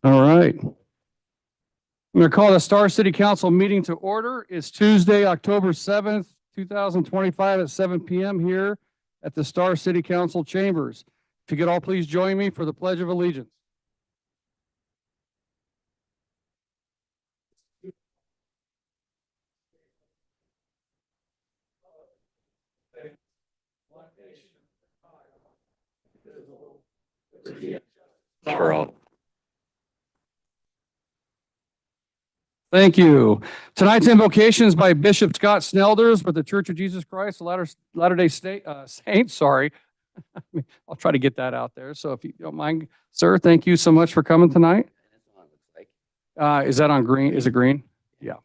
All right. I'm going to call the Star City Council meeting to order. It's Tuesday, October 7th, 2025 at 7 p.m. here at the Star City Council chambers. If you could all please join me for the Pledge of Allegiance. Thank you. Tonight's invocation is by Bishop Scott Snelders with the Church of Jesus Christ, Latter-day Saints. Sorry. I'll try to get that out there. So if you don't mind, sir, thank you so much for coming tonight. Is that on green? Is it green? Yeah.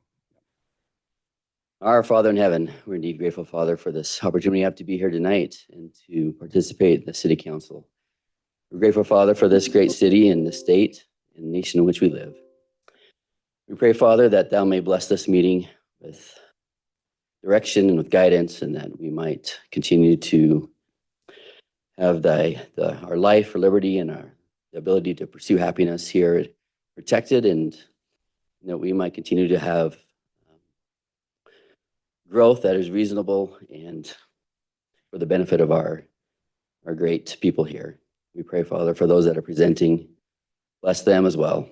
Our Father in heaven, we're indeed grateful, Father, for this opportunity we have to be here tonight and to participate in the City Council. We're grateful, Father, for this great city and the state and nation in which we live. We pray, Father, that Thou may bless this meeting with direction and with guidance, and that we might continue to have our life for liberty and the ability to pursue happiness here protected, and that we might continue to have growth that is reasonable and for the benefit of our great people here. We pray, Father, for those that are presenting. Bless them as well.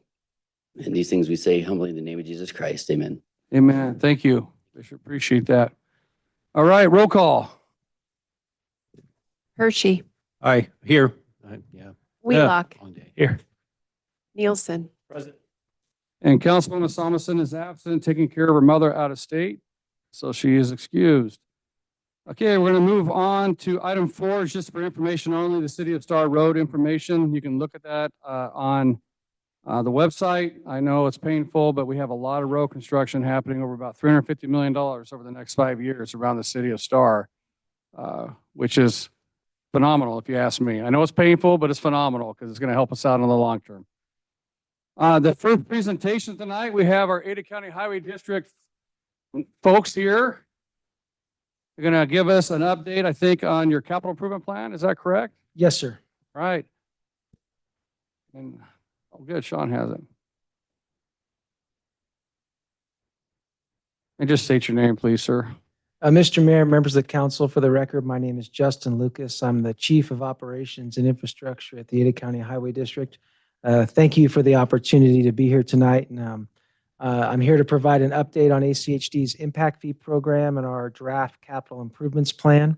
And these things we say humbly in the name of Jesus Christ. Amen. Amen. Thank you, Bishop. Appreciate that. All right, roll call. Hershey. Aye, here. Yeah. Wheelock. Long day. Here. Nielsen. Present. And Councilwoman Thomason is absent, taking care of her mother out of state, so she is excused. Okay, we're going to move on to item 4, just for information only, the City of Star Road information. You can look at that on the website. I know it's painful, but we have a lot of road construction happening over about $350 million over the next 5 years around the City of Star, which is phenomenal if you ask me. I know it's painful, but it's phenomenal because it's going to help us out in the long term. The first presentation tonight, we have our Ada County Highway District folks here. They're going to give us an update, I think, on your capital improvement plan. Is that correct? Yes, sir. Right. And oh, good. Sean has it. And just state your name, please, sir. Mr. Mayor, members of the council, for the record, my name is Justin Lucas. I'm the Chief of Operations and Infrastructure at the Ada County Highway District. Thank you for the opportunity to be here tonight. And I'm here to provide an update on ACHD's impact fee program and our draft capital improvements plan.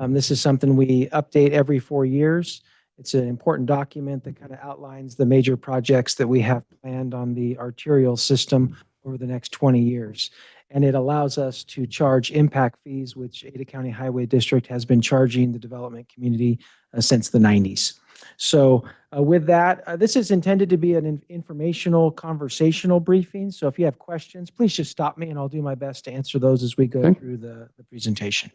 This is something we update every 4 years. It's an important document that kind of outlines the major projects that we have planned on the arterial system over the next 20 years. And it allows us to charge impact fees, which Ada County Highway District has been charging the development community since the 90s. So with that, this is intended to be an informational, conversational briefing. So if you have questions, please just stop me and I'll do my best to answer those as we go through the presentation.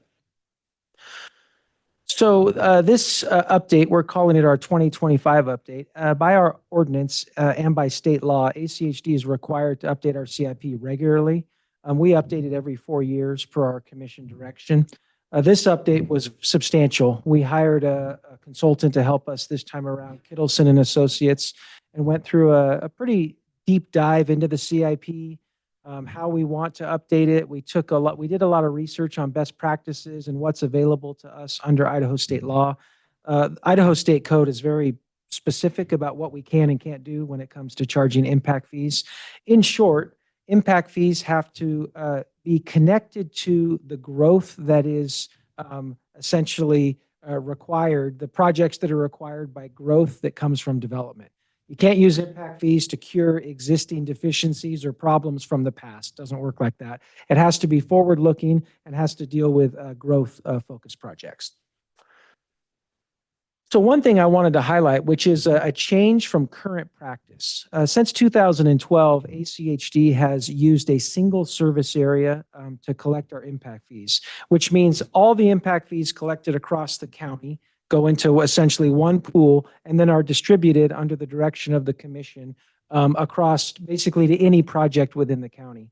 So this update, we're calling it our 2025 update. By our ordinance and by state law, ACHD is required to update our CIP regularly. We update it every 4 years per our commission direction. This update was substantial. We hired a consultant to help us this time around, Kittleson and Associates, and went through a pretty deep dive into the CIP, how we want to update it. We did a lot of research on best practices and what's available to us under Idaho state law. Idaho state code is very specific about what we can and can't do when it comes to charging impact fees. In short, impact fees have to be connected to the growth that is essentially required, the projects that are required by growth that comes from development. You can't use impact fees to cure existing deficiencies or problems from the past. It doesn't work like that. It has to be forward-looking and has to deal with growth-focused projects. So one thing I wanted to highlight, which is a change from current practice. Since 2012, ACHD has used a single service area to collect our impact fees, which means all the impact fees collected across the county go into essentially one pool and then are distributed under the direction of the commission across basically to any project within the county.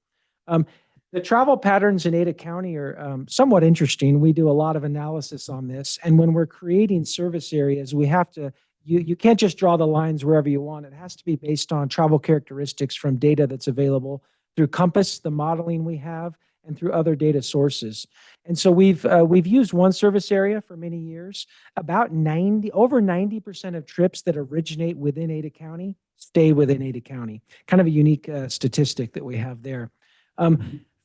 The travel patterns in Ada County are somewhat interesting. We do a lot of analysis on this. And when we're creating service areas, we have to you can't just draw the lines wherever you want. It has to be based on travel characteristics from data that's available through Compass, the modeling we have, and through other data sources. And so we've used one service area for many years. Over 90% of trips that originate within Ada County stay within Ada County. Kind of a unique statistic that we have there.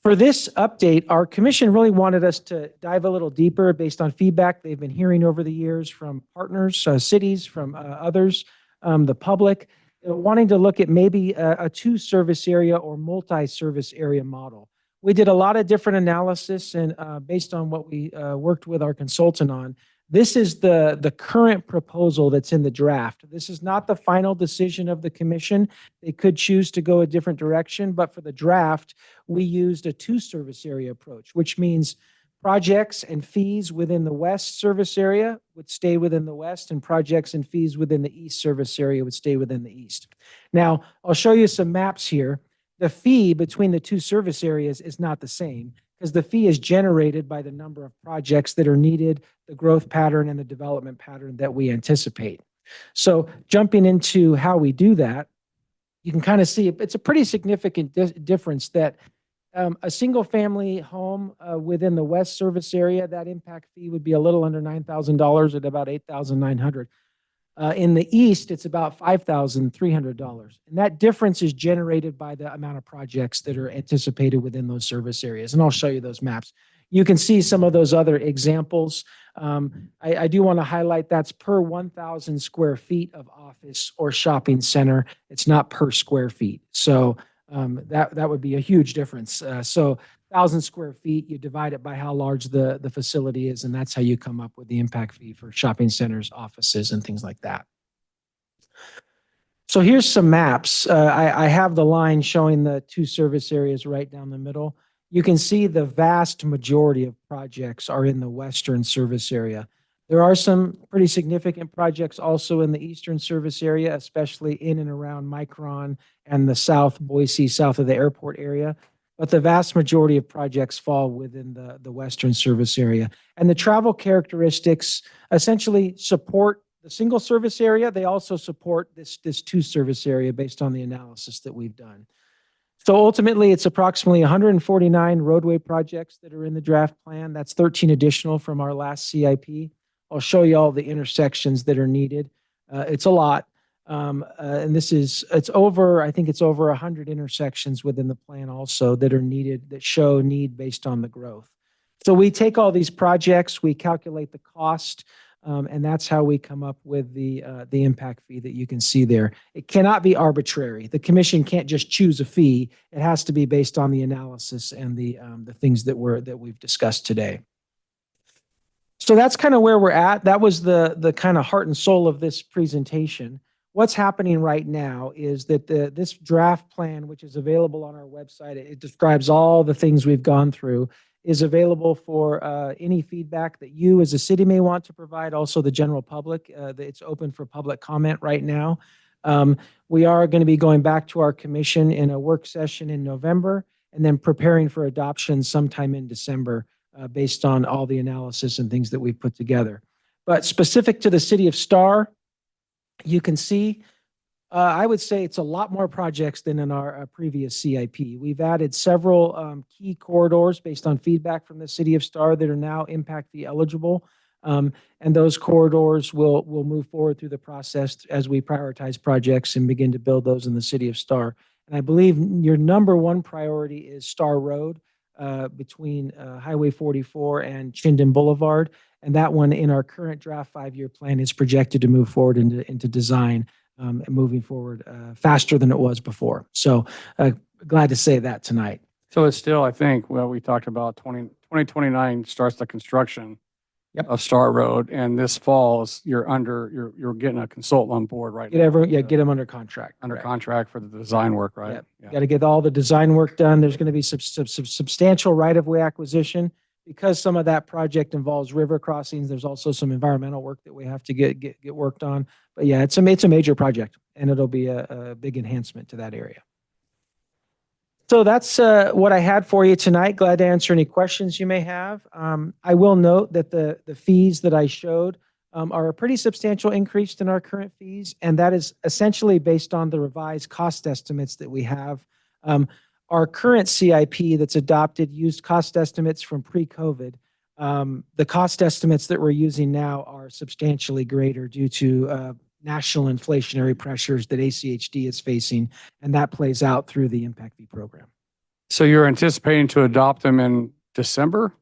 For this update, our commission really wanted us to dive a little deeper based on feedback they've been hearing over the years from partners, cities, from others, the public, wanting to look at maybe a two-service area or multi-service area model. We did a lot of different analysis, and based on what we worked with our consultant on, this is the current proposal that's in the draft. This is not the final decision of the commission. They could choose to go a different direction, but for the draft, we used a two-service area approach, which means projects and fees within the west service area would stay within the west, and projects and fees within the east service area would stay within the east. Now, I'll show you some maps here. The fee between the two service areas is not the same, because the fee is generated by the number of projects that are needed, the growth pattern, and the development pattern that we anticipate. So jumping into how we do that, you can kind of see it's a pretty significant difference that a single family home within the west service area, that impact fee would be a little under $9,000 at about $8,900. In the east, it's about $5,300. And that difference is generated by the amount of projects that are anticipated within those service areas. And I'll show you those maps. You can see some of those other examples. I do want to highlight that's per 1,000 square feet of office or shopping center. It's not per square feet. So that would be a huge difference. So 1,000 square feet, you divide it by how large the facility is, and that's how you come up with the impact fee for shopping centers, offices, and things like that. So here's some maps. I have the line showing the two service areas right down the middle. You can see the vast majority of projects are in the western service area. There are some pretty significant projects also in the eastern service area, especially in and around Micron and the South Boise, south of the airport area. But the vast majority of projects fall within the western service area. And the travel characteristics essentially support the single service area. They also support this two service area based on the analysis that we've done. So ultimately, it's approximately 149 roadway projects that are in the draft plan. That's 13 additional from our last CIP. I'll show you all the intersections that are needed. It's a lot. And it's over, I think it's over 100 intersections within the plan also that are needed, that show need based on the growth. So we take all these projects, we calculate the cost, and that's how we come up with the impact fee that you can see there. It cannot be arbitrary. The commission can't just choose a fee. It has to be based on the analysis and the things that we've discussed today. So that's kind of where we're at. That was the kind of heart and soul of this presentation. What's happening right now is that this draft plan, which is available on our website, it describes all the things we've gone through, is available for any feedback that you as a city may want to provide, also the general public. It's open for public comment right now. We are going to be going back to our commission in a work session in November, and then preparing for adoption sometime in December based on all the analysis and things that we've put together. But specific to the city of Star, you can see, I would say it's a lot more projects than in our previous CIP. We've added several key corridors based on feedback from the city of Star that are now impact fee eligible. And those corridors will move forward through the process as we prioritize projects and begin to build those in the city of Star. And I believe your number one priority is Star Road between Highway 44 and Chinden Boulevard. And that one in our current draft 5-year plan is projected to move forward into design and moving forward faster than it was before. So glad to say that tonight. So it's still, I think, well, we talked about 2029 starts the construction of Star Road, and this fall you're getting a consultant on board right now. Get them under contract. Under Correct. contract for the design work, right? Yep. Yeah. Got to get all the design work done. There's going to be some substantial right-of-way acquisition. Because some of that project involves river crossings, there's also some environmental work that we have to get worked on. But yeah, it's a major project, and it'll be a big enhancement to that area. So that's what I had for you tonight. Glad to answer any questions you may have. I will note that the fees that I showed are a pretty substantial increase in our current fees, and that is essentially based on the revised cost estimates that we have. Our current CIP that's adopted used cost estimates from pre-COVID. The cost estimates that we're using now are substantially greater due to national inflationary pressures that ACHD is facing, and that plays out through the Impact Fee program. So you're anticipating to adopt them in December?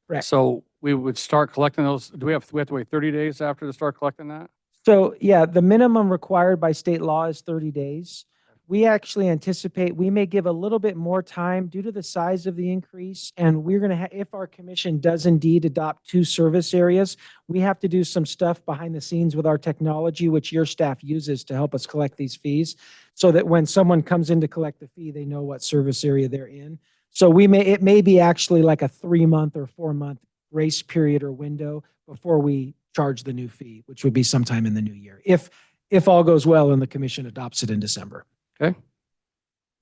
Correct. So we would start collecting those. Do we have to wait 30 days after to start collecting that? So yeah, the minimum required by state law is 30 days. We actually anticipate we may give a little bit more time due to the size of the increase. And we're going to, if our commission does indeed adopt 2 service areas, we have to do some stuff behind the scenes with our technology, which your staff uses to help us collect these fees, so that when someone comes in to collect the fee, they know what service area they're in. So it may be actually like a 3-month or 4-month grace period or window before we charge the new fee, which would be sometime in the new year, if all goes well and the commission adopts it in December. Okay.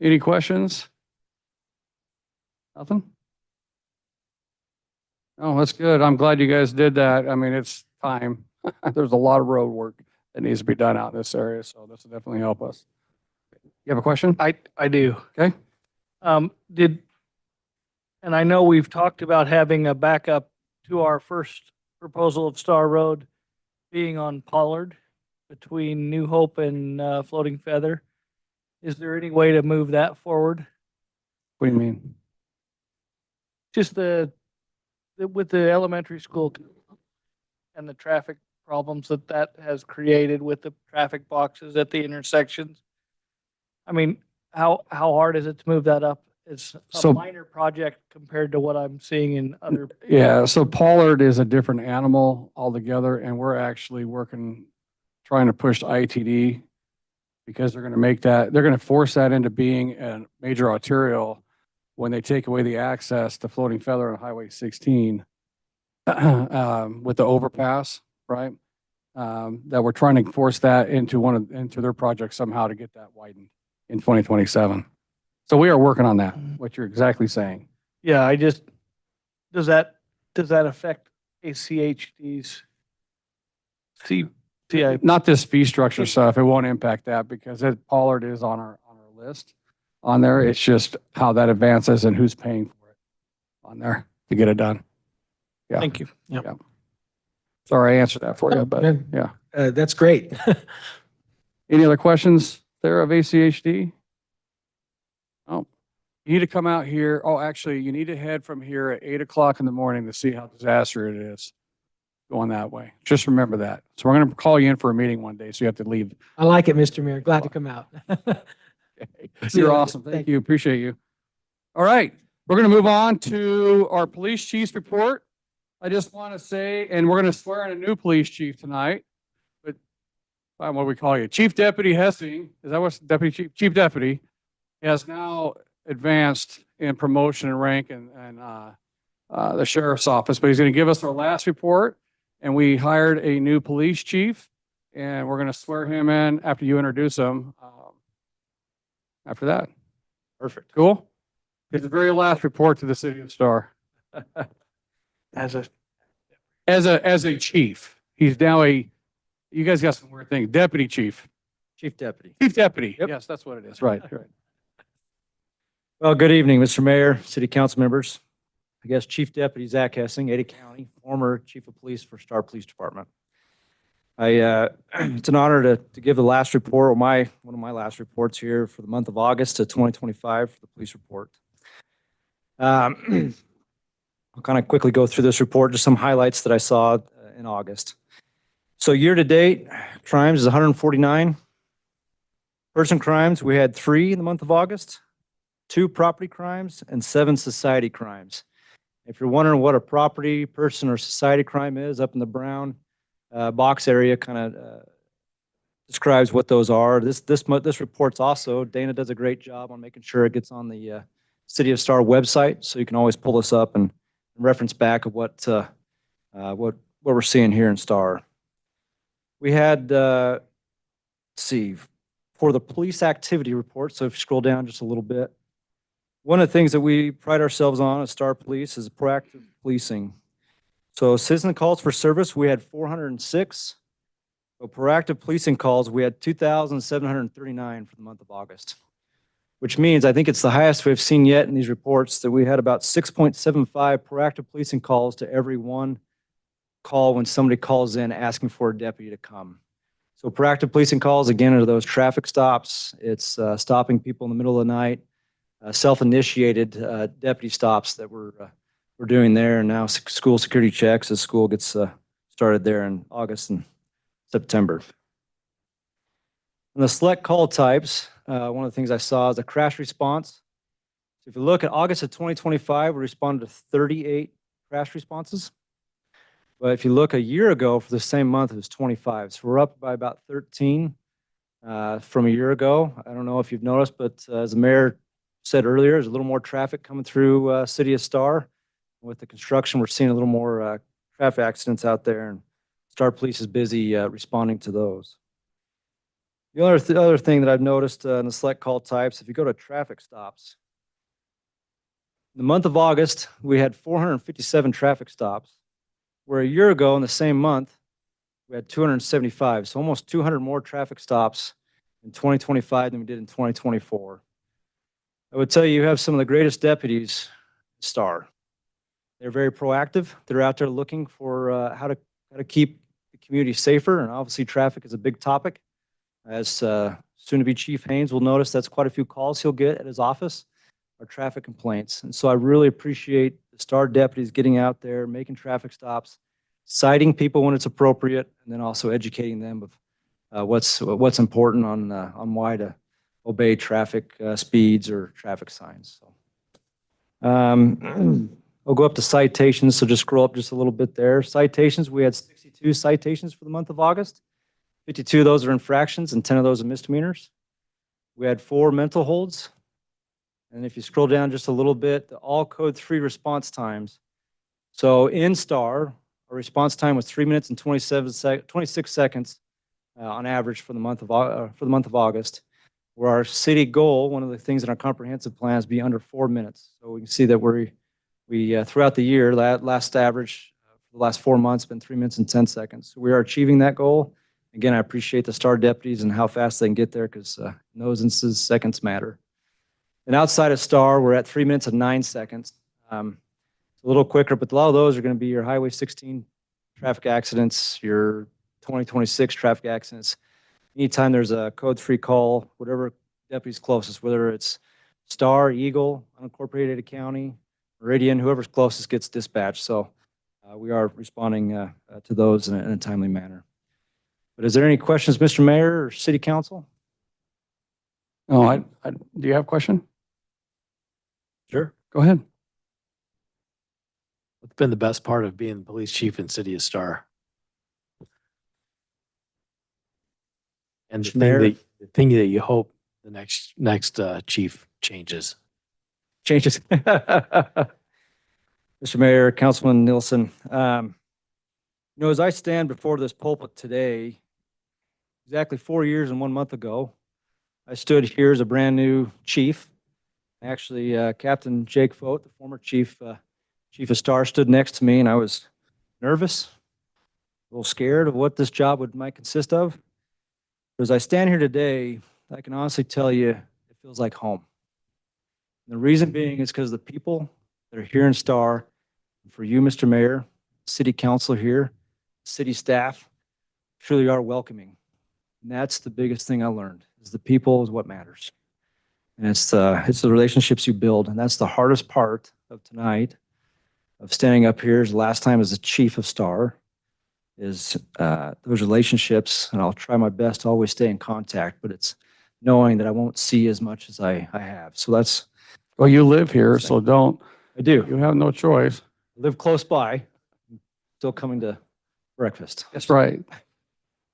Any questions? Nothing? Oh, that's good. I'm glad you guys did that. I mean, it's time. There's a lot of road work that needs to be done out in this area, so this will definitely help us. You have a question? I do. Okay. And I know we've talked about having a backup to our first proposal of Star Road being on Pollard between New Hope and Floating Feather. Is there any way to move that forward? What do you mean? Just with the elementary school and the traffic problems that has created with the traffic boxes at the intersections. I mean, how hard is it to move that up? It's So- a minor project compared to what I'm seeing in other. Yeah, so Pollard is a different animal altogether, and we're actually trying to push ITD because they're going to force that into being a major arterial when they take away the access to Floating Feather on Highway 16 with the overpass, right? That we're trying to force that into their project somehow to get that widened in 2027. So we are working on that, what you're exactly saying. Yeah, does that affect ACHD's CIP? Not this fee structure stuff. It won't impact that because Pollard is on our list on there. It's just how that advances and who's paying for it on there to get it done. Yeah. Thank you. Sorry, I answered that for you, but Good. yeah. That's great. Any other questions there of ACHD? Oh, you need to come out here. Oh, actually, you need to head from here at 8 o'clock in the morning to see how disastrous it is going that way. Just remember that. So we're going to call you in for a meeting one day, so you have to leave. I like it, Mr. Mayor. Glad to come out. See you You're later. awesome. Thank Thank you. Appreciate you. All right. We're going to move on to our police chief's report. I just want to say, and we're going to swear in a new police chief tonight, but what do we call you? Chief Deputy Hessing. Is that what's Deputy Chief? Chief Deputy has now advanced in promotion and rank and the sheriff's office, but he's going to give us our last report. And we hired a new police chief, and we're going to swear him in after you introduce him. After that. Perfect. Cool. It's the very last report to the city of Star. As a As a chief, he's now you guys got some weird things. Deputy chief. Chief Deputy. Chief deputy. Yep. Yes, that's what it is. Right. Right. Well, good evening, Mr. Mayor, City Council members. I guess Chief Deputy Zach Hessing, Ada County, former Chief of Police for Star Police Department. It's an honor to give the last report, or one of my last reports here for the month of August of 2025 for the police report. I'll kind of quickly go through this report, just some highlights that I saw in August. So year to date, crimes is 149. Person crimes, we had 3 in the month of August, 2 property crimes, and 7 society crimes. If you're wondering what a property, person, or society crime is, up in the brown box area kind of describes what those are. This report's also, Dana does a great job on making sure it gets on the City of Star website, so you can always pull this up and reference back of what we're seeing here in Star. We had, let's see, for the police activity report, so if you scroll down just a little bit, one of the things that we pride ourselves on at Star Police is proactive policing. So citizen calls for service, we had 406. So proactive policing calls, we had 2,739 for the month of August, which means I think it's the highest we've seen yet in these reports, that we had about 6.75 proactive policing calls to every one call when somebody calls in asking for a deputy to come. So proactive policing calls, again, are those traffic stops. It's stopping people in the middle of the night, self-initiated deputy stops that we're doing there, and now school security checks as school gets started there in August and September. And the select call types, one of the things I saw is a crash response. So if you look at August of 2025, we responded to 38 crash responses. But if you look a year ago for the same month, it was 25. So we're up by about 13 from a year ago. I don't know if you've noticed, but as the mayor said earlier, there's a little more traffic coming through City of Star. With the construction, we're seeing a little more traffic accidents out there, and Star Police is busy responding to those. The other thing that I've noticed in the select call types, if you go to traffic stops, in the month of August, we had 457 traffic stops, where a year ago in the same month, we had 275. So almost 200 more traffic stops in 2025 than we did in 2024. I would tell you have some of the greatest deputies in Star. They're very proactive. They're out there looking for how to keep the community safer, and obviously traffic is a big topic. As soon-to-be Chief Haynes will notice, that's quite a few calls he'll get at his office are traffic complaints. And so I really appreciate the Star deputies getting out there, making traffic stops, citing people when it's appropriate, and then also educating them of what's important on why to obey traffic speeds or traffic signs. So, I'll go up to citations, so just scroll up just a little bit there. Citations, we had 62 citations for the month of August. 52 of those are infractions and 10 of those are misdemeanors. We had 4 mental holds. And if you scroll down just a little bit, the all code 3 response times. So in Star, our response time was 3 minutes and 26 seconds on average for the month of August. Where our city goal, one of the things in our comprehensive plan, is be under 4 minutes. So we can see that we throughout the year, last average for the last 4 months, been 3 minutes and 10 seconds. So we are achieving that goal. Again, I appreciate the Star deputies and how fast they can get there, because in those instances, seconds matter. And outside of Star, we're at 3 minutes and 9 seconds. It's a little quicker, but a lot of those are going to be your Highway 16 traffic accidents, your 2026 traffic accidents. Anytime there's a code 3 call, whatever deputy's closest, whether it's Star, Eagle, unincorporated county, Meridian, whoever's closest gets dispatched. So we are responding to those in a timely manner. But is there any questions, Mr. Mayor or City Council? No, do you have a question? Sure. Go ahead. What's been the best part of being the police chief in City of Star? And the thing that you hope the next chief changes. Changes. Mr. Mayor, Councilman Nielsen, as I stand before this pulpit today, exactly 4 years and 1 month ago, I stood here as a brand new chief. Actually, Captain Jake Fote, the former chief of Star, stood next to me, and I was nervous, a little scared of what this job might consist of. But as I stand here today, I can honestly tell you it feels like home. And the reason being is because the people that are here in Star, and for you, Mr. Mayor, City Council here, city staff, truly are welcoming. And that's the biggest thing I learned, is the people is what matters. And it's the relationships you build. And that's the hardest part of tonight, of standing up here as the last time as the chief of Star, is those relationships. And I'll try my best to always stay in contact, but it's knowing that I won't see as much as I have. So that's. Well, you live here, so I do. you have no choice. I live close by, still coming to breakfast. That's right.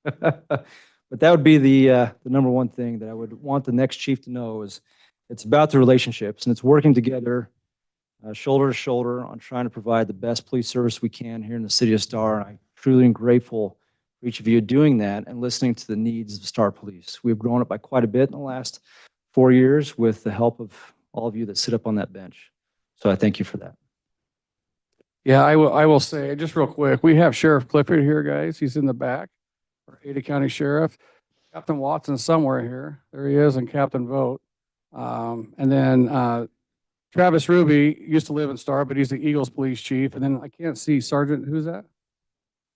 But that would be the number one thing that I would want the next chief to know, is it's about the relationships, and it's working together, shoulder to shoulder, on trying to provide the best police service we can here in the City of Star. And I truly am grateful for each of you doing that and listening to the needs of Star Police. We've grown it by quite a bit in the last 4 years with the help of all of you that sit up on that bench. So I thank you for that. Yeah, I will say, just real quick, we have Sheriff Clifford here, guys. He's in the back, our Ada County Sheriff. Captain Watson somewhere here. There he is, and Captain Vogt. And then Travis Ruby used to live in Star, but he's the Eagles Police Chief. And then I can't see Sergeant, who's that?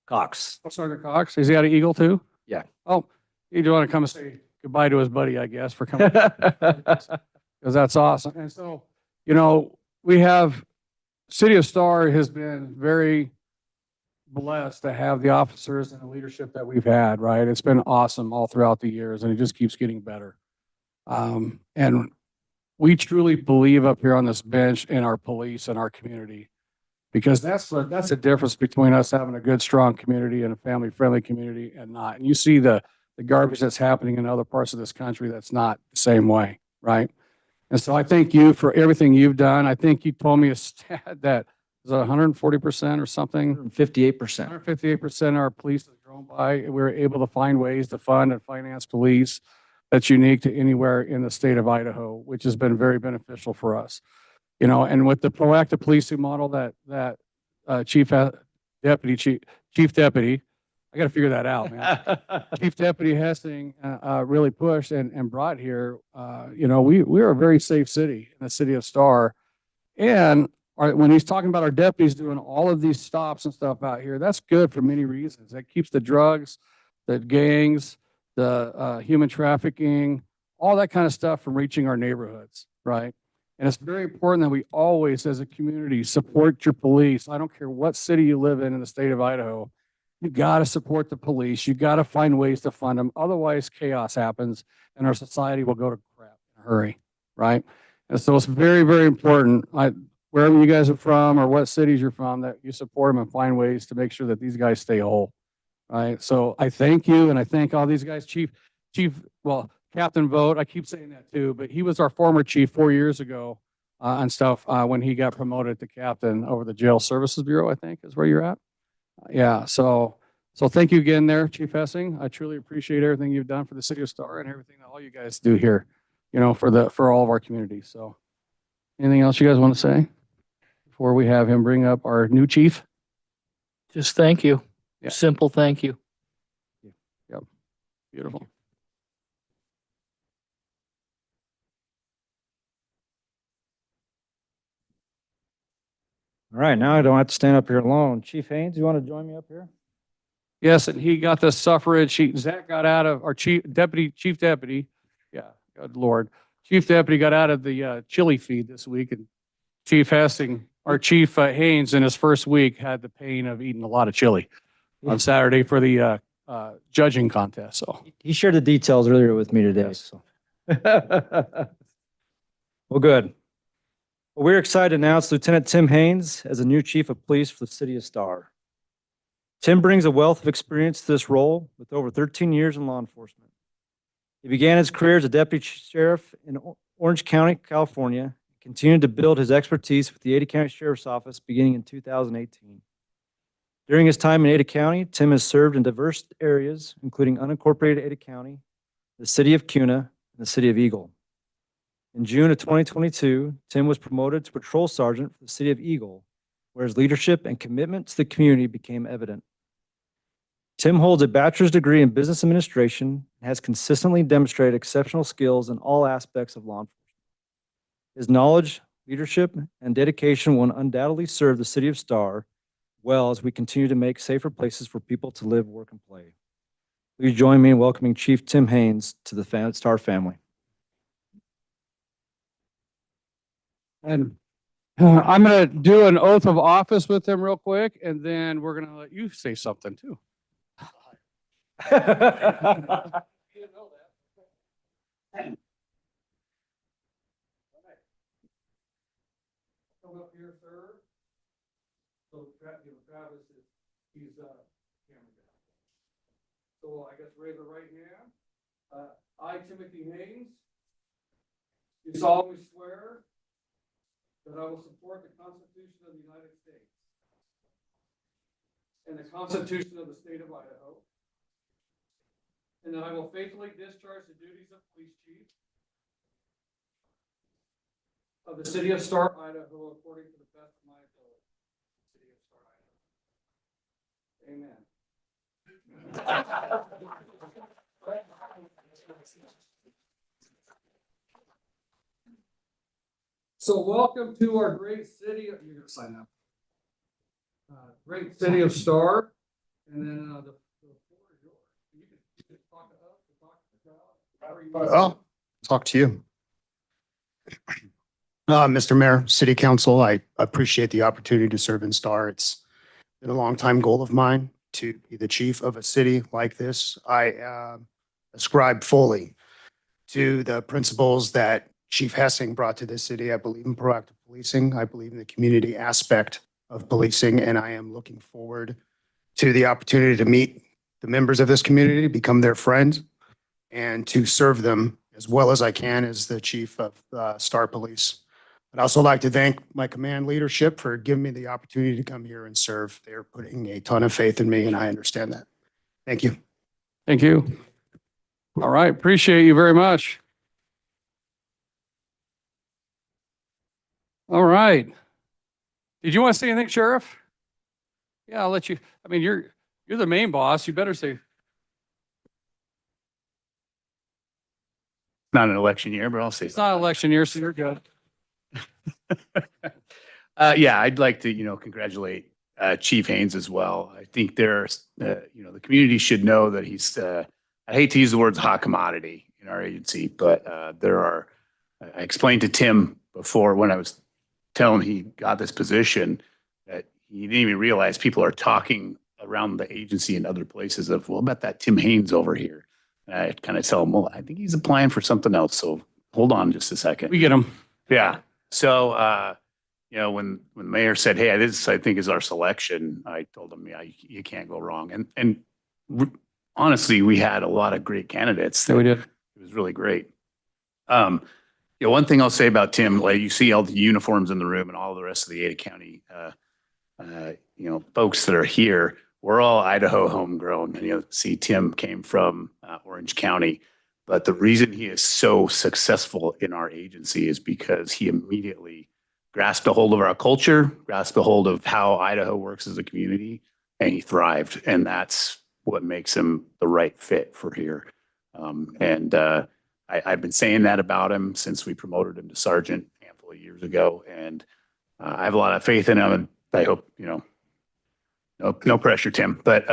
Cox. Oh, Sergeant Cox. Is he out of Eagle too? Yeah. Oh, you do want to come and say goodbye to his buddy, I guess, for coming. Because that's awesome. And so, we have, City of Star has been very blessed to have the officers and the leadership that we've had, right? It's been awesome all throughout the years, and it just keeps getting better. And we truly believe up here on this bench in our police and our community, because that's the difference between us having a good, strong community and a family-friendly community and not. And you see the garbage that's happening in other parts of this country that's not the same way, right? And so I thank you for everything you've done. I think you told me a stat that was 140% or something. 58%. 158% of our police has grown by. We're able to find ways to fund and finance police that's unique to anywhere in the state of Idaho, which has been very beneficial for us. And with the proactive policing model that Chief Deputy, I got to figure that out, man. Chief Deputy Hessing really pushed and brought here. We're a very safe city in the city of Star, and when he's talking about our deputies doing all of these stops and stuff out here, that's good for many reasons. That keeps the drugs, the gangs, the human trafficking, all that kind of stuff from reaching our neighborhoods, right? And it's very important that we always, as a community, support your police. I don't care what city you live in the state of Idaho. You got to support the police. You got to find ways to fund them. Otherwise, chaos happens and our society will go to crap in a hurry, right? And so it's very, very important, wherever you guys are from or what cities you're from, that you support them and find ways to make sure that these guys stay whole, right? So I thank you, and I thank all these guys. Captain Vogt, I keep saying that too, but he was our former chief 4 years ago and stuff when he got promoted to captain over the Jail Services Bureau, I think is where you're at. Yeah, so thank you again there, Chief Hessing. I truly appreciate everything you've done for the city of Star and everything that all you guys do here, for all of our communities. So anything else you guys want to say before we have him bring up our new chief? Just thank you. Yeah. Simple thank you. Yep. Beautiful. All right, now I don't have to stand up here alone. Chief Haynes, you want to join me up here? Yes, and he got the suffrage. Zach got out of our chief deputy. Yeah, good Lord. Chief deputy got out of the chili feed this week, and Chief Hessing, our Chief Haynes, in his first week had the pain of eating a lot of chili on Saturday for the judging contest. So He shared the details earlier with me today, so. Well, good. Well, we're excited to announce Lieutenant Tim Haynes as the new Chief of Police for the City of Star. Tim brings a wealth of experience to this role with over 13 years in law enforcement. He began his career as a deputy sheriff in Orange County, California, and continued to build his expertise with the Ada County Sheriff's Office beginning in 2018. During his time in Ada County, Tim has served in diverse areas, including unincorporated Ada County, the city of Kuna, and the city of Eagle. In June of 2022, Tim was promoted to patrol sergeant for the city of Eagle, where his leadership and commitment to the community became evident. Tim holds a bachelor's degree in business administration and has consistently demonstrated exceptional skills in all aspects of law enforcement. His knowledge, leadership, and dedication will undoubtedly serve the city of Star well as we continue to make safer places for people to live, work, and play. Please join me in welcoming Chief Tim Haynes to the Star family. And I'm going to do an oath of office with him real quick, and then we're going to let you say something too. Come up here, sir. So Travis, he's camera guy. So I guess raise the right hand. I, Timothy Haynes, do solemnly swear that I will support the Constitution of the United States and the Constitution of the State of Idaho, and that I will faithfully discharge the duties of police chief of the city of Star, Idaho, according to the best of my ability. City of Amen. So welcome to our great city. You're gonna sign up. Great city of Star, and then the floor is yours. You can talk to us, or talk to the crowd, however you want. Well, talk to you. Mr. Mayor, City Council, I appreciate the opportunity to serve in Star. It's been a long time goal of mine to be the chief of a city like this. I ascribe fully to the principles that Chief Hessing brought to this city. I believe in proactive policing. I believe in the community aspect of policing, and I am looking forward to the opportunity to meet the members of this community, become their friend, and to serve them as well as I can as the chief of Star Police. I'd also like to thank my command leadership for giving me the opportunity to come here and serve. They're putting a ton of faith in me, and I understand that. Thank you. Thank you. All right, appreciate you very much. All right. Did you want to say anything, Sheriff? Yeah, I'll let you. I mean, you're the main boss. You better say. Not an election year, but I'll say It's not election year, so you're good. yeah, I'd like to, congratulate Chief Haynes as well. I think there's, the community should know that he's, I hate to use the words hot commodity in our agency, but I explained to Tim before when I was telling him he got this position that he didn't even realize people are talking around the agency and other places of, well, about that Tim Haynes over here. And I kind of tell him, well, I think he's applying for something else. So hold on just a second. We get them. Yeah. So, when the mayor said, hey, this, I think, is our selection, I told him, yeah, you can't go wrong. And honestly, we had a lot of great candidates. Yeah, we did. It was really great. One thing I'll say about Tim, like you see all the uniforms in the room and all the rest of the Ada County, folks that are here, we're all Idaho homegrown. And, see, Tim came from Orange County. But the reason he is so successful in our agency is because he immediately grasped a hold of our culture, grasped a hold of how Idaho works as a community, and he thrived. And that's what makes him the right fit for here. I've been saying that about him since we promoted him to sergeant a handful of years ago. And I have a lot of faith in him. And I hope, no pressure, Tim. But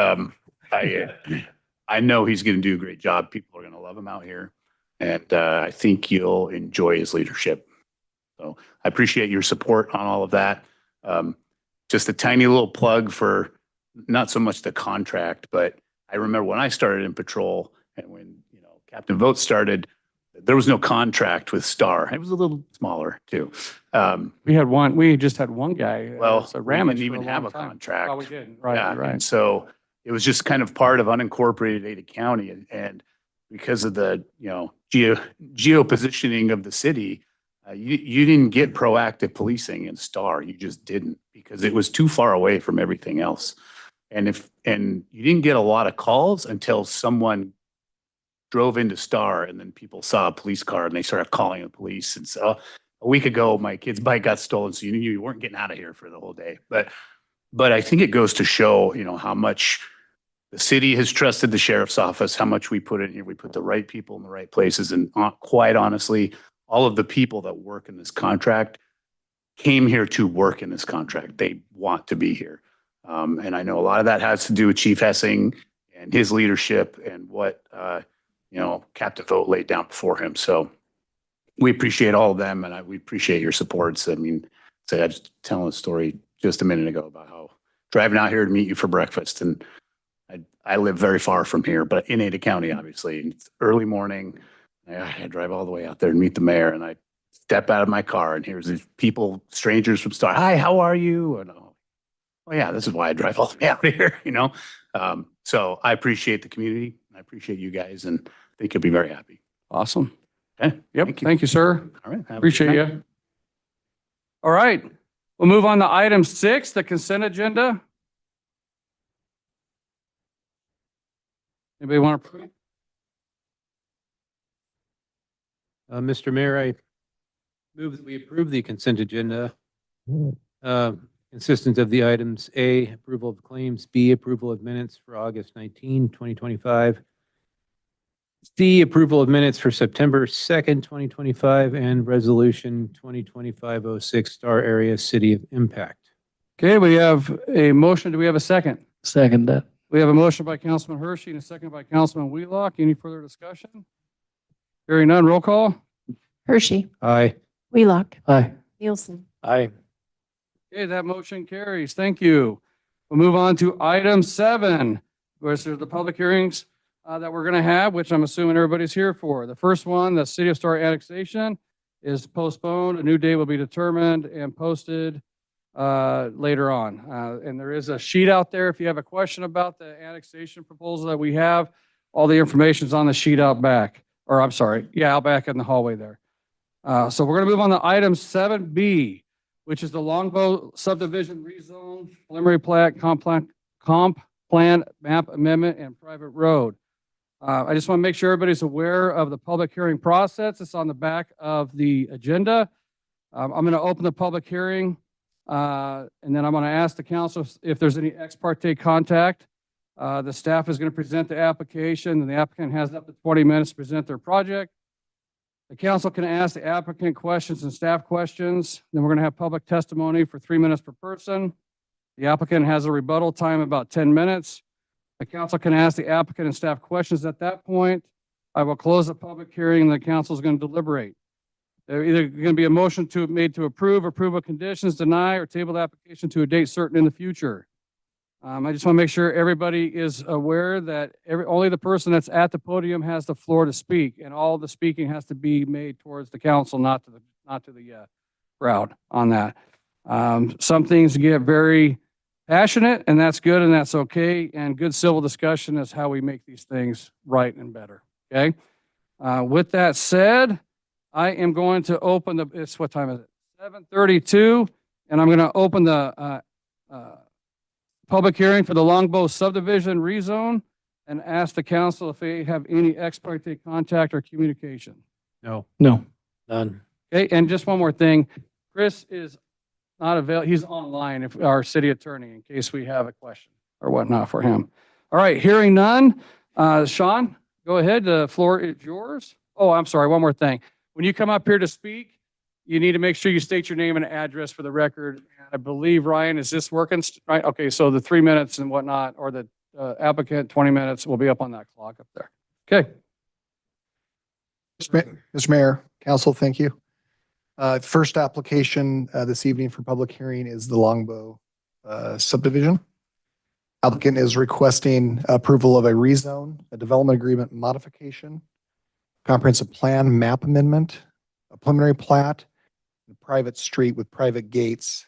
I know he's going to do a great job. People are going to love him out here. And I think you'll enjoy his leadership. So I appreciate your support on all of that. Just a tiny little plug for not so much the contract, but I remember when I started in patrol and when, Captain Vogt started, there was no contract with Star. It was a little smaller too. We just had one guy. Well, so we Ramage didn't even for a have long a time. contract. Oh, we didn't. Right, Yeah, right. and so it was just kind of part of unincorporated Ada County. And because of the, geo positioning of the city, you didn't get proactive policing in Star. You just didn't because it was too far away from everything else. And you didn't get a lot of calls until someone drove into Star and then people saw a police car and they started calling the police. And so a week ago, my kid's bike got stolen. So you knew you weren't getting out of here for the whole day. But I think it goes to show, how much the city has trusted the sheriff's office, how much we put in here. We put the right people in the right places. And quite honestly, all of the people that work in this contract came here to work in this contract. They want to be here. And I know a lot of that has to do with Chief Hessing and his leadership and what, Captain Vogt laid down before him. So we appreciate all of them and we appreciate your supports. I mean, I was telling a story just a minute ago about how driving out here to meet you for breakfast and I live very far from here, but in Ada County, obviously. And it's early morning. I drive all the way out there and meet the mayor and I step out of my car and here's these people, strangers from Star. Hi, how are you? And oh yeah, this is why I drive all the way out here, So I appreciate the community. I appreciate you guys and I think you'll be very happy. Awesome. Okay. Yep. Thank you, sir. All right. Have a good Appreciate night. you. All right. We'll move on to item 6, the consent agenda. Anybody want to? Mr. Mayor, I move that we approve the consent agenda. consistent of the items: A, approval of claims; B, approval of minutes for August 19, 2025; C, approval of minutes for September 2nd, 2025; and Resolution 2025-06, Star Area City of Impact. Okay, we have a motion. Do we have a second? Second that. We have a motion by Councilman Hershey and a second by Councilman Wheelock. Any further discussion? Hearing none, roll call. Hershey. Aye. Wheelock. Aye. Nielsen. Aye. Okay, that motion carries. Thank you. We'll move on to item 7, where there's the public hearings that we're going to have, which I'm assuming everybody's here for. The first one, the City of Star annexation, is postponed. A new date will be determined and posted later on. And there is a sheet out there. If you have a question about the annexation proposal that we have, all the information's on the sheet out back. Or I'm sorry, yeah, out back in the hallway there. So we're going to move on to item 7B, which is the Longbow subdivision rezone, preliminary plat, comp plan, map amendment, and private road. I just want to make sure everybody's aware of the public hearing process. It's on the back of the agenda. I'm going to open the public hearing, and then I'm going to ask the council if there's any ex parte contact. The staff is going to present the application, and the applicant has up to 20 minutes to present their project. The council can ask the applicant questions and staff questions. Then we're going to have public testimony for 3 minutes per person. The applicant has a rebuttal time of about 10 minutes. The council can ask the applicant and staff questions at that point. I will close the public hearing and the council is going to deliberate. There either going to be a motion made to approve of conditions, deny, or table the application to a date certain in the future. I just want to make sure everybody is aware that only the person that's at the podium has the floor to speak, and all the speaking has to be made towards the council, not to the crowd on that. Some things get very passionate, and that's good, and that's okay. And good civil discussion is how we make these things right and better. Okay. With that said, I am going to open it's what time is it? 7:32, and I'm going to open the public hearing for the Longbow subdivision rezone and ask the council if they have any ex parte contact or communication. No. No. None. Okay, and just one more thing. Chris is not available. He's online, if our city attorney, in case we have a question or whatnot for him. All right, hearing none. Sean, go ahead. The floor is yours. Oh, I'm sorry. One more thing. When you come up here to speak, you need to make sure you state your name and address for the record. I believe, Ryan, is this working? Right? Okay, so the 3 minutes and whatnot, or the applicant, 20 minutes will be up on that clock up there. Okay. Mr. Mayor, Council, thank you. First application this evening for public hearing is the Longbow subdivision. Applicant is requesting approval of a rezone, a development agreement modification, comprehensive plan map amendment, a preliminary plat, a private street with private gates.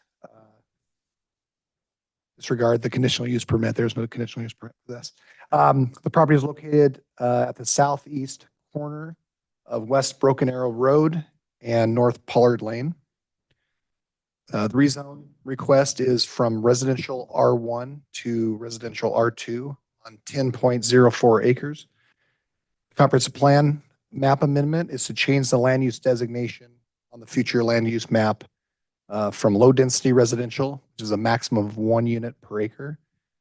Disregard the conditional use permit. There's no conditional use permit for this. The property is located at the southeast corner of West Broken Arrow Road and North Pollard Lane. The rezone request is from residential R1 to residential R2 on 10.04 acres. Comprehensive plan map amendment is to change the land use designation on the future land use map from low density residential, which is a maximum of 1 unit per acre,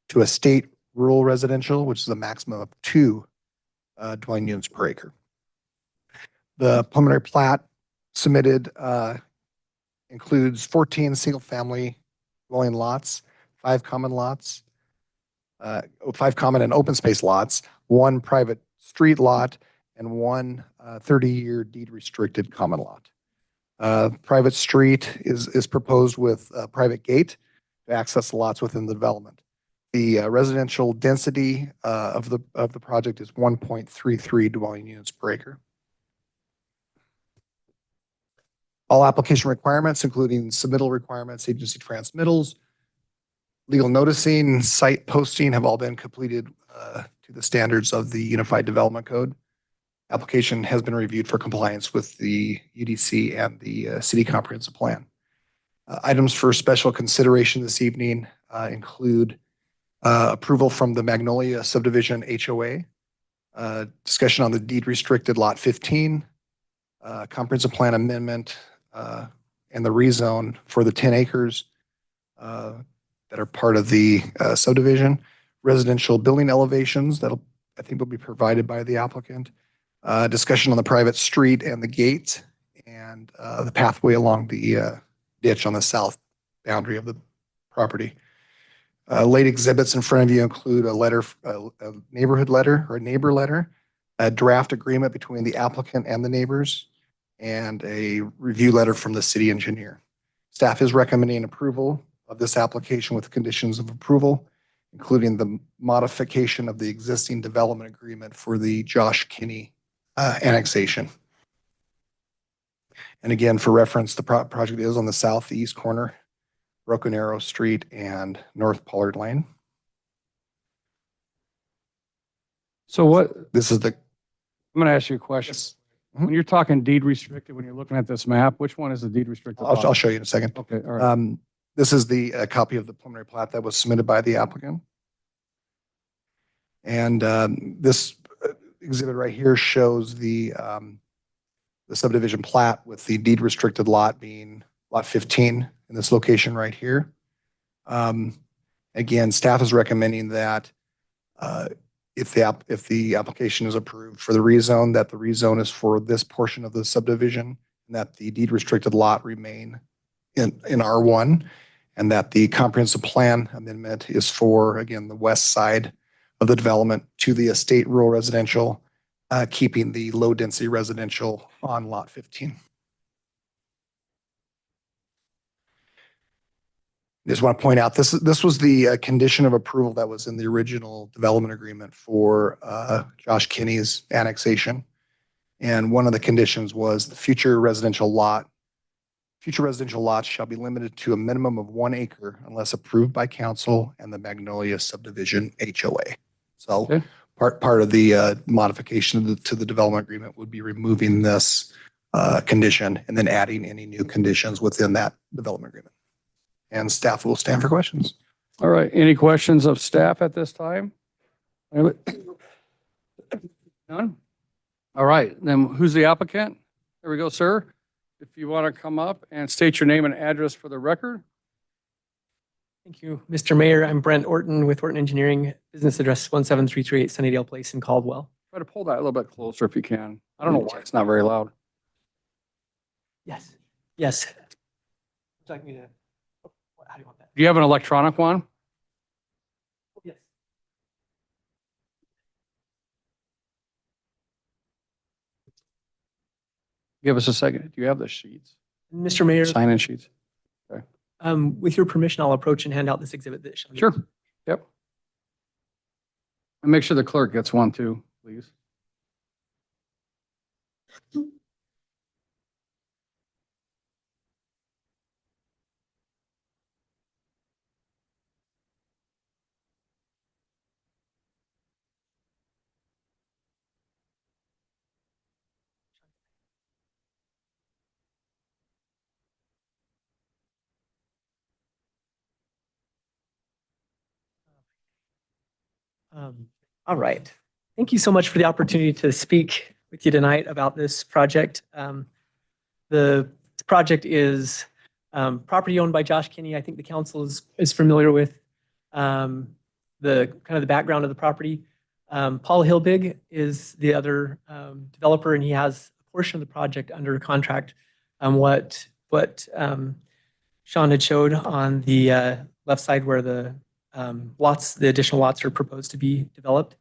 to a state rural residential, which is a maximum of 2 dwelling units per acre. The preliminary plat submitted includes 14 single family dwelling lots, 5 common lots, 5 common and open space lots, 1 private street lot, and 1 30-year deed restricted common lot. Private street is proposed with a private gate to access the lots within the development. The residential density of the project is 1.33 dwelling units per acre. All application requirements, including submittal requirements, agency transmittals, legal noticing, site posting, have all been completed to the standards of the Unified Development Code. Application has been reviewed for compliance with the UDC and the City Comprehensive Plan. Items for special consideration this evening include approval from the Magnolia Subdivision HOA, discussion on the deed restricted Lot 15, comprehensive plan amendment, and the rezone for the 10 acres, that are part of the subdivision, residential building elevations that'll, I think will be provided by the applicant, discussion on the private street and the gate, and the pathway along the ditch on the south boundary of the property. Late exhibits in front of you include a letter, a neighborhood letter or a neighbor letter, a draft agreement between the applicant and the neighbors, and a review letter from the city engineer. Staff is recommending approval of this application with conditions of approval, including the modification of the existing development agreement for the Josh Kinney annexation. And again, for reference, the project is on the southeast corner, Broken Arrow Street and North Pollard Lane. So what, This is the, I'm going to ask you a question. When you're talking deed restricted, when you're looking at this map, which one is the deed restricted? I'll lot? show you in a second. Okay, all right. This is the copy of the preliminary plat that was submitted by the applicant. And this exhibit right here shows the subdivision plat with the deed restricted lot being lot 15 in this location right here. Again, staff is recommending that if the application is approved for the rezone, that the rezone is for this portion of the subdivision, and that the deed restricted lot remain in R1, and that the comprehensive plan amendment is for, again, the west side of the development to the estate rural residential, keeping the low density residential on lot 15. Just want to point out, this was the condition of approval that was in the original development agreement for Josh Kinney's annexation. And one of the conditions was the future residential lots shall be limited to a minimum of 1 acre unless approved by council and the Magnolia subdivision HOA. So Okay. part of the modification to the development agreement would be removing this condition and then adding any new conditions within that development agreement. And staff will stand for questions. All right, any questions of staff at this time? Anybody? None? All right, then who's the applicant? There we go, sir. If you want to come up and state your name and address for the record. Thank you, Mr. Mayor. I'm Brent Orton with Orton Engineering, business address 17338 Sunnydale Place in Caldwell. Try to pull that a little bit closer if you can. I don't know why it's not very loud. Yes. Yes. Would you like me to, how do you want that? Do you have an electronic one? Yes. Give us a second. Do you have the sheets? Mr. Mayor, Sign-in sheets? with your permission, I'll approach and hand out this exhibit that shows. Sure. Yep. And make sure the clerk gets one too, please. All right. Thank you so much for the opportunity to speak with you tonight about this project. The project is property owned by Josh Kinney. I think the council is familiar with the kind of the background of the property. Paul Hilbig is the other developer, and he has a portion of the project under contract. What Sean had showed on the left side where the additional lots are proposed to be developed.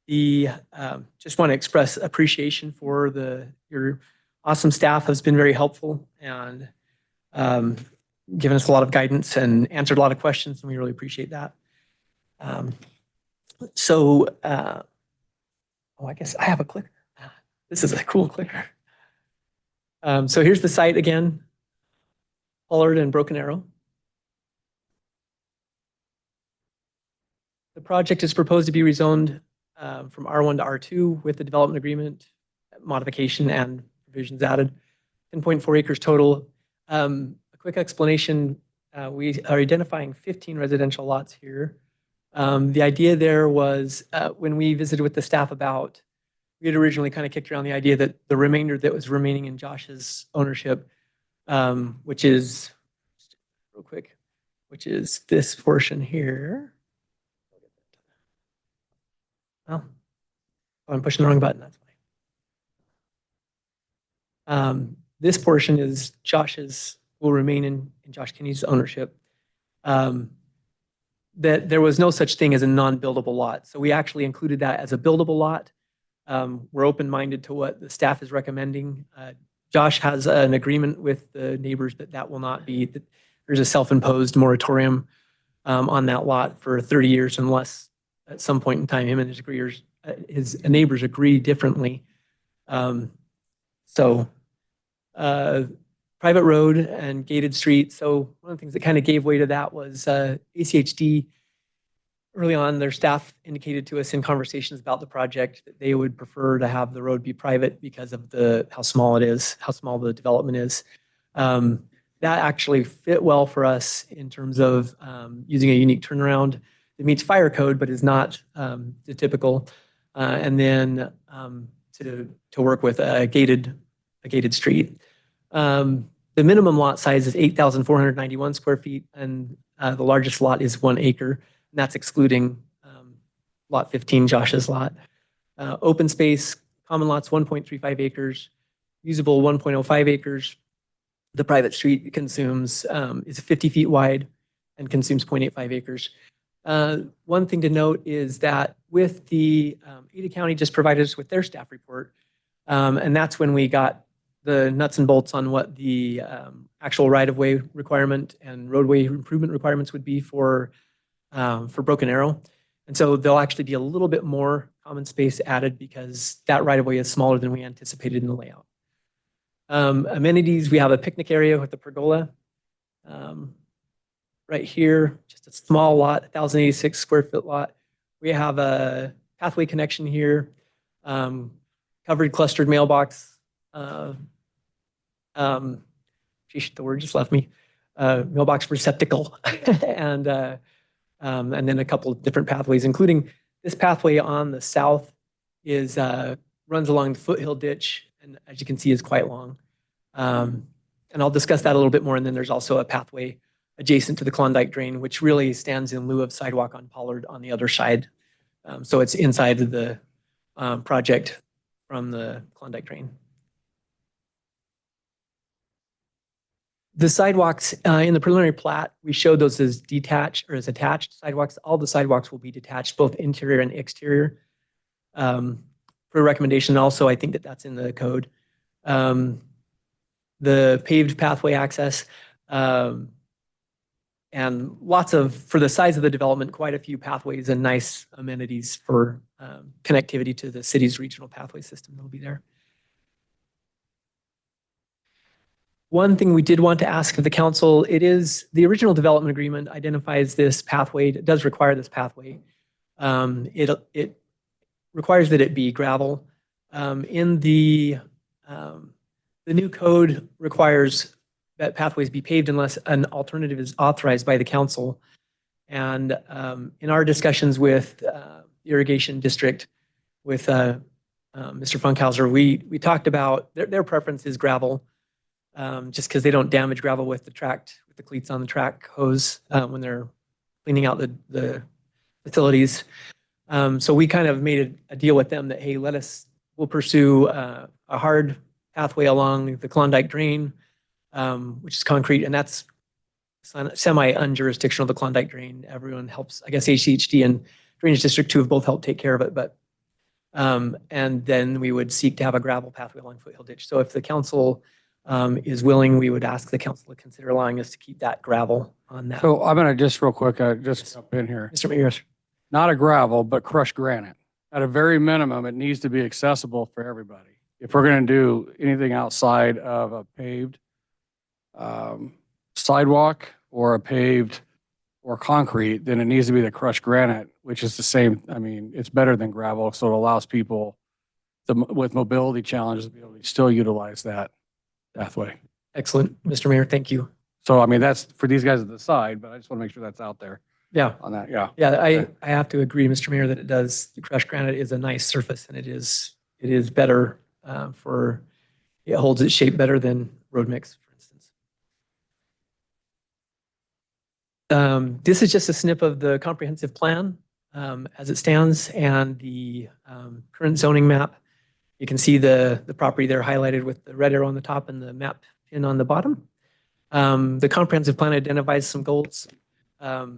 Just want to express appreciation for your awesome staff has been very helpful and given us a lot of guidance and answered a lot of questions, and we really appreciate that. I guess I have a clicker. This is a cool clicker. So here's the site again, Pollard and Broken Arrow. The project is proposed to be rezoned from R1 to R2 with the development agreement modification and provisions added. 10.4 acres total. A quick explanation, we are identifying 15 residential lots here. The idea there was when we visited with the staff we had originally kind of kicked around the idea that the remainder that was remaining in Josh's ownership, which is, real quick, which is this portion here. Oh, I'm pushing the wrong button. That's why. This portion is will remain in Josh Kinney's ownership. That there was no such thing as a non-buildable lot. So we actually included that as a buildable lot. We're open-minded to what the staff is recommending. Josh has an agreement with the neighbors that will not be, that there's a self-imposed moratorium on that lot for 30 years unless at some point in time him and his neighbors agree differently. Private road and gated street. So one of the things that kind of gave way to that was ACHD. Early on, their staff indicated to us in conversations about the project that they would prefer to have the road be private because of how small it is, how small the development is. That actually fit well for us in terms of using a unique turnaround that meets fire code but is not the typical, and then to work with a gated street. The minimum lot size is 8,491 square feet, and the largest lot is 1 acre, and that's excluding lot 15, Josh's lot. Open space, common lots 1.35 acres, usable 1.05 acres. The private street consumes is 50 feet wide and consumes 0.85 acres. One thing to note is that with the Ada County just provided us with their staff report, and that's when we got the nuts and bolts on what the actual right-of-way requirement and roadway improvement requirements would be for Broken Arrow. And so there'll actually be a little bit more common space added because that right-of-way is smaller than we anticipated in the layout. Amenities, we have a picnic area with a pergola. Right here, just a small lot, 1,086 square foot lot. We have a pathway connection here, covered clustered mailbox. Geez, the word just left me. Mailbox receptacle, and then a couple of different pathways, including this pathway on the south runs along the foothill ditch, and as you can see, is quite long. And I'll discuss that a little bit more. And then there's also a pathway adjacent to the Klondike Drain, which really stands in lieu of sidewalk on Pollard on the other side. So it's inside of the project from the Klondike Drain. The sidewalks in the preliminary plat, we showed those as detached or as attached sidewalks. All the sidewalks will be detached, both interior and exterior. For recommendation also, I think that's in the code. The paved pathway access, and for the size of the development, quite a few pathways and nice amenities for connectivity to the city's regional pathway system that'll be there. One thing we did want to ask of the council, the original development agreement identifies this pathway, it does require this pathway. It requires that it be gravel. In the new code requires that pathways be paved unless an alternative is authorized by the council. And in our discussions with the irrigation district, with Mr. Funkhauser, we talked about their preference is gravel. Just because they don't damage gravel with the cleats on the track hose when they're cleaning out the facilities. So we kind of made a deal with them that, hey, we'll pursue a hard pathway along the Klondike Drain, which is concrete, and that's semi-unjurisdictional, the Klondike Drain. Everyone helps, I guess ACHD and Drainage District 2 have both helped take care of it, but and then we would seek to have a gravel pathway along Foothill Ditch. So if the council is willing, we would ask the council to consider allowing us to keep that gravel on that. So I'm going to just real quick, just jump in here. Mr. Mayor. Not a gravel, but crushed granite. At a very minimum, it needs to be accessible for everybody. If we're going to do anything outside of a paved sidewalk or a paved or concrete, then it needs to be the crushed granite, which is the same. I mean, it's better than gravel, so it allows people with mobility challenges to be able to still utilize that pathway. Excellent, Mr. Mayor, thank you. So, I mean, that's for these guys at the side, but I just want to make sure that's out there. Yeah. On that, yeah. Yeah, I have to agree, Mr. Mayor, that it does. The crushed granite is a nice surface, and it is better it holds its shape better than road mix, for instance. This is just a snip of the comprehensive plan as it stands and the current zoning map. You can see the property there highlighted with the red arrow on the top and the map pin on the bottom. The comprehensive plan identifies some goals. As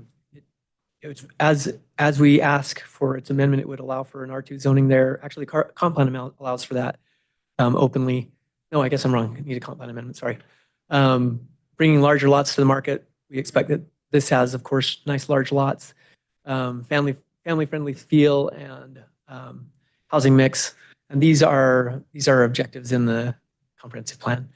we ask for its amendment, it would allow for an R2 zoning there. Actually, comp plan allows for that openly. No, I guess I'm wrong. I need a comp plan amendment, sorry. Bringing larger lots to the market. We expect that this has, of course, nice large lots, family-friendly feel and housing mix. And these are objectives in the comprehensive plan.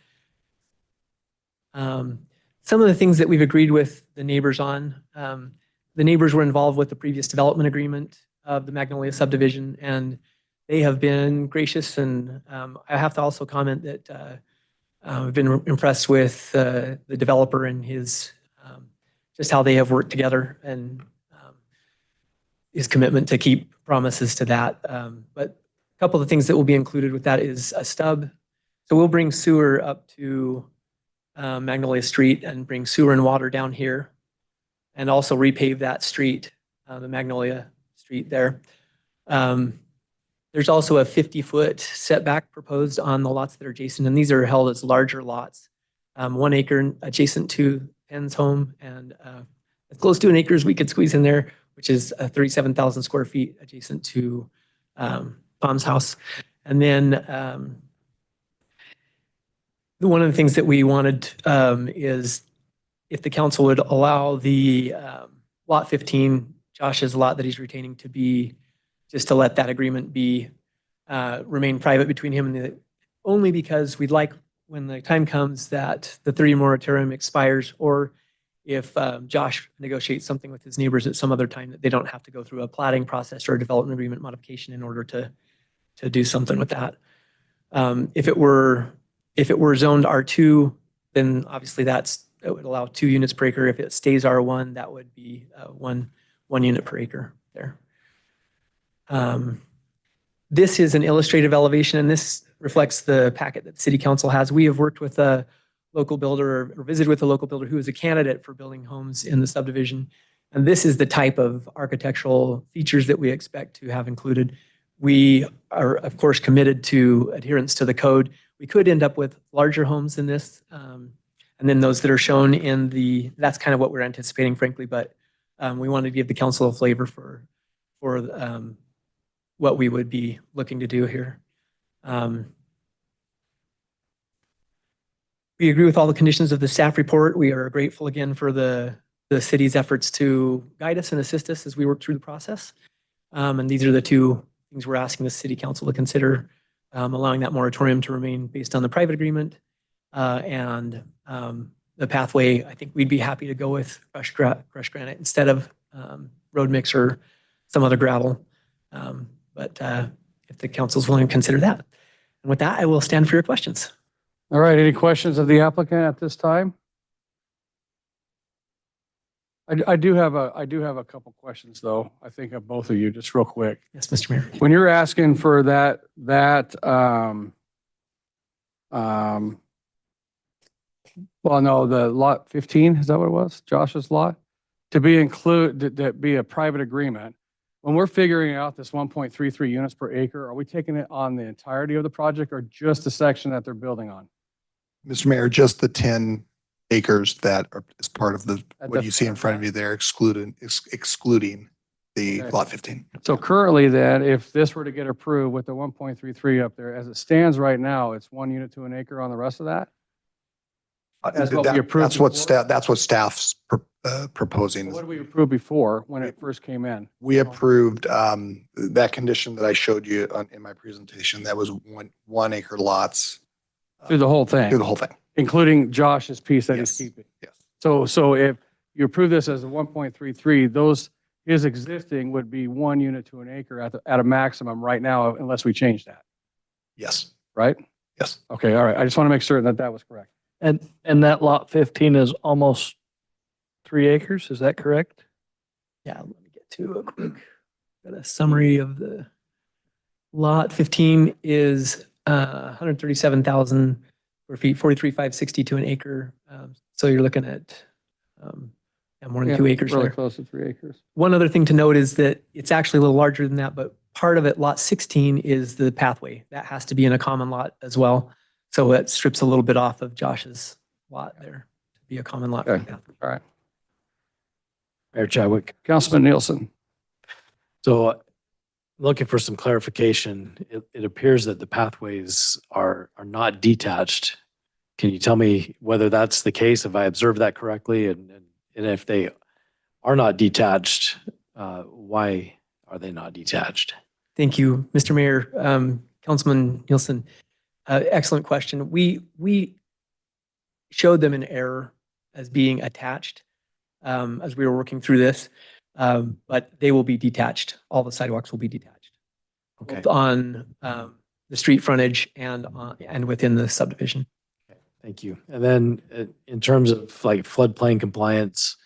Some of the things that we've agreed with the neighbors on, the neighbors were involved with the previous development agreement of the Magnolia subdivision, and they have been gracious. And I have to also comment that I've been impressed with the developer and his, just how they have worked together and his commitment to keep promises to that. But a couple of things that will be included with that is a stub. So we'll bring sewer up to Magnolia Street and bring sewer and water down here, and also repave that street, the Magnolia Street there. There's also a 50-foot setback proposed on the lots that are adjacent, and these are held as larger lots. 1 acre adjacent to Penn's home, and as close to an acre as we could squeeze in there, which is 37,000 square feet adjacent to Tom's house. And then one of the things that we wanted is if the council would allow the lot 15, Josh's lot that he's retaining, to be, just to let that agreement be, remain private between him and only because we'd like, when the time comes that the 30 moratorium expires, or if Josh negotiates something with his neighbors at some other time, that they don't have to go through a platting process or a development agreement modification in order to do something with that. If it were zoned R2, then obviously it would allow 2 units per acre. If it stays R1, that would be one unit per acre there. This is an illustrative elevation, and this reflects the packet that the city council has. We have worked with a local builder or visited with a local builder who is a candidate for building homes in the subdivision. And this is the type of architectural features that we expect to have included. We are, of course, committed to adherence to the code. We could end up with larger homes than this. And then those that are shown in that's kind of what we're anticipating, frankly, but we wanted to give the council a flavor for what we would be looking to do here. We agree with all the conditions of the staff report. We are grateful again for the city's efforts to guide us and assist us as we work through the process. And these are the 2 things we're asking the city council to consider, allowing that moratorium to remain based on the private agreement, and the pathway. I think we'd be happy to go with crushed granite instead of road mix or some other gravel. But if the council's willing to consider that. And with that, I will stand for your questions. All right, any questions of the applicant at this time? I do have a couple questions though. I think of both of you, just real quick. Yes, Mr. Mayor. When you're asking for that well, no, the lot 15, is that what it was? Josh's lot? To be that be a private agreement. When we're figuring out this 1.33 units per acre, are we taking it on the entirety of the project or just the section that they're building on? Mr. Mayor, just the 10 acres that is part of what you see in front of you there, excluding the Okay. lot 15. So currently then, if this were to get approved with the 1.33 up there, as it stands right now, it's 1 unit to an acre on the rest of that? That's what we approved That's what before? that's what staff's proposing. What did we approve before when it first came in? We approved that condition that I showed you in my presentation. That was 1 acre lots. Through the whole thing? Through the whole thing. Including Josh's piece that he's Yes. keeping? Yes. So if you approve this as a 1.33, his existing would be 1 unit to an acre at a maximum right now, unless we change that, Yes. right? Yes. Okay, all right. I just want to make sure that was correct. And that lot 15 is almost 3 acres, is that correct? Yeah, let me get to a quick, got a summary of the lot. 15 is 137,000 square feet, 43,560 to an acre. So you're looking at and more than Yeah, 2 acres really there. close to 3 acres. One other thing to note is that it's actually a little larger than that, but part of it, lot 16, is the pathway. That has to be in a common lot as well. So it strips a little bit off of Josh's lot there to be a common lot for the Okay. pathway. All right. Mayor Chadwick. Councilman Nielsen. So looking for some clarification, it appears that the pathways are not detached. Can you tell me whether that's the case, if I observed that correctly? And if they are not detached, why are they not detached? Thank you, Mr. Mayor. Councilman Nielsen, excellent question. We showed them an error as being attached as we were working through this, but they will be detached. All the sidewalks will be detached. Okay. Both on the street frontage and within the subdivision. Thank you. And then in terms of like floodplain compliance,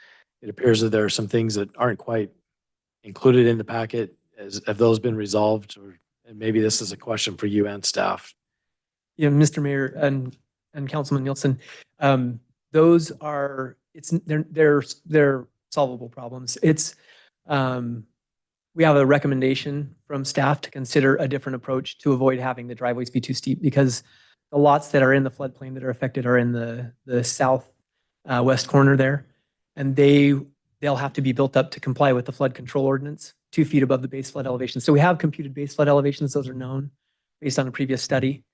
it appears that there are some things that aren't quite included in the packet. Have those been resolved? And maybe this is a question for you and staff. Yeah, Mr. Mayor and Councilman Nielsen, those are they're solvable problems. It's we have a recommendation from staff to consider a different approach to avoid having the driveways be too steep, because the lots that are in the floodplain that are affected are in the south west corner there, and they'll have to be built up to comply with the flood control ordinance 2 feet above the base flood elevation. So we have computed base flood elevations; those are known based on a previous study,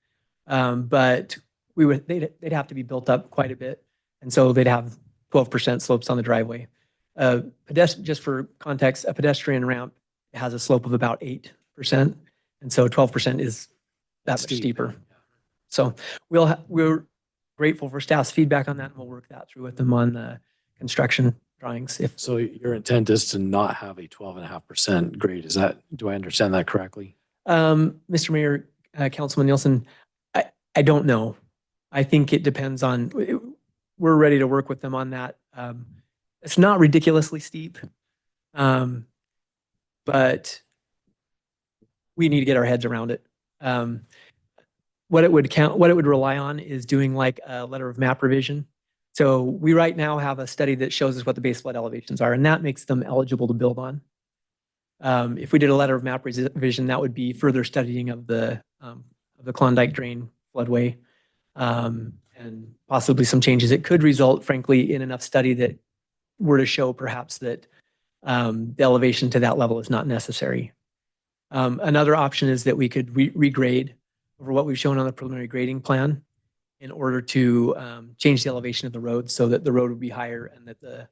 but they'd have to be built up quite a bit, and so they'd have 12% slopes on the driveway. Just for context, a pedestrian ramp has a slope of about 8%, and so 12% is that much Steep. steeper. So we're grateful for staff's feedback on that, and we'll work that through with them on the construction drawings. So your intent is to not have a 12.5% grade. Do I understand that correctly? Mr. Mayor, Councilman Nielsen, I don't know. I think it depends on, we're ready to work with them on that. It's not ridiculously steep, but we need to get our heads around it. What it would rely on is doing like a letter of map revision. So we right now have a study that shows us what the base flood elevations are, and that makes them eligible to build on. If we did a letter of map revision, that would be further studying of the Klondike Drain floodway, and possibly some changes. It could result, frankly, in enough study that were to show perhaps that the elevation to that level is not necessary. Another option is that we could regrade over what we've shown on the preliminary grading plan in order to change the elevation of the road so that the road would be higher and that the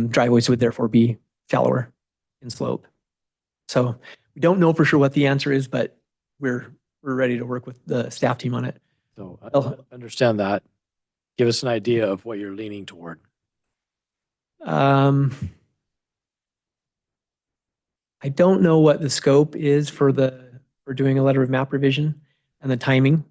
driveways would therefore be shallower in slope. So we don't know for sure what the answer is, but we're ready to work with the staff team on it. So I understand that. Give us an idea of what you're leaning toward. I don't know what the scope is for doing a letter of map revision and the timing.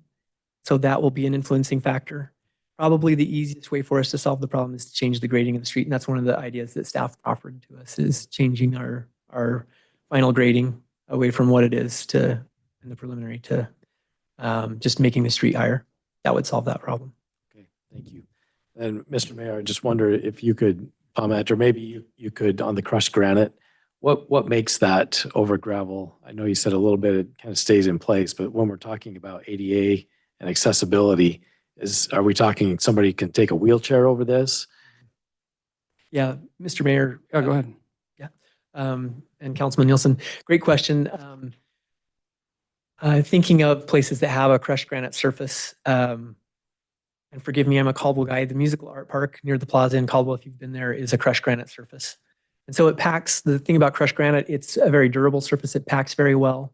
So that will be an influencing factor. Probably the easiest way for us to solve the problem is to change the grading of the street. And that's one of the ideas that staff offered to us, is changing our final grading away from what it is in the preliminary to just making the street higher. That would solve that problem. Okay, thank you. And Mr. Mayor, I just wonder if you could comment, or maybe you could, on the crushed granite, what makes that over gravel? I know you said a little bit, it kind of stays in place, but when we're talking about ADA and accessibility, are we talking somebody can take a wheelchair over this? Yeah, Mr. Mayor. Yeah, go ahead. And Councilman Nielsen, great question. Thinking of places that have a crushed granite surface, and forgive me, I'm a Caldwell guy. The Musical Art Park near the plaza in Caldwell, if you've been there, is a crushed granite surface. And so it packs, the thing about crushed granite, it's a very durable surface. It packs very well,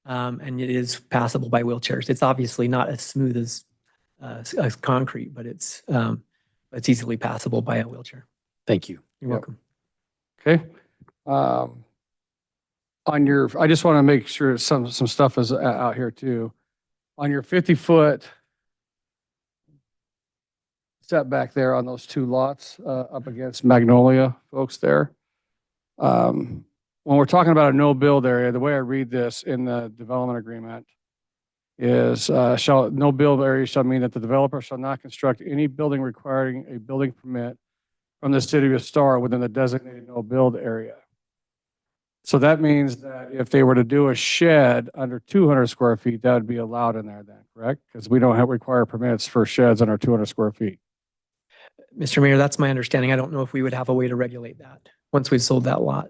and it is passable by wheelchairs. It's obviously not as smooth as concrete, but it's easily passable by a wheelchair. Thank you. You're welcome. Okay. I just want to make sure some stuff is out here too. On your 50-foot setback there on those two lots up against Magnolia, folks there. When we're talking about a no build area, the way I read this in the development agreement is no build area shall mean that the developer shall not construct any building requiring a building permit from the city of Star within the designated no build area. So that means that if they were to do a shed under 200 square feet, that would be allowed in there then, correct? Because we don't have require permits for sheds under 200 square feet. Mr. Mayor, that's my understanding. I don't know if we would have a way to regulate that once we've sold that lot.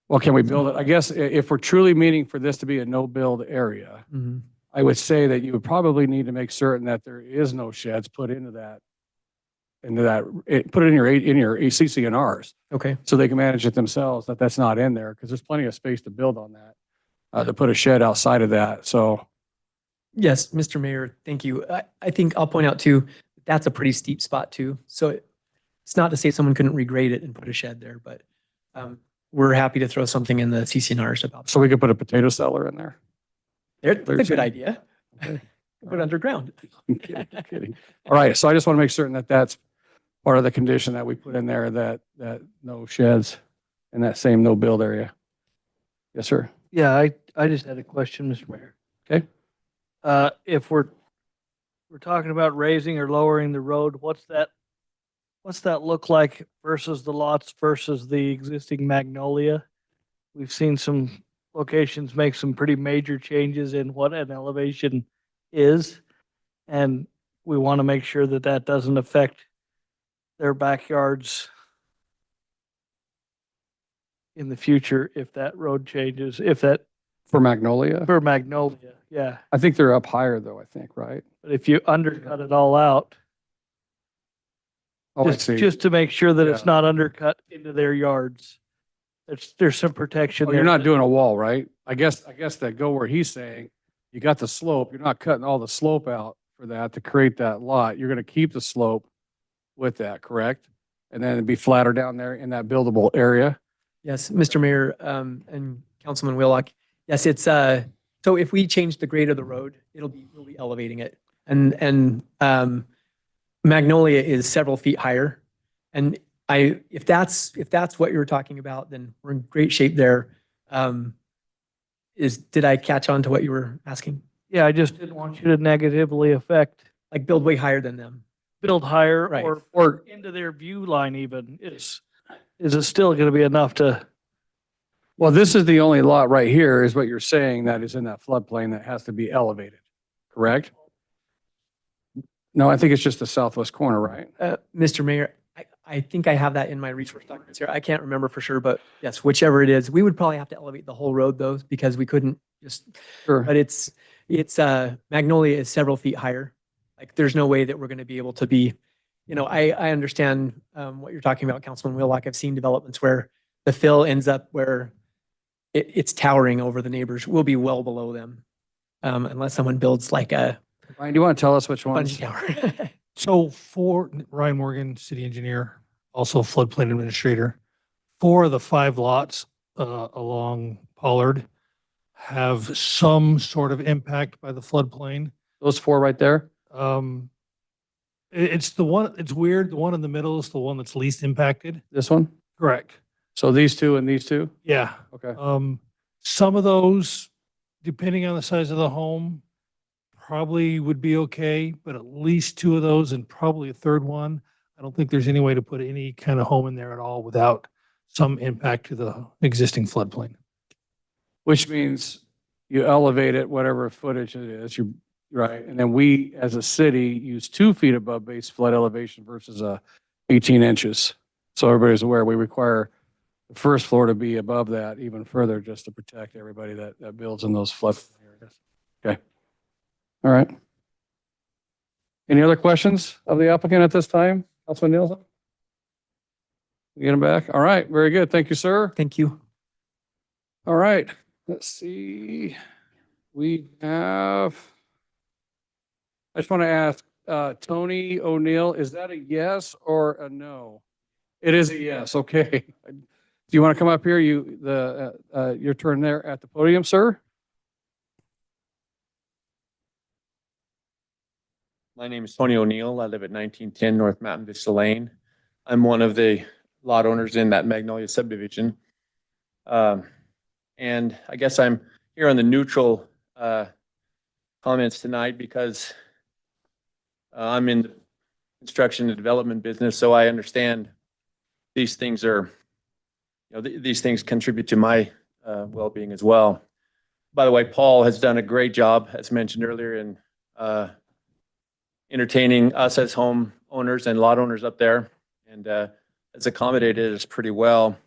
Well, can we build it? I guess if we're truly meaning for this to be a no build area, Mhm. I would say that you would probably need to make certain that there is no sheds put into that, put it in your CCNRs Okay. so they can manage it themselves, that's not in there, because there's plenty of space to build on that, to put a shed outside of that. So, Yes, Mr. Mayor, thank you. I think I'll point out too, that's a pretty steep spot too. So it's not to say someone couldn't regrade it and put a shed there, but we're happy to throw something in the CCNRs about. so we could put a potato cellar in there. That's a there's good a- idea. Okay. Put it underground. I'm kidding, I'm kidding. All right, so I just want to make certain that that's part of the condition that we put in there, that no sheds in that same no build area. Yes, sir. Yeah, I just had a question, Mr. Mayor. Okay. If we're talking about raising or lowering the road, what's that look like versus the lots versus the existing Magnolia? We've seen some locations make some pretty major changes in what an elevation is. And we want to make sure that that doesn't affect their backyards in the future if that road changes, For Magnolia? for Magnolia, yeah. I think they're up higher though, I think, right? But if you undercut it all out, Oh, I see. just to make sure that it's Yeah. not undercut into their yards. There's some protection Oh, there. you're not doing a wall, right? I guess that go where he's saying, you got the slope, you're not cutting all the slope out for that to create that lot. You're gonna keep the slope with that, correct? And then it'd be flatter down there in that buildable area. Yes, Mr. Mayor, and Councilman Wheelock. Yes, it's, so if we change the grade of the road, we'll be elevating it. And Magnolia is several feet higher. And if that's what you were talking about, then we're in great shape there. Did I catch on to what you were asking? Yeah, I just didn't want you to negatively affect, Like build way higher than them? build higher Right. or into their view line even. Is it still going to be enough to? Well, this is the only lot right here is what you're saying that is in that floodplain that has to be elevated, correct? No, I think it's just the southwest corner, right? Mr. Mayor, I think I have that in my resource documents here. I can't remember for sure, but yes, whichever it is, we would probably have to elevate the whole road though, because we couldn't just, Sure. but it's Magnolia is several feet higher. Like there's no way that we're going to be able to be, I understand what you're talking about, Councilman Wheelock. I've seen developments where the fill ends up where it's towering over the neighbors. We'll be well below them. Unless someone builds like a Ryan, do you want to tell us which ones? bungee tower. So for Ryan Morgan, city engineer, also floodplain administrator, 4 of the 5 lots along Pollard have some sort of impact by the floodplain. Those 4 right there? It's the one, it's weird. The one in the middle is the one that's least impacted. This one? Correct. So these 2 and these 2? Yeah. Okay. Some of those, depending on the size of the home, probably would be okay, but at least 2 of those and probably a third one, I don't think there's any way to put any kind of home in there at all without some impact to the existing floodplain. Which means you elevate it, whatever footage it is, you're right. And then we, as a city, use 2 feet above base flood elevation versus 18 inches. So everybody's aware, we require the first floor to be above that even further just to protect everybody that builds in those flood areas. Okay. All right. Any other questions of the applicant at this time? Councilman Nielsen? We get him back? All right, very good. Thank you, sir. Thank you. All right, let's see. We have, I just want to ask, Tony O'Neill, is that a yes or a no? It is a yes, okay. Do you want to come up here? Your turn there at the podium, sir? My name is Tony O'Neill. I live at 1910 North Mountain Vista Lane. I'm one of the lot owners in that Magnolia subdivision. And I guess I'm here on the neutral comments tonight because I'm in the construction and development business, so I understand these things are, these things contribute to my well-being as well. By the way, Paul has done a great job, as mentioned earlier, in entertaining us as home owners and lot owners up there, and has accommodated us pretty well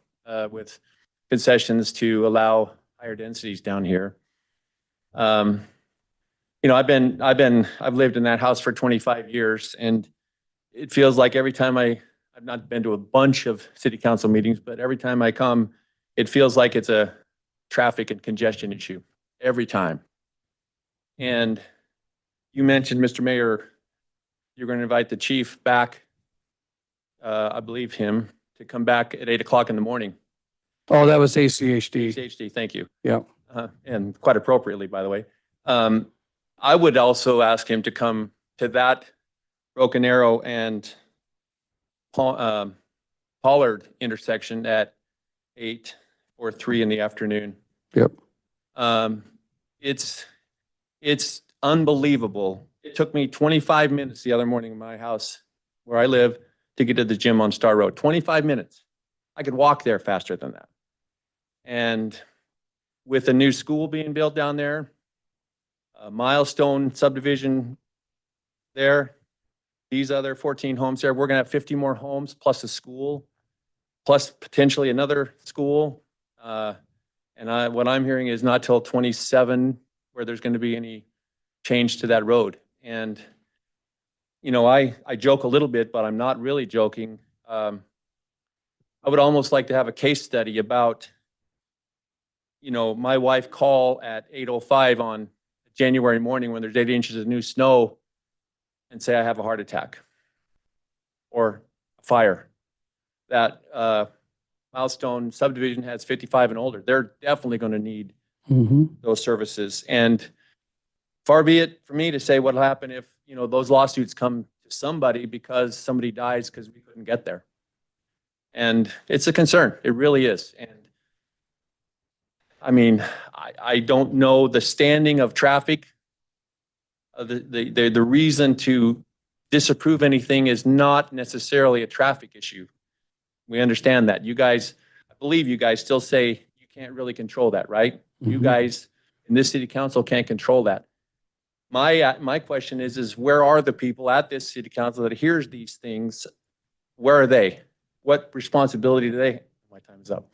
with concessions to allow higher densities down here. I've lived in that house for 25 years, and it feels like every time I've not been to a bunch of city council meetings, but every time I come, it feels like it's a traffic and congestion issue every time. And you mentioned, Mr. Mayor, you're going to invite the chief back, I believe him, to come back at 8 o'clock in the morning. Oh, that was ACHD. CHD, thank you. Yeah. And quite appropriately, by the way. I would also ask him to come to that Broken Arrow and Pollard intersection at 8 or 3 in the afternoon. Yep. It's unbelievable. It took me 25 minutes the other morning in my house where I live to get to the gym on Star Road. 25 minutes. I could walk there faster than that. And with a new school being built down there, a Milestone subdivision there, these other 14 homes there, we're going to have 50 more homes plus a school, plus potentially another school. And what I'm hearing is not till 27 where there's going to be any change to that road. And, I joke a little bit, but I'm not really joking. I would almost like to have a case study about, my wife call at 8:05 on January morning when there's 8 inches of new snow and say I have a heart attack or a fire. That Milestone subdivision has 55 and older. They're definitely going to need those services. And far be it for me to say what'll happen if, those lawsuits come to somebody because somebody dies because we couldn't get there. And it's a concern. It really is. And I mean, I don't know the standing of traffic. The reason to disapprove anything is not necessarily a traffic issue. We understand that. You guys, I believe you guys still say you can't really control that, right? You guys in this city council can't control that. My question is where are the people at this city council that hears these things? Where are they? What responsibility do they? My time is up.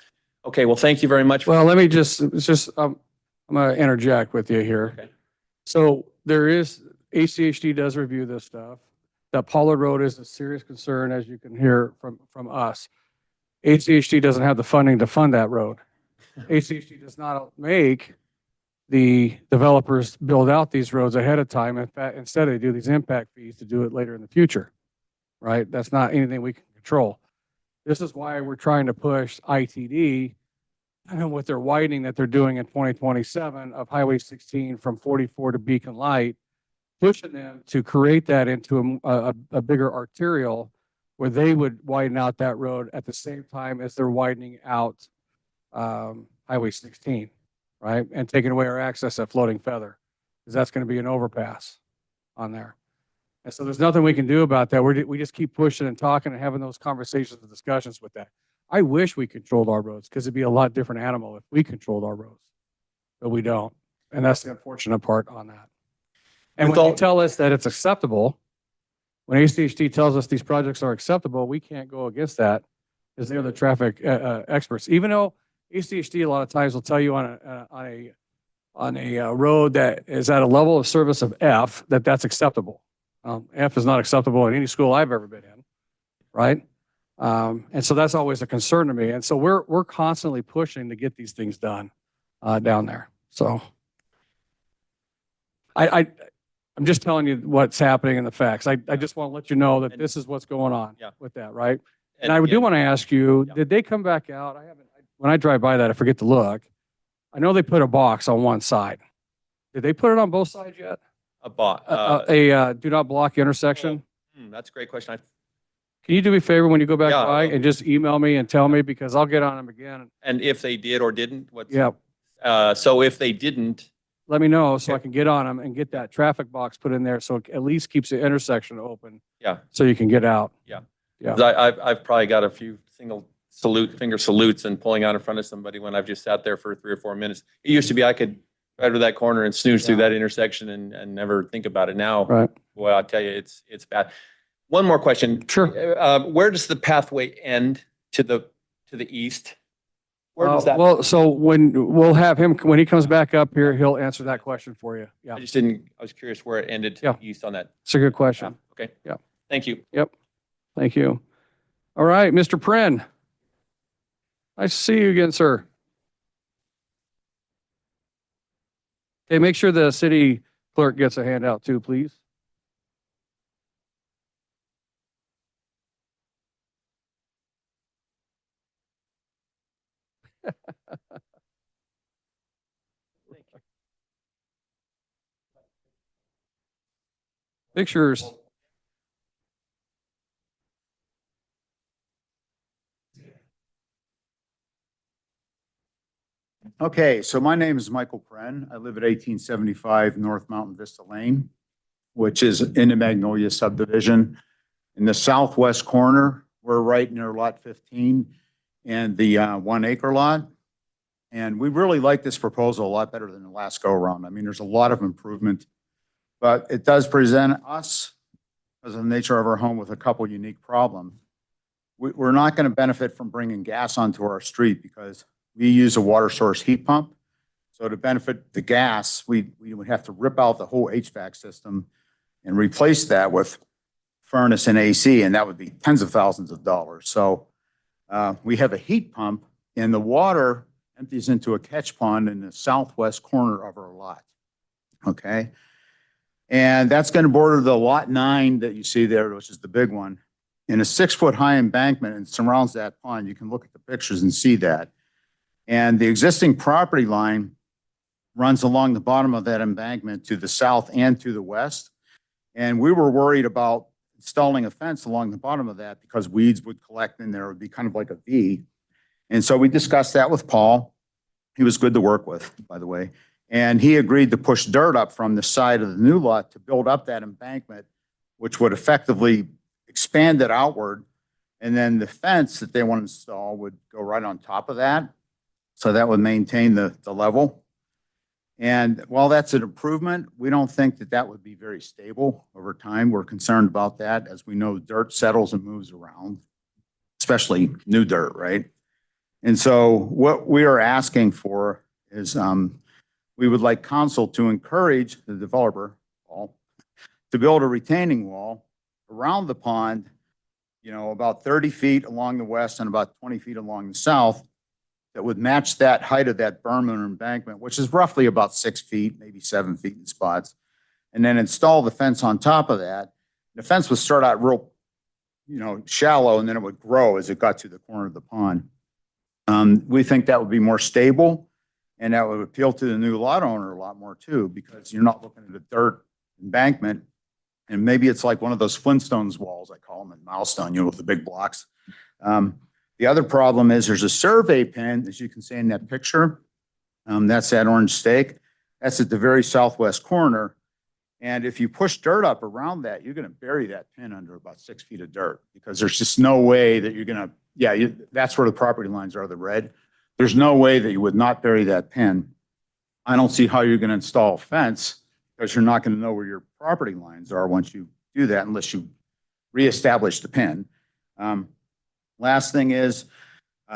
Okay, well, thank you very much. Well, let me I'm going to interject with you here. Okay. So ACHD does review this stuff. That Pollard Road is a serious concern, as you can hear from us. ACHD doesn't have the funding to fund that road. ACHD does not make the developers build out these roads ahead of time. In fact, instead they do these impact fees to do it later in the future, right? That's not anything we can control. This is why we're trying to push ITD and with their widening that they're doing in 2027 of Highway 16 from 44 to Beacon Light, pushing them to create that into a bigger arterial where they would widen out that road at the same time as they're widening out Highway 16, right? And taking away our access at Floating Feather, because that's going to be an overpass on there. And so there's nothing we can do about that. We just keep pushing and talking and having those conversations and discussions with that. I wish we controlled our roads because it'd be a lot different animal if we controlled our roads, but we don't. And that's the unfortunate part on that. And when they tell us that it's acceptable, when ACHD tells us these projects are acceptable, we can't go against that because they're the traffic experts. Even though ACHD a lot of times will tell you on a road that is at a level of service of F, that's acceptable. F is not acceptable in any school I've ever been in, right? And so that's always a concern to me. And so we're constantly pushing to get these things done down there. So I'm just telling you what's happening and the facts. I just want to let you know that this is what's going on with that, right? And I do want to ask you, did they come back out? When I drive by that, I forget to look. I know they put a box on one side. Did they put it on both sides yet? A box. Do not block intersection. That's a great question. Can you do me a favor when you go back by and just email me and tell me, because I'll get on them again. And if they did or didn't, Yeah. So if they didn't, let me know so I can get on them and get that traffic box put in there so it at least keeps the intersection open Yeah. so you can get out. Yeah. Yeah. 'Cause I've probably got a few finger salutes and pulling out in front of somebody when I've just sat there for 3 or 4 minutes. It used to be I could right to that corner and snooze through that intersection and never think about it. Now, Right. boy, I'll tell you, it's bad. One more question. Sure. Where does the pathway end to the east? Where does that? Well, so when we'll have him, when he comes back up here, he'll answer that question for you. Yeah. I was curious where it ended to Yeah. the east on that. It's a good question. Okay. Yeah. Thank you. Yep. Thank you. All right, Mr. Pren. Nice to see you again, sir. Okay, make sure the city clerk gets a handout too, please. Pictures. Okay, so my name is Michael Pren. I live at 1875 North Mountain Vista Lane, which is in the Magnolia subdivision. In the southwest corner, we're right near lot 15 and the 1 acre lot. And we really like this proposal a lot better than the last go around. I mean, there's a lot of improvement, but it does present us as the nature of our home with a couple unique problems. We're not going to benefit from bringing gas onto our street because we use a water source heat pump. So to benefit the gas, we would have to rip out the whole HVAC system and replace that with furnace and AC, and that would be tens of thousands of dollars. So we have a heat pump, and the water empties into a catch pond in the southwest corner of our lot. Okay? And that's going to border the lot 9 that you see there, which is the big one, in a 6-foot-high embankment, and surrounds that pond. You can look at the pictures and see that. And the existing property line runs along the bottom of that embankment to the south and to the west. And we were worried about installing a fence along the bottom of that because weeds would collect in there. It would be kind of like a V. And so we discussed that with Paul. He was good to work with, by the way. And he agreed to push dirt up from the side of the new lot to build up that embankment, which would effectively expand it outward. And then the fence that they want to install would go right on top of that. So that would maintain the level. And while that's an improvement, we don't think that that would be very stable over time. We're concerned about that. As we know, dirt settles and moves around, especially new dirt, right? And so what we are asking for is we would like council to encourage the developer, Paul, to build a retaining wall around the pond, you know, about 30 feet along the west and about 20 feet along the south, that would match that height of that berm or embankment, which is roughly about 6 feet, maybe 7 feet in spots, and then install the fence on top of that. The fence would start out real, you know, shallow, and then it would grow as it got to the corner of the pond. We think that would be more stable, and that would appeal to the new lot owner a lot more too, because you're not looking at a dirt embankment, and maybe it's like one of those Flintstones walls, I call them, in Milestone, you know, with the big blocks. The other problem is there's a survey pin, as you can see in that picture. That's that orange stake. That's at the very southwest corner. And if you push dirt up around that, you're going to bury that pin under about 6 feet of dirt because there's just no way that you're going to, that's where the property lines are, the red. There's no way that you would not bury that pin. I don't see how you're going to install a fence because you're not going to know where your property lines are once you do that unless you reestablish the pin. Last thing is,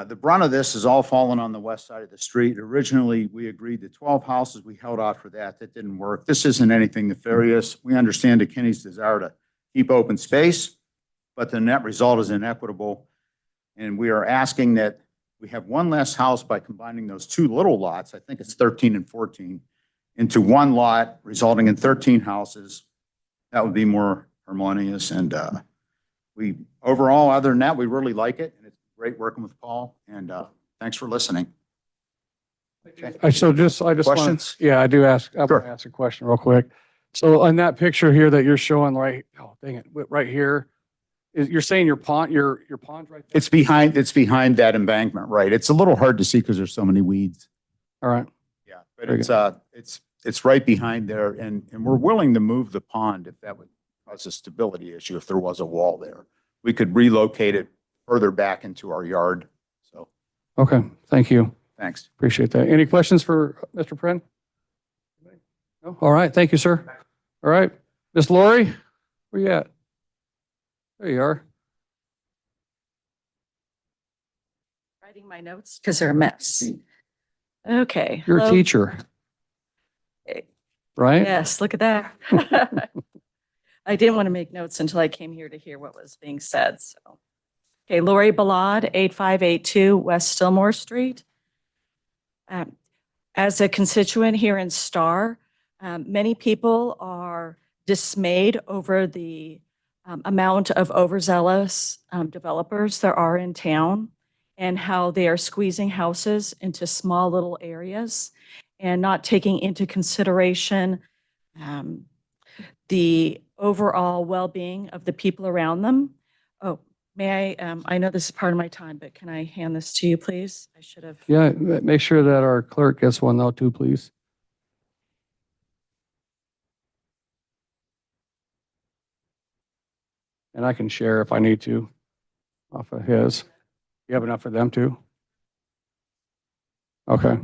the brunt of this is all falling on the west side of the street. Originally, we agreed to 12 houses. We held out for that. That didn't work. This isn't anything nefarious. We understand Kenny's desire to keep open space, but the net result is inequitable. And we are asking that we have one less house by combining those two little lots, I think it's 13 and 14, into one lot, resulting in 13 houses. That would be more harmonious. And overall, other than that, we really like it. And it's great working with Paul. And thanks for listening. Okay. I just Questions? I do ask, I want Sure. to ask a question real quick. So on that picture here that you're showing right here, you're saying your pond's right there? It's behind that embankment, right? It's a little hard to see because there's so many weeds. All right. Yeah, but Very it's it's right behind there, and we're willing to move the pond if that would cause a stability issue, if there was a wall there. We could relocate it further back into our yard, so, Okay, thank you. thanks. Appreciate that. Any questions for Mr. Pren? No? All right, thank you, sir. All right, Miss Lori, where you at? There you are. Writing my notes because they're a mess. Okay. You're a hello. teacher, right? Yes, look at that. I didn't want to make notes until I came here to hear what was being said, so. Okay, Lori Balad, 8582 West Stillmore Street. As a constituent here in Star, many people are dismayed over the amount of overzealous developers there are in town and how they are squeezing houses into small little areas and not taking into consideration the overall well-being of the people around them. Oh, may I know this is part of my time, but can I hand this to you, please? I should have. Yeah, make sure that our clerk gets one though too, please. And I can share if I need to off of his. You have enough for them too? Okay.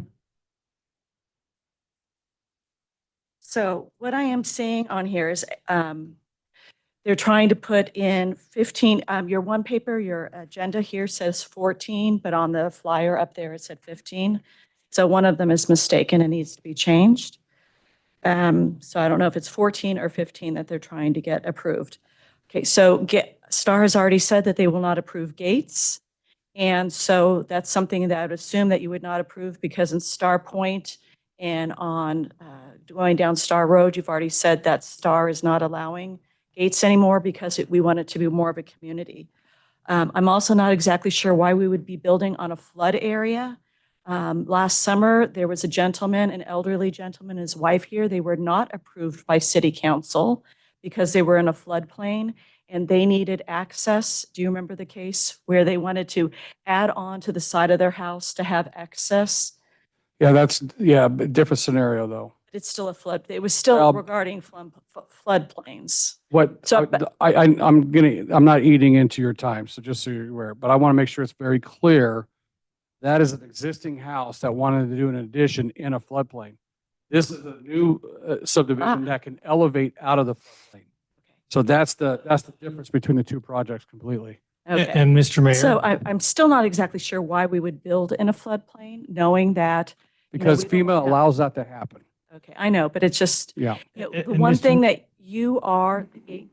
So what I am seeing on here is they're trying to put in 15, your one paper, your agenda here says 14, but on the flyer up there it said 15. So one of them is mistaken and needs to be changed. So I don't know if it's 14 or 15 that they're trying to get approved. Okay, so Star has already said that they will not approve gates. And so that's something that I would assume that you would not approve because in Star Point and on going down Star Road, you've already said that Star is not allowing gates anymore because we want it to be more of a community. I'm also not exactly sure why we would be building on a flood area. Last summer, there was a gentleman, an elderly gentleman, and his wife here. They were not approved by City Council because they were in a floodplain and they needed access. Do you remember the case where they wanted to add on to the side of their house to have access? Yeah, that's, yeah, but different scenario though. It's still a flood. It was still regarding floodplains. What, So- I'm not eating into your time, so just so you're aware, but I want to make sure it's very clear. That is an existing house that wanted to do an addition in a floodplain. This is a new subdivision that can elevate out of the floodplain. So that's the difference between the two projects completely. Okay. And Mr. Mayor. So I'm still not exactly sure why we would build in a floodplain, knowing that. Because we don't FEMA have- allows that to happen. Okay, I know, but it's just, Yeah. the And one Mr. thing that you are,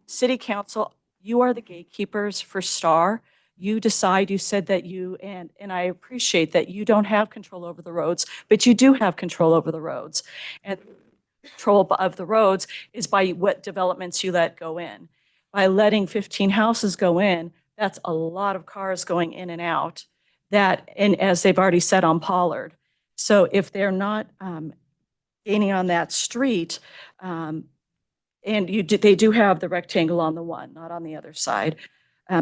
City Council, you are the gatekeepers for Star. You decide, you said that and I appreciate that you don't have control over the roads, but you do have control over the roads. And control of the roads is by what developments you let go in. By letting 15 houses go in, that's a lot of cars going in and out and as they've already said on Pollard. So if they're not gaining on that street, and they do have the rectangle on the one, not on the other side.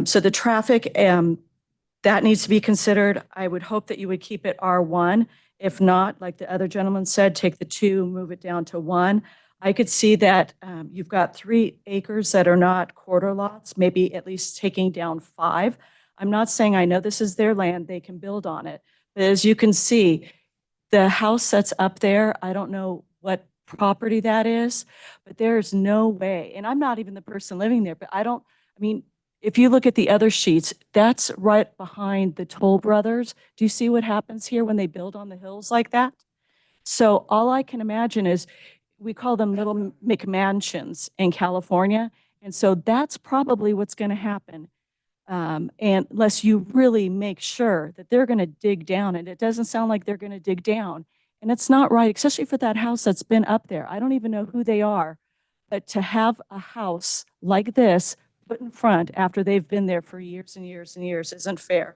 So the traffic, that needs to be considered. I would hope that you would keep it R1. If not, like the other gentleman said, take the 2, move it down to 1. I could see that you've got 3 acres that are not quarter lots, maybe at least taking down 5. I'm not saying I know this is their land, they can build on it. But as you can see, the house that's up there, I don't know what property that is, but there's no way, and I'm not even the person living there, but if you look at the other sheets, that's right behind the Toll Brothers. Do you see what happens here when they build on the hills like that? So all I can imagine is, we call them little McMansions in California. And so that's probably what's going to happen. And unless you really make sure that they're going to dig down, and it doesn't sound like they're going to dig down. And it's not right, especially for that house that's been up there. I don't even know who they are, but to have a house like this put in front after they've been there for years and years and years isn't fair.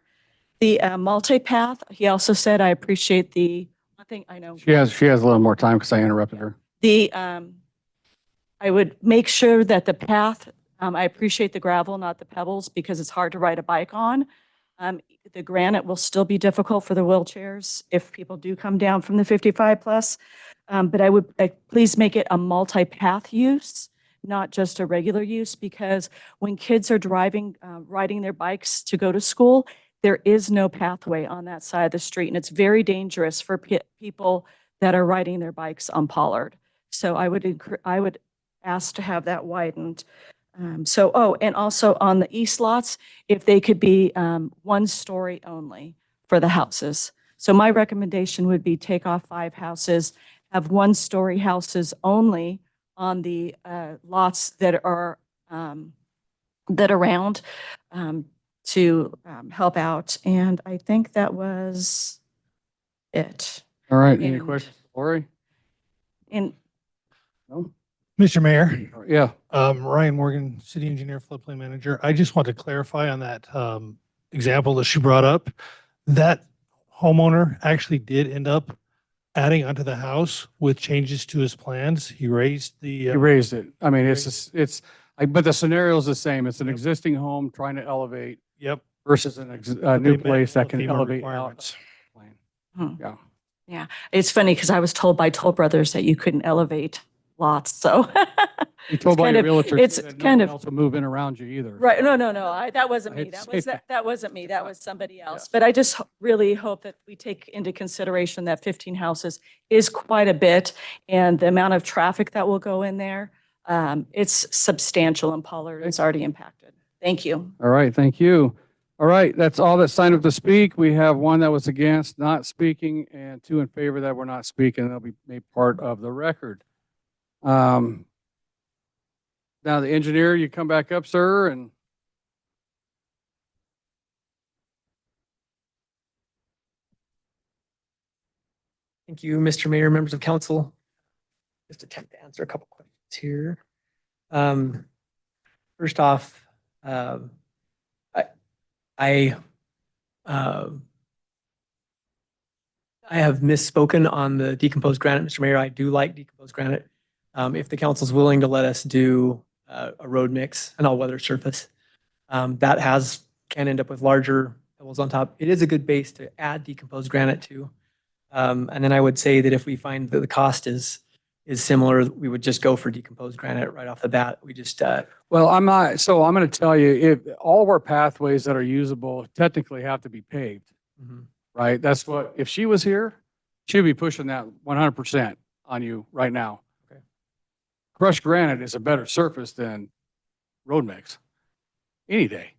The multi-path, he also said, I appreciate one thing I know. She has a little more time because I interrupted her. I would make sure that the path, I appreciate the gravel, not the pebbles, because it's hard to ride a bike on. The granite will still be difficult for the wheelchairs if people do come down from the 55 plus. But I would please make it a multi-path use, not just a regular use, because when kids are driving, riding their bikes to go to school, there is no pathway on that side of the street, and it's very dangerous for people that are riding their bikes on Pollard. So I would ask to have that widened. And also on the east lots, if they could be 1 story only for the houses. So my recommendation would be take off 5 houses, have 1 story houses only on the lots that are around to help out. And I think that was it. All right, any And- questions, Lori? And No? Mr. Mayor, Yeah, Ryan Morgan, City Engineer, Floodplain Manager. I just want to clarify on that example that she brought up. That homeowner actually did end up adding onto the house with changes to his plans. He raised the. you raised it. I mean, but the scenario is the same. It's an existing home trying to elevate Yep. versus a but new they met place that all can FEMA elevate requirements. out. Hmm. Yeah. yeah, it's funny because I was told by Toll Brothers that you couldn't elevate lots. So You told by kind your of- realtor it's that no kind one of- else will move in around you either. right. No, that wasn't I me. hate to That say was that. that wasn't me. That was somebody else. But I just really hope that we take into consideration that 15 houses is quite a bit, and the amount of traffic that will go in there, it's substantial, and Pollard is already impacted. Thank you. All right, thank you. All right, that's all that signed up to speak. We have 1 that was against not speaking and 2 in favor that were not speaking. They'll be made part of the record. Now, the engineer, you come back up, sir, and Thank you, Mr. Mayor, members of council. Just attempt to answer a couple questions here. First off, I have misspoken on the decomposed granite, Mr. Mayor. I do like decomposed granite. If the council's willing to let us do a road mix, an all-weather surface, that can end up with larger pebbles on top. It is a good base to add decomposed granite to. And then I would say that if we find that the cost is similar, we would just go for decomposed granite right off the bat. We just, well, I'm going to tell you, if all of our pathways that are usable technically have to be paved, right? That's what, if she was here, she'd be pushing that 100% on you right now. Okay. Crushed granite is a better surface than road mix any day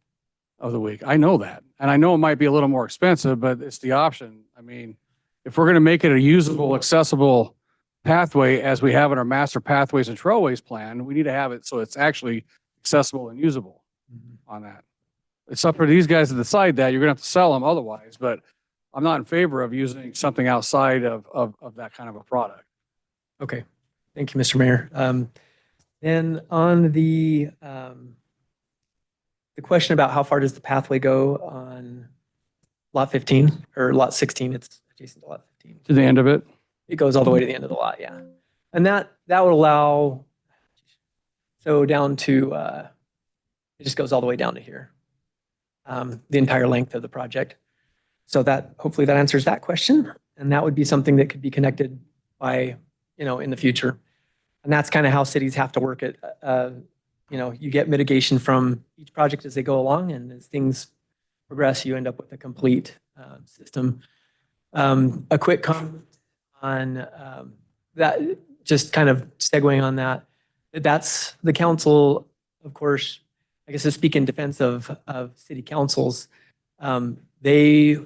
of the week. I know that. And I know it might be a little more expensive, but it's the option. I mean, if we're going to make it a usable, accessible pathway as we have in our master pathways and trailways plan, we need to have it so it's actually accessible and usable on that. It's up for these guys to decide that. You're going to have to sell them otherwise, but I'm not in favor of using something outside of that kind of a product. okay. Thank you, Mr. Mayor. Then on the question about how far does the pathway go on lot 15 or lot 16, it's adjacent to lot 15. To the end of it? It goes all the way to the end of the lot, yeah. And that would allow, so down to, it just goes all the way down to here. The entire length of the project. So that, hopefully that answers that question. And that would be something that could be connected by, in the future. And that's kind of how cities have to work it. You get mitigation from each project as they go along, and as things progress, you end up with a complete system. A quick comment on that, just kind of segueing on that. That's the council, of course, I guess to speak in defense of city councils, they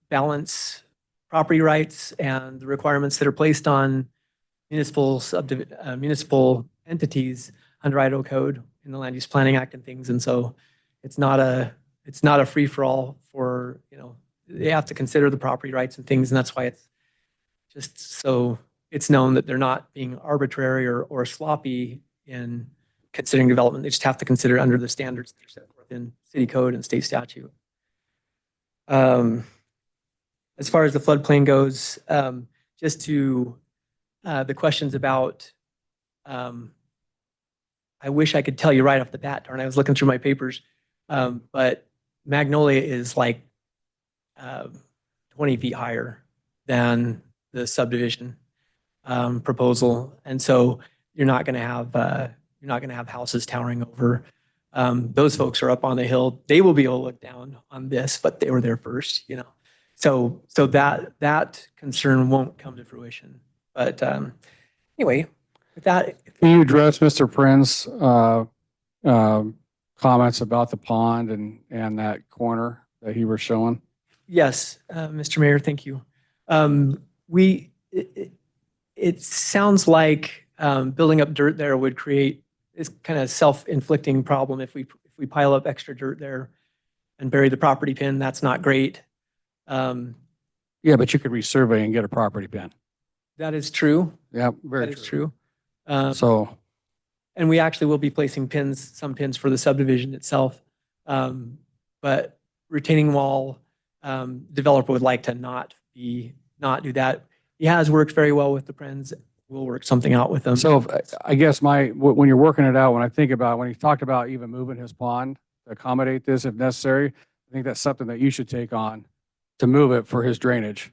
balance property rights and the requirements that are placed on municipal entities under Idaho code in the Land Use Planning Act and things. And so it's not a free for all for, they have to consider the property rights and things. And that's why it's just so it's known that they're not being arbitrary or sloppy in considering development. They just have to consider under the standards that are set forth in city code and state statute. As far as the floodplain goes, just to the questions about, I wish I could tell you right off the bat, darn, I was looking through my papers, but Magnolia is like uh, 20 feet higher than the subdivision proposal. And so you're not going to have houses towering over. Those folks are up on the hill. They will be able to look down on this, but they were there first, you know. So that concern won't come to fruition. But anyway, with that, Can you address Mr. Prin's comments about the pond and that corner that he was showing? yes, Mr. Mayor, thank you. It sounds like building up dirt there would create this kind of self-inflicting problem. If we pile up extra dirt there and bury the property pin, that's not great. Yeah, but you could resurvey and get a property pin. That is true. Yeah, very That is true. true. So, And we actually will be placing some pins for the subdivision itself. But retaining wall, developer would like to not do that. He has worked very well with the Prinz. We'll work something out with them. so I guess when you're working it out, when I think about, when he talked about even moving his pond to accommodate this if necessary, I think that's something that you should take on to move it for his drainage,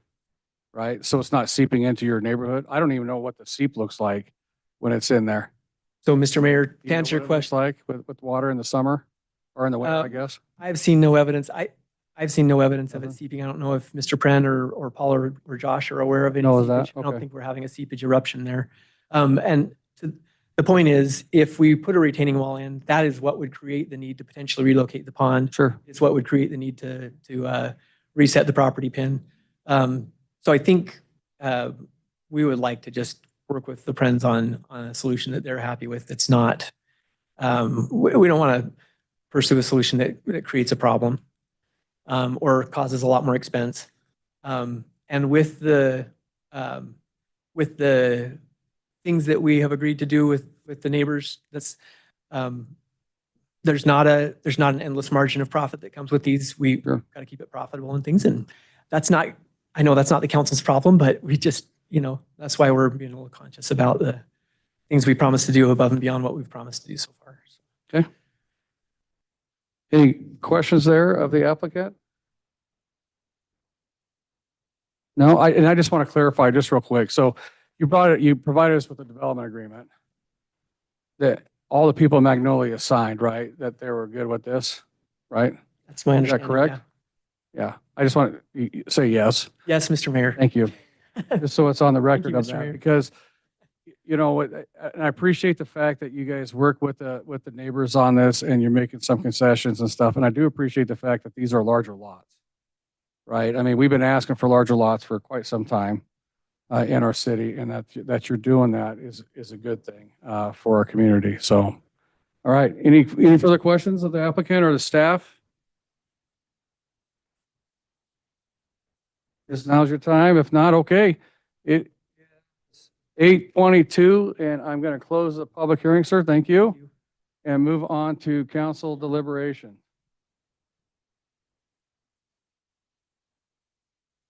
right? So it's not seeping into your neighborhood. I don't even know what the seep looks like when it's in there. So, Mr. Mayor, Do you to know answer your what it looks question, like with water in the summer or in the winter, I guess? I've seen no evidence. I've seen no evidence of it Uh-huh. seeping. I don't know if Mr. Pren or Paul or Josh are aware of any No, is that? seepage. I don't Okay. think we're having a seepage eruption there. And the point is, if we put a retaining wall in, that is what would create the need to potentially relocate the pond. Sure. It's what would create the need to reset the property pin. So I think we would like to just work with the Prens on a solution that they're happy with. It's not, we don't want to pursue a solution that creates a problem or causes a lot more expense. And with the things that we have agreed to do with the neighbors, that's there's not an endless margin of profit that comes with these. We got to keep it profitable and things. And that's not, I know that's not the council's problem, but we just, that's why we're being a little conscious about the things we promised to do above and beyond what we've promised to do so far. Okay. Any questions there of the applicant? No, I just want to clarify just real quick. So you provided us with a development agreement that all the people in Magnolia signed, right? That they were good with this, right? That's my Is that understanding. correct? Yeah. I just want to say yes. Yes, Mr. Mayor. Thank you. Just so it's on the Thank record you, of Mr. that, Mayor. because and I appreciate the fact that you guys work with the neighbors on this and you're making some concessions and stuff. And I do appreciate the fact that these are larger lots, right? I mean, we've been asking for larger lots for quite some time in our city, and that you're doing that is a good thing for our community. So, all right. Any further questions of the applicant or the staff? This now's your time. If not, okay. It is 8:22, and I'm going to close the public hearing, sir. Thank you. And move on to council deliberation.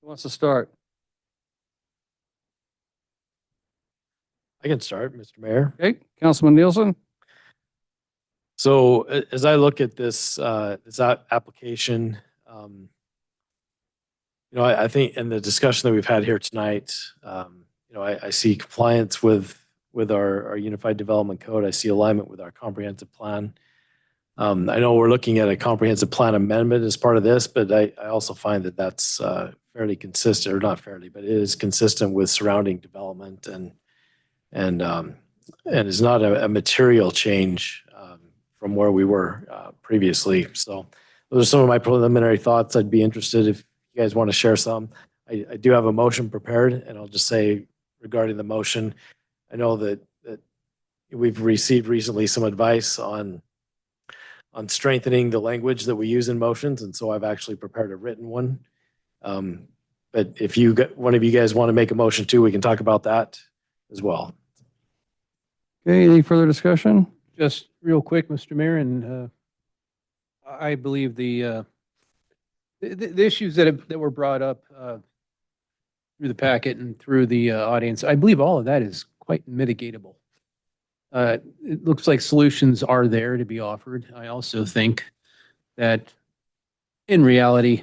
Who wants to start? I can start, Mr. Mayor. Okay, Councilman Nielsen? So as I look at this application, I think in the discussion that we've had here tonight, I see compliance with our Unified Development Code. I see alignment with our comprehensive plan. I know we're looking at a comprehensive plan amendment as part of this, but I also find that that's fairly consistent, or not fairly, but it is consistent with surrounding development and is not a material change from where we were previously. So those are some of my preliminary thoughts. I'd be interested if you guys want to share some. I do have a motion prepared, and I'll just say regarding the motion, I know that we've received recently some advice on strengthening the language that we use in motions, and so I've actually prepared a written one. But if one of you guys want to make a motion too, we can talk about that as well. Okay, any further discussion? Just real quick, Mr. Mayor, and I believe the issues that were brought up through the packet and through the audience, I believe all of that is quite mitigatable. It looks like solutions are there to be offered. I also think that in reality,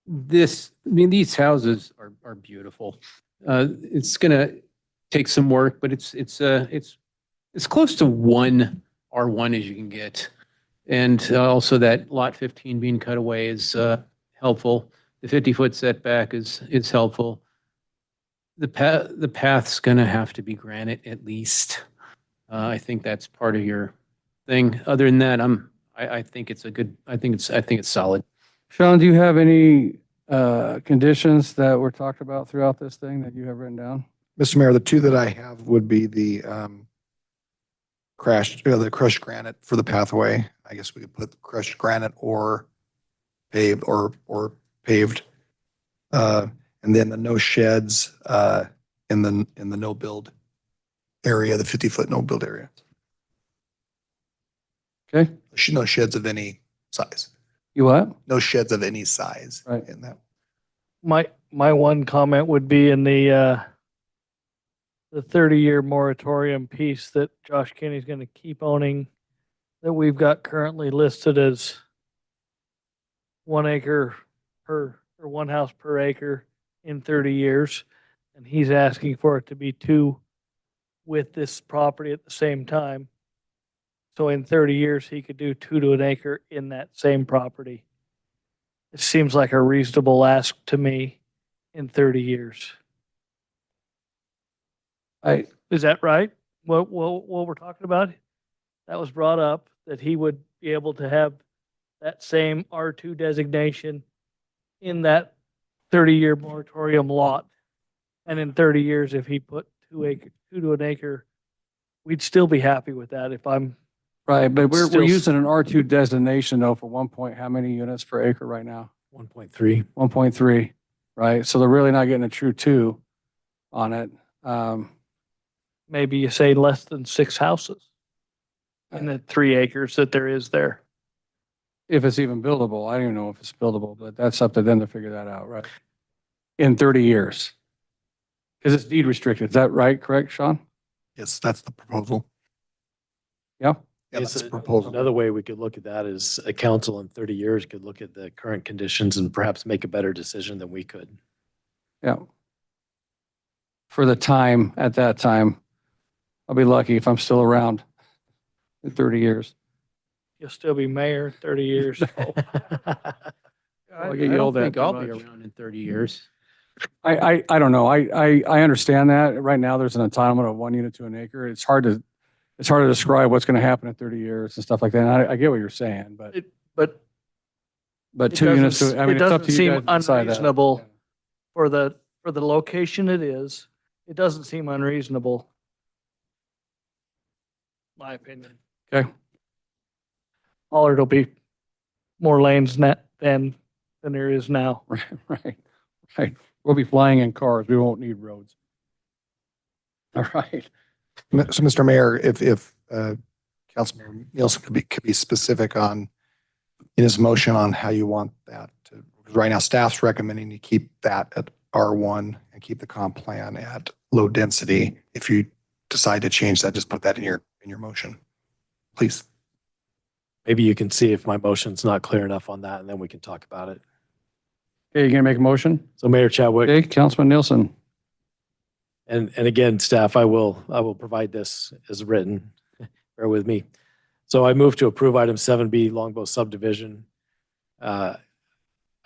these houses are beautiful. It's gonna take some work, but it's close to one R1 as you can get. And also that lot 15 being cut away is helpful. The 50-foot setback is helpful. The path's gonna have to be granite at least. I think that's part of your thing. Other than that, I think it's solid. Sean, do you have any conditions that were talked about throughout this thing that you have written down? Mr. Mayor, the two that I have would be the crushed granite for the pathway. I guess we could put crushed granite or paved or paved. And then the no sheds in the no build area, the 50-foot no build area. Okay. No sheds of any size. You what? No sheds of any size Right. in that. My one comment would be in the 30-year moratorium piece that Josh Kenny's going to keep owning, that we've got currently listed as 1 acre per, or 1 house per acre in 30 years. And he's asking for it to be 2 with this property at the same time. So in 30 years, he could do 2 to an acre in that same property. It seems like a reasonable ask to me in 30 years. Is that right? What we're talking about? That was brought up, that he would be able to have that same R2 designation in that 30-year moratorium lot. And in 30 years, if he put 2 to an acre, we'd still be happy with that if I'm. Right, but we're Still- using an R2 designation though for 1 point, how many units per acre right now? 1.3. 1.3, right? So they're really not getting a true 2 on it. Maybe you say less than 6 houses in the 3 acres that there is there. If it's even buildable, I don't even know if it's buildable, but that's up to them to figure that out, right? In 30 years. Because it's deed restricted, is that right, correct, Sean? Yes, that's the proposal. Yeah? Yeah, that's Yes, the proposal. Another way we could look at that is a council in 30 years could look at the current conditions and perhaps make a better decision than we could. Yeah. For the time, at that time, I'll be lucky if I'm still around in 30 years. You'll still be mayor 30 years. I'll get yelled at think too I'll be much. around in 30 years. I don't know. I understand that. Right now, there's an entitlement of 1 unit to an acre. It's hard to describe what's going to happen in 30 years and stuff like that. And I get what you're saying, but But 2 units, doesn't- I mean, it it's up to doesn't you seem guys to decide that. unreasonable for the location it is. It doesn't seem unreasonable. My opinion. Okay. Pollard will be more lanes net than there is now. Right. We'll be flying in cars. We won't need roads. All right. So, Mr. Mayor, if Councilman Nielsen could be specific on, in his motion on how you want that to, because right now staff's recommending you keep that at R1 and keep the comp plan at low density. If you decide to change that, just put that in your motion, please. Maybe you can see if my motion's not clear enough on that and then we can talk about it. Okay, you gonna make a motion? So Mayor Chadwick, Okay, Councilman Nielsen. and again, staff, I will provide this as written. Bear with me. So I move to approve item 7B Longbow subdivision. I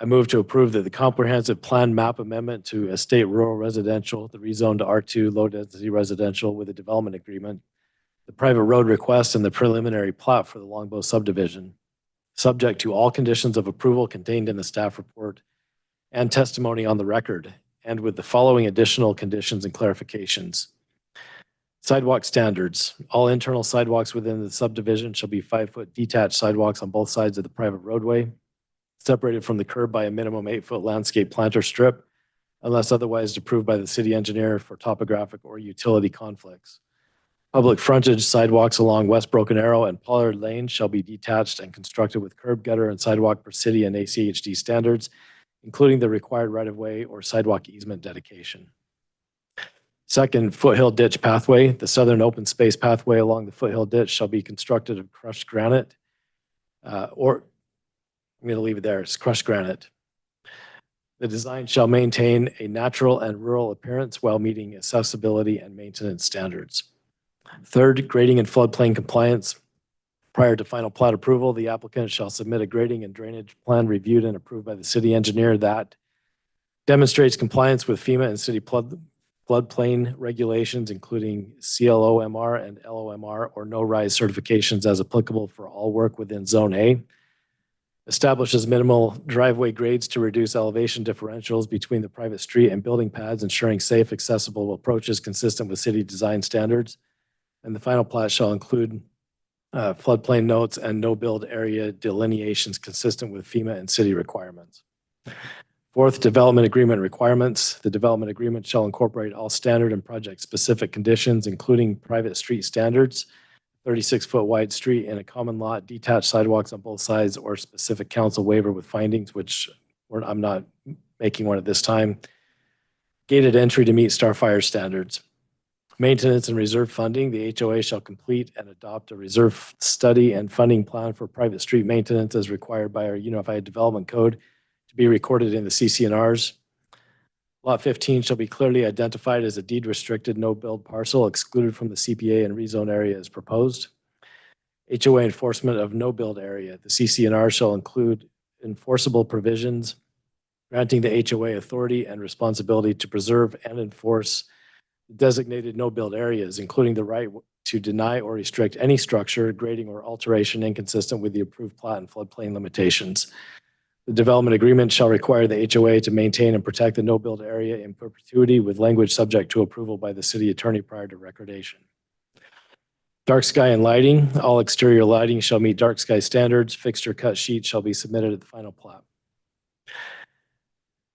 move to approve that the comprehensive plan map amendment to estate rural residential, the rezone to R2 low density residential with a development agreement, the private road request and the preliminary plat for the Longbow subdivision, subject to all conditions of approval contained in the staff report and testimony on the record, and with the following additional conditions and clarifications. Sidewalk standards. All internal sidewalks within the subdivision shall be 5-foot detached sidewalks on both sides of the private roadway, separated from the curb by a minimum 8-foot landscape planter strip, unless otherwise approved by the city engineer for topographic or utility conflicts. Public frontage sidewalks along West Broken Arrow and Pollard Lane shall be detached and constructed with curb gutter and sidewalk per city and ACHD standards, including the required right-of-way or sidewalk easement dedication. Second, foothill ditch pathway. The southern open space pathway along the foothill ditch shall be constructed of crushed granite, or I'm going to leave it there. It's crushed granite. The design shall maintain a natural and rural appearance while meeting accessibility and maintenance standards. Third, grading and floodplain compliance. Prior to final plat approval, the applicant shall submit a grading and drainage plan reviewed and approved by the city engineer that demonstrates compliance with FEMA and city floodplain regulations, including CLOMR and LOMR or no-rise certifications as applicable for all work within Zone A. Establishes minimal driveway grades to reduce elevation differentials between the private street and building pads, ensuring safe, accessible approaches consistent with city design standards. And the final plat shall include floodplain notes and no-build area delineations consistent with FEMA and city requirements. Fourth, development agreement requirements. The development agreement shall incorporate all standard and project-specific conditions, including private street standards, 36-foot wide street and a common lot, detached sidewalks on both sides, or specific council waiver with findings, which I'm not making one at this time. Gated entry to meet STAR fire standards. Maintenance and reserve funding. The HOA shall complete and adopt a reserve study and funding plan for private street maintenance as required by our Unified Development Code to be recorded in the CCNRs. Lot 15 shall be clearly identified as a deed restricted no-build parcel excluded from the CPA and rezone area as proposed. HOA enforcement of no-build area. The CCNR shall include enforceable provisions granting the HOA authority and responsibility to preserve and enforce designated no-build areas, including the right to deny or restrict any structure, grading, or alteration inconsistent with the approved plat and floodplain limitations. The development agreement shall require the HOA to maintain and protect the no-build area in perpetuity with language subject to approval by the city attorney prior to recordation. Dark sky and lighting. All exterior lighting shall meet dark sky standards. Fixture cut sheet shall be submitted at the final plat.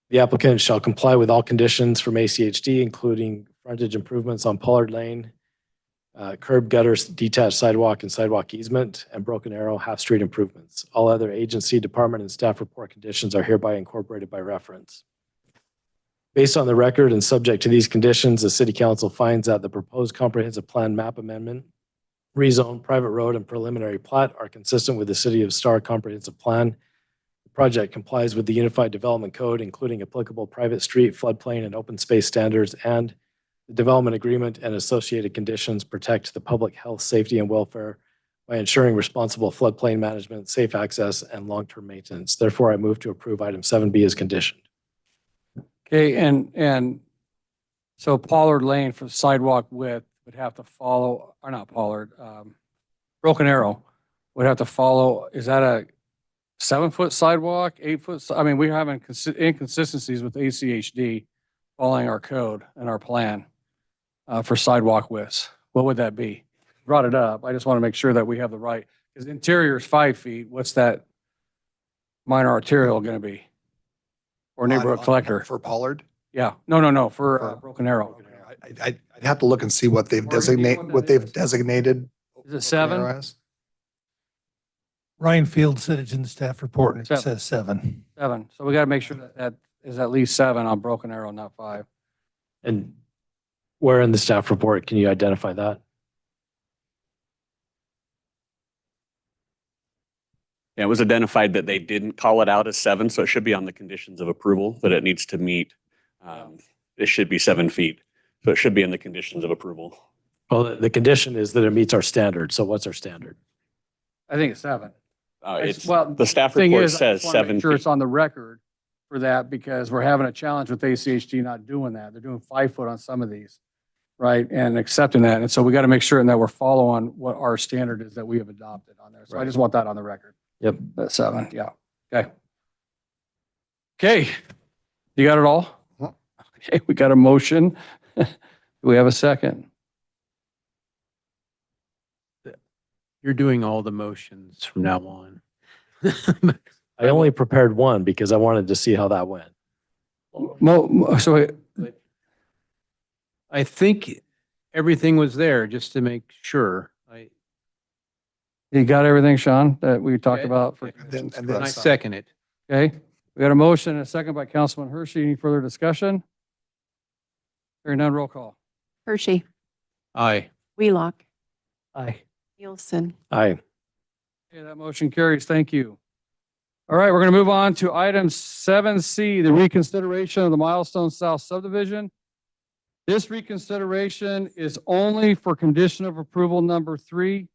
The applicant shall comply with all conditions from ACHD, including frontage improvements on Pollard Lane, curb gutters, detached sidewalk and sidewalk easement, and Broken Arrow half-street improvements. All other agency, department, and staff report conditions are hereby incorporated by reference. Based on the record and subject to these conditions, the City Council finds that the proposed comprehensive plan map amendment, rezone, private road, and preliminary plat are consistent with the City of Star comprehensive plan. The project complies with the Unified Development Code, including applicable private street, floodplain, and open space standards, and the development agreement and associated conditions protect the public health, safety, and welfare by ensuring responsible floodplain management, safe access, and long-term maintenance. Therefore, I move to approve item 7B as conditioned. Okay, and so Pollard Lane for sidewalk width would have to follow, or not Pollard, Broken Arrow would have to follow, is that a 7-foot sidewalk, 8-foot? I mean, we're having inconsistencies with ACHD following our code and our plan for sidewalk widths. What would that be? Brought it up. I just want to make sure that we have the right, because the interior is 5 feet. What's that minor arterial going to be? Or neighborhood collector? For Pollard? Yeah. No, for Broken Arrow. I'd have to look and see what they've designated. Is it 7? Ryan Field said it's in the staff report and it 7. says 7. 7. So we got to make sure that that is at least 7 on Broken Arrow, not 5. And where in the staff report can you identify that? Yeah, it was identified that they didn't call it out as 7, so it should be on the conditions of approval that it needs to meet. It should be 7 feet, so it should be in the conditions of approval. Well, the condition is that it meets our standard. So what's our standard? I think it's 7. The staff thing report is, I says just wanna 7 make sure feet. it's on the record for that, because we're having a challenge with ACHD not doing that. They're doing 5 foot on some of these, right? And accepting that. And so we got to make sure that we're following what our standard is that we have adopted on there. So I just want that on the record. Yep. That's 7. Yeah. Okay. Okay. You got it all? Okay. We got a motion. Do we have a second? You're doing all the motions from now on. I only prepared one because I wanted to see how that went. So I think everything was there just to make sure. you got everything, Sean, that we talked Okay. about? For And And then I second it. Okay. We got a motion and a second by Councilman Hershey. Any further discussion? Hearing none, roll call. Hershey, Aye. Wheelock, Aye. Nielsen, Aye. Okay, that motion carries. Thank you. All right, we're going to move on to item 7C, the reconsideration of the Milestone South subdivision. This reconsideration is only for condition of approval number 3,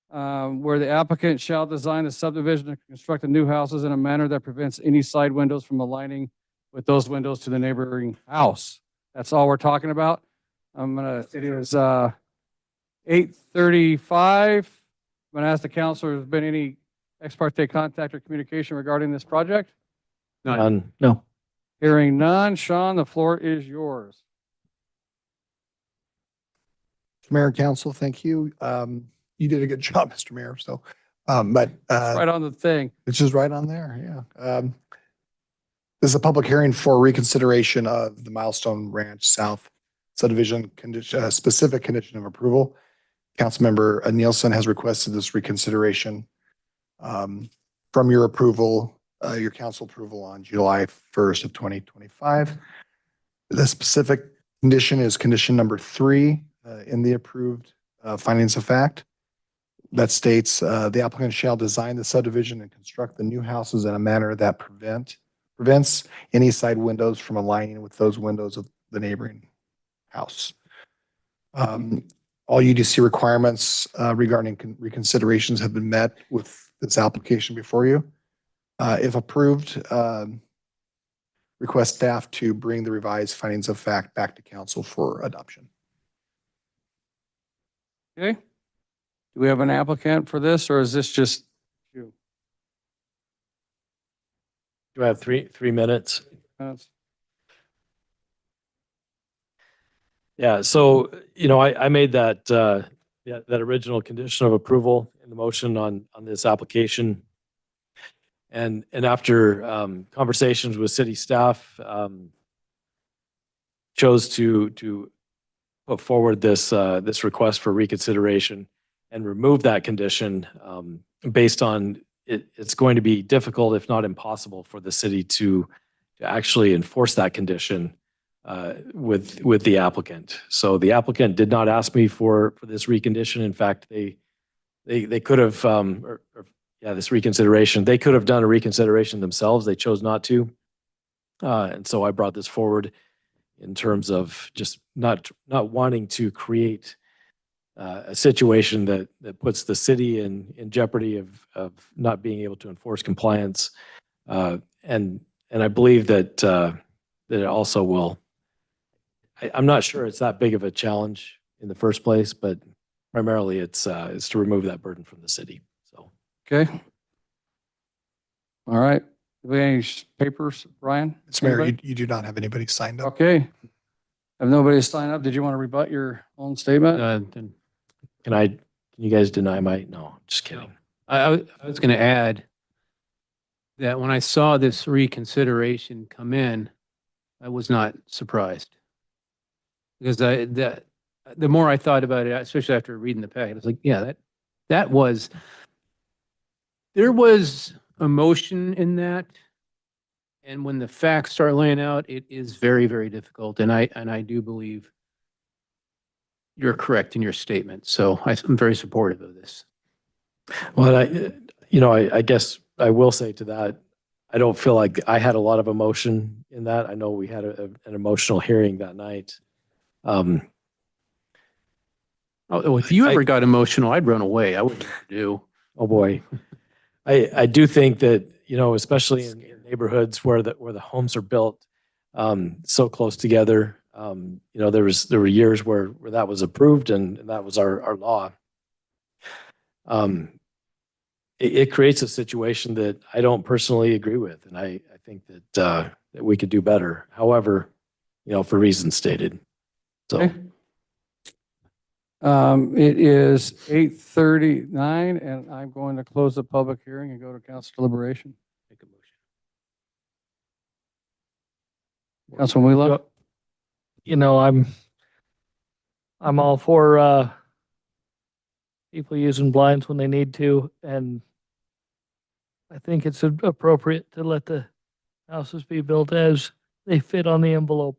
where the applicant shall design the subdivision and construct the new houses in a manner that prevents any side windows from aligning with those windows to the neighboring house. That's all we're talking about. It is 8:35. I'm gonna ask the council, has there been any ex parte contact or communication regarding this project? None. No. Hearing none. Sean, the floor is yours. Mayor and Council, thank you. You did a good job, Mr. Mayor. So, but Right on the thing. it's just right on there. Yeah. This is a public hearing for reconsideration of the Milestone Ranch South subdivision condition, specific condition of approval. Councilmember Nielsen has requested this reconsideration from your approval, your council approval on July 1st of 2025. The specific condition is condition number 3 in the approved findings of fact. That states the applicant shall design the subdivision and construct the new houses in a manner that prevents any side windows from aligning with those windows of the neighboring house. All UDC requirements regarding reconsiderations have been met with this application before you. If approved, request staff to bring the revised findings of fact back to council for adoption. Okay. Do we have an applicant for this, or is this just you? Do I have 3 minutes? Yeah, so, I made that, that original condition of approval in the motion on this application. And after conversations with city staff, chose to put forward this request for reconsideration and remove that condition based on it's going to be difficult, if not impossible, for the city to actually enforce that condition with the applicant. So the applicant did not ask me for this recondition. In fact, they could have, this reconsideration, they could have done a reconsideration themselves. They chose not to. And so I brought this forward in terms of just not wanting to create a situation that puts the city in jeopardy of not being able to enforce compliance. And I believe that it also will, I'm not sure it's that big of a challenge in the first place, but primarily it's to remove that burden from the city. So. Okay. All right. Do we have any papers, Brian? Mr. Mayor, you do not have anybody signed up. Okay. Have nobody signed up? Did you want to rebut your own statement? Can you guys deny no, just kidding. I was going to add that when I saw this reconsideration come in, I was not surprised. Because the more I thought about it, especially after reading the packet, I was like, yeah, there was emotion in that. And when the facts start laying out, it is very, very difficult. And I do believe you're correct in your statement. So I'm very supportive of this. Well, I guess I will say to that, I don't feel like I had a lot of emotion in that. I know we had an emotional hearing that night. If you ever got emotional, I'd run away. I wouldn't do. Oh boy. I do think that, especially in neighborhoods where the homes are built so close together, there were years where that was approved and that was our law. It creates a situation that I don't personally agree with, and I think that we could do better. However, for reasons stated. So. Okay. It is 8:39, and I'm going to close the public hearing and go to council deliberation. Make a motion. Councilman Wheeler? I'm all for people using blinds when they need to, and I think it's appropriate to let the houses be built as they fit on the envelope.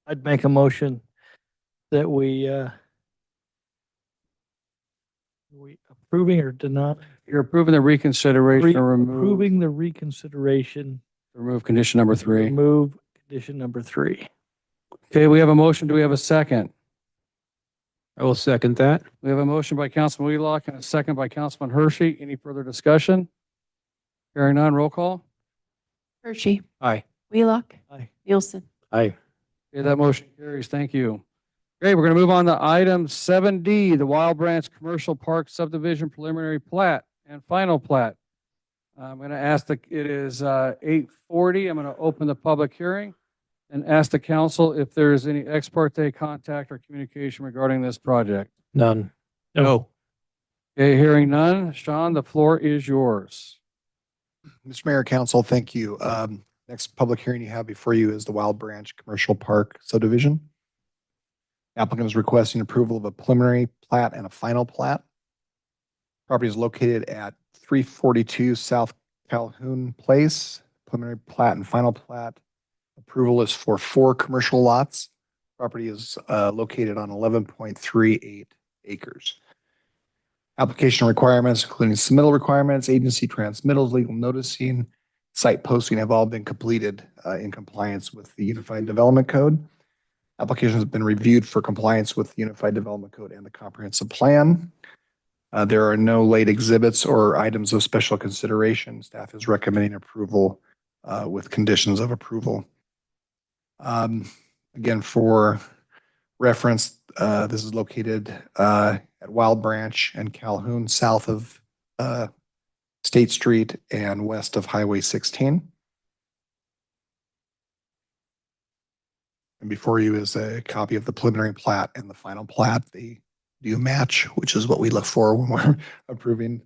I'd make a motion that we approving or You're approving the reconsideration, Approving the reconsideration, remove condition number 3. remove condition number 3. Okay, we have a motion. Do we have a second? I will second that. We have a motion by Councilman Wheelock and a second by Councilman Hershey. Any further discussion? Hearing none, roll call. Hershey. Aye. Wheelock. Aye. Nielsen. Aye. Okay, that motion carries. Thank you. Great, we're going to move on to item 7D, the Wild Branch Commercial Park Subdivision Preliminary Plat and Final Plat. I'm going to ask it is 8:40. I'm going to open the public hearing and ask the council if there is any ex parte contact or communication regarding this project. None. No. Okay, hearing none. Sean, the floor is yours. Mr. Mayor, Council, thank you. Next public hearing you have before you is the Wild Branch Commercial Park subdivision. Applicant is requesting approval of a preliminary plat and a final plat. Property is located at 342 South Calhoun Place. Preliminary plat and final plat. Approval is for 4 commercial lots. Property is located on 11.38 acres. Application requirements, including submittal requirements, agency transmittals, legal noticing, site posting have all been completed in compliance with the Unified Development Code. Application has been reviewed for compliance with the Unified Development Code and the comprehensive plan. There are no late exhibits or items of special consideration. Staff is recommending approval with conditions of approval. Again, for reference, this is located at Wild Branch and Calhoun, south of State Street and west of Highway 16. And before you is a copy of the preliminary plat and the final plat. They do match, which is what we look for when we're approving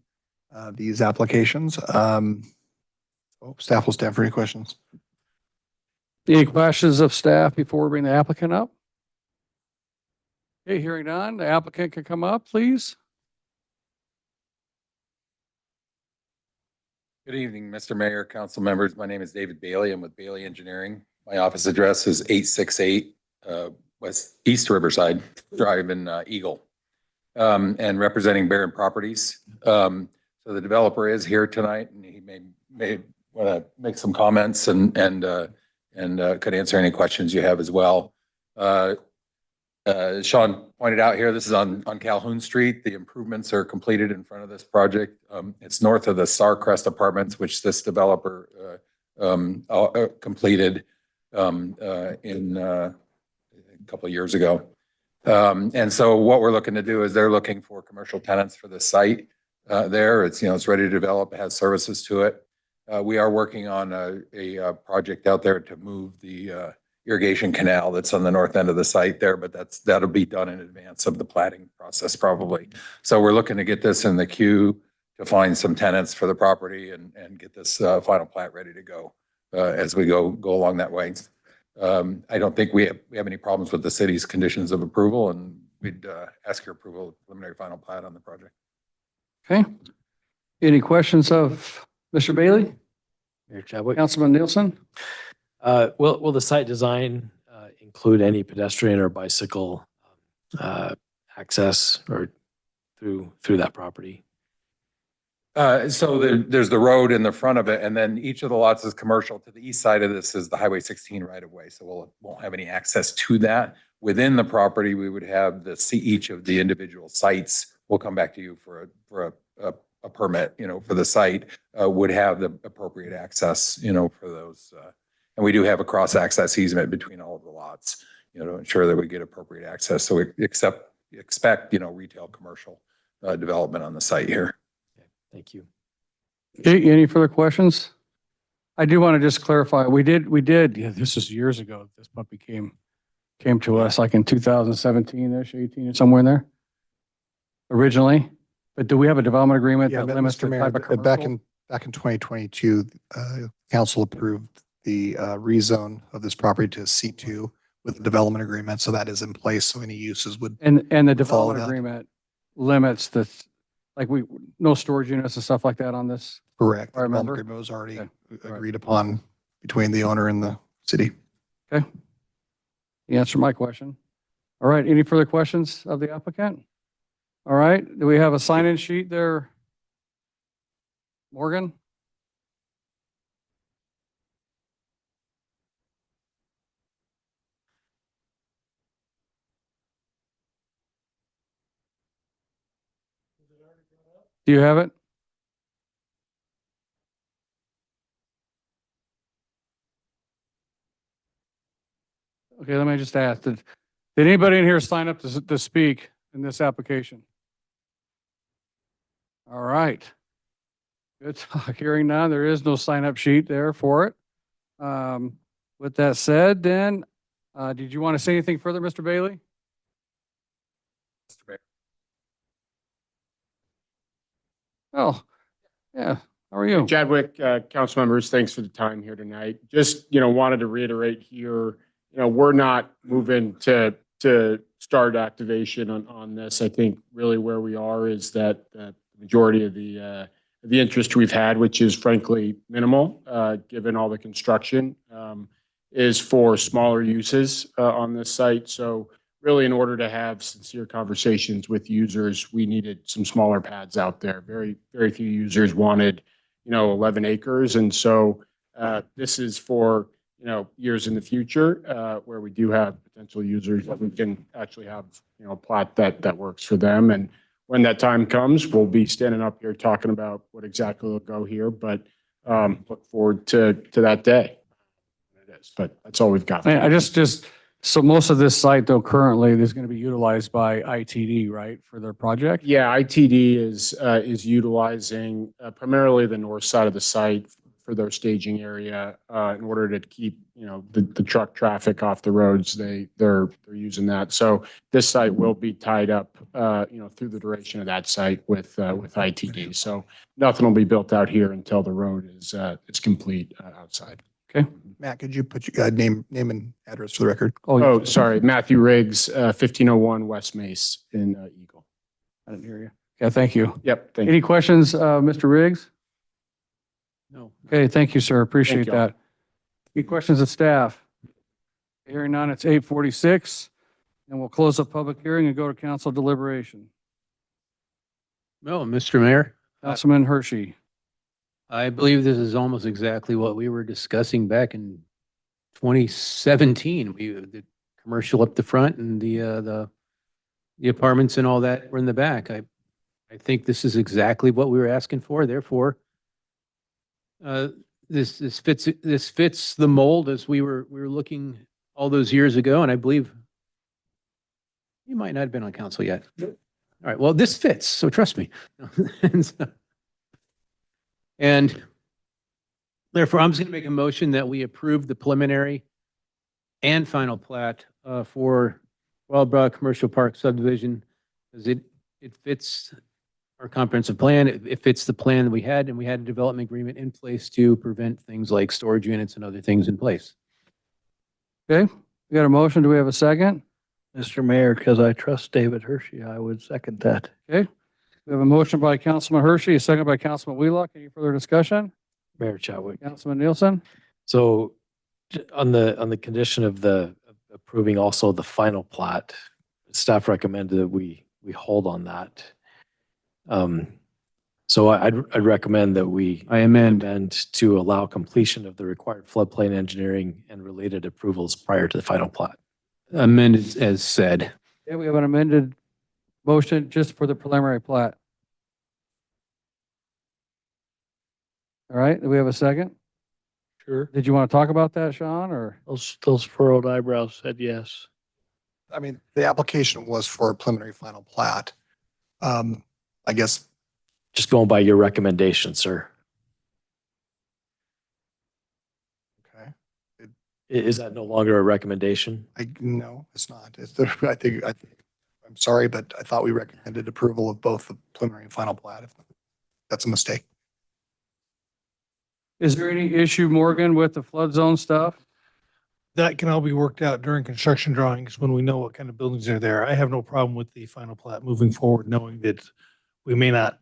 these applications. Staff will stand for any questions. Any questions of staff before we bring the applicant up? Okay, hearing none, the applicant can come up, please. Good evening, Mr. Mayor, council members. My name is David Bailey. I'm with Bailey Engineering. My office address is 868 East Riverside Drive in Eagle, and representing Barron Properties. So the developer is here tonight, and he may want to make some comments and could answer any questions you have as well. Sean pointed out here, this is on Calhoun Street. The improvements are completed in front of this project. It's north of the Starcrest Apartments, which this developer completed in a couple of years ago. And so what we're looking to do is they're looking for commercial tenants for the site there. It's, it's ready to develop, it has services to it. We are working on a project out there to move the irrigation canal that's on the north end of the site there, but that'll be done in advance of the platting process probably. So we're looking to get this in the queue to find some tenants for the property and get this final plat ready to go as we go along that way. I don't think we have any problems with the city's conditions of approval, and we'd ask your approval of preliminary final plat on the project. Okay. Any questions of Mr. Bailey? Mayor Chadwick. Councilman Nielsen? Will the site design include any pedestrian or bicycle access or through that property? So there's the road in the front of it, and then each of the lots is commercial. To the east side of this is the Highway 16 right of way, so won't have any access to that. Within the property, we would have each of the individual sites. We'll come back to you for a permit, for the site, would have the appropriate access, for those. And we do have a cross-access easement between all of the lots, to ensure that we get appropriate access. So we expect, retail, commercial development on the site here. Thank you. Okay, any further questions? I do want to just clarify, we did, this is years ago, this puppy came to us like in 2017-ish, 18, somewhere in there, originally. But do we have a development agreement that limits the type of commercial? Back in 2022, council approved the rezone of this property to C2 with a development agreement. So that is in place. So any uses would. And the follow development that. agreement limits no storage units and stuff like that on this? Correct. I remember. The development agreement was already agreed upon between the owner and the city. Okay. You answered my question. All right. Any further questions of the applicant? All right. Do we have a sign-in sheet there, Morgan? Do you have it? Okay, let me just ask, did anybody in here sign up to speak in this application? All right. Good talk. Hearing none, there is no sign up sheet there for it. With that said, then, did you want to say anything further, Mr. Bailey? Oh, yeah. How are you? Chadwick, council members, thanks for the time here tonight. Just, wanted to reiterate here, we're not moving to start activation on this. I think really where we are is that the majority of the interest we've had, which is frankly minimal, given all the construction, is for smaller uses on this site. So really, in order to have sincere conversations with users, we needed some smaller pads out there. Very, very few users wanted, 11 acres. And so this is for, years in the future where we do have potential users that we can actually have, a plat that works for them. And when that time comes, we'll be standing up here talking about what exactly will go here. But look forward to that day. It is, but that's all we've got. I just so most of this site though currently is going to be utilized by ITD, right, for their project? Yeah, ITD is utilizing primarily the north side of the site for their staging area in order to keep the truck traffic off the roads. They're using that. So this site will be tied up through the duration of that site with ITD. So nothing will be built out here until the road is complete outside. Okay. Matt, could you put your name and address for the record? Oh, sorry. Matthew Riggs, 1501 West Mace in Eagle. I didn't hear you. Yeah, thank you. Yep. Thank Any you. questions, Mr. Riggs? No. Okay, thank you, sir. Appreciate Thank you all. that. Any questions of staff? Hearing none, it's 8:46, and we'll close the public hearing and go to council deliberation. Well, Mr. Mayor, Councilman Hershey. I believe this is almost exactly what we were discussing back in 2017. The commercial up the front and the apartments and all that were in the back. I think this is exactly what we were asking for. Therefore, this fits the mold as we were looking all those years ago. And I believe you might not have been on council yet. All right. Well, this fits. So trust me. And therefore, I'm just going to make a motion that we approve the preliminary and final plat for Wildbrook Commercial Park subdivision, because it fits our comprehensive plan. It fits the plan that we had, and we had a development agreement in place to prevent things like storage units and other things in place. Okay, we got a motion. Do we have a second? Mr. Mayor, because I trust David Hershey, I would second that. Okay, we have a motion by Councilman Hershey, a second by Councilman Wheelock. Any further discussion? Mayor Chadwick. Councilman Nielsen? So on the condition of the approving also the final plat, staff recommended that we hold on that. So I'd recommend that I amend to allow completion of the required floodplain engineering and related approvals prior to the final plat. Amended as said. Okay, we have an amended motion just for the preliminary plat. All right, do we have a second? Sure. Did you want to talk about that, Sean, or? Those furrowed eyebrows said yes. I mean, the application was for a preliminary final plat. I guess. Just going by your recommendation, sir. Okay. Is that no longer a recommendation? No, it's not. I think, I'm sorry, but I thought we recommended approval of both the preliminary and final plat. If that's a mistake. Is there any issue, Morgan, with the flood zone stuff? That can all be worked out during construction drawings when we know what kind of buildings are there. I have no problem with the final plat moving forward, knowing that we may not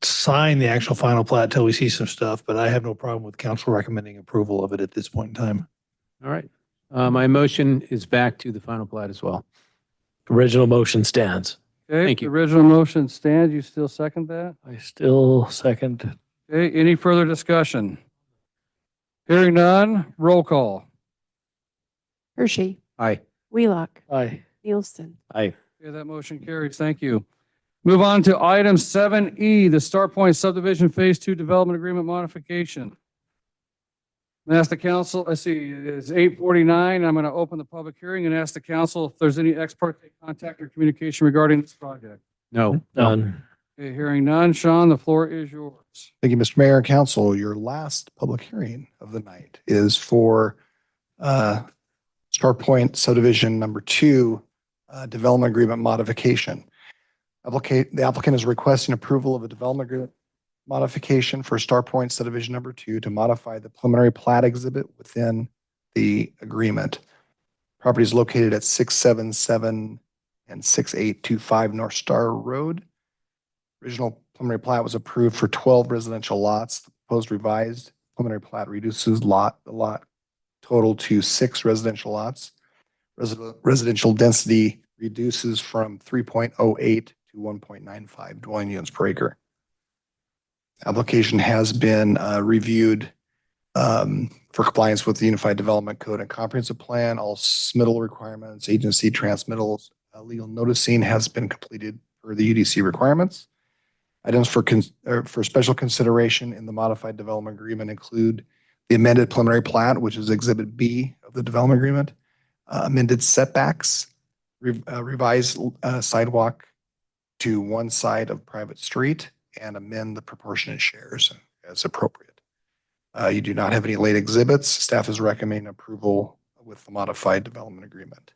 sign the actual final plat till we see some stuff, but I have no problem with council recommending approval of it at this point in time. All right. My motion is back to the final plat as well. Original motion stands. Okay, Thank you. the original motion stands. You still second that? I still second Okay, any further discussion? Hearing none, roll call. Hershey. Aye. Wheelock. Aye. Nielsen. Aye. Okay, that motion carries. Thank you. Move on to item 7E, the Star Point Subdivision Phase 2 Development Agreement Modification. I'm gonna ask the council, I see it is 8:49. I'm going to open the public hearing and ask the council if there's any ex parte contact or communication regarding this project. No. None. Okay, hearing none. Sean, the floor is yours. Thank you, Mr. Mayor and Council. Your last public hearing of the night is for Star Point Subdivision Number 2 Development Agreement Modification. The applicant is requesting approval of a development agreement modification for Star Point Subdivision Number 2 to modify the preliminary plat exhibit within the agreement. Property is located at 677 and 6825 North Star Road. Original preliminary plat was approved for 12 residential lots. The proposed revised preliminary plat reduces the lot total to 6 residential lots. Residential density reduces from 3.08 to 1.95 dwelling units per acre. Application has been reviewed for compliance with the Unified Development Code and Comprehensive Plan. All submittal requirements, agency transmittals, legal noticing has been completed for the UDC requirements. Items for special consideration in the modified development agreement include the amended preliminary plat, which is Exhibit B of the development agreement, amended setbacks, revised sidewalk to one side of private street, and amend the proportionate shares as appropriate. You do not have any late exhibits. Staff is recommending approval with the modified development agreement.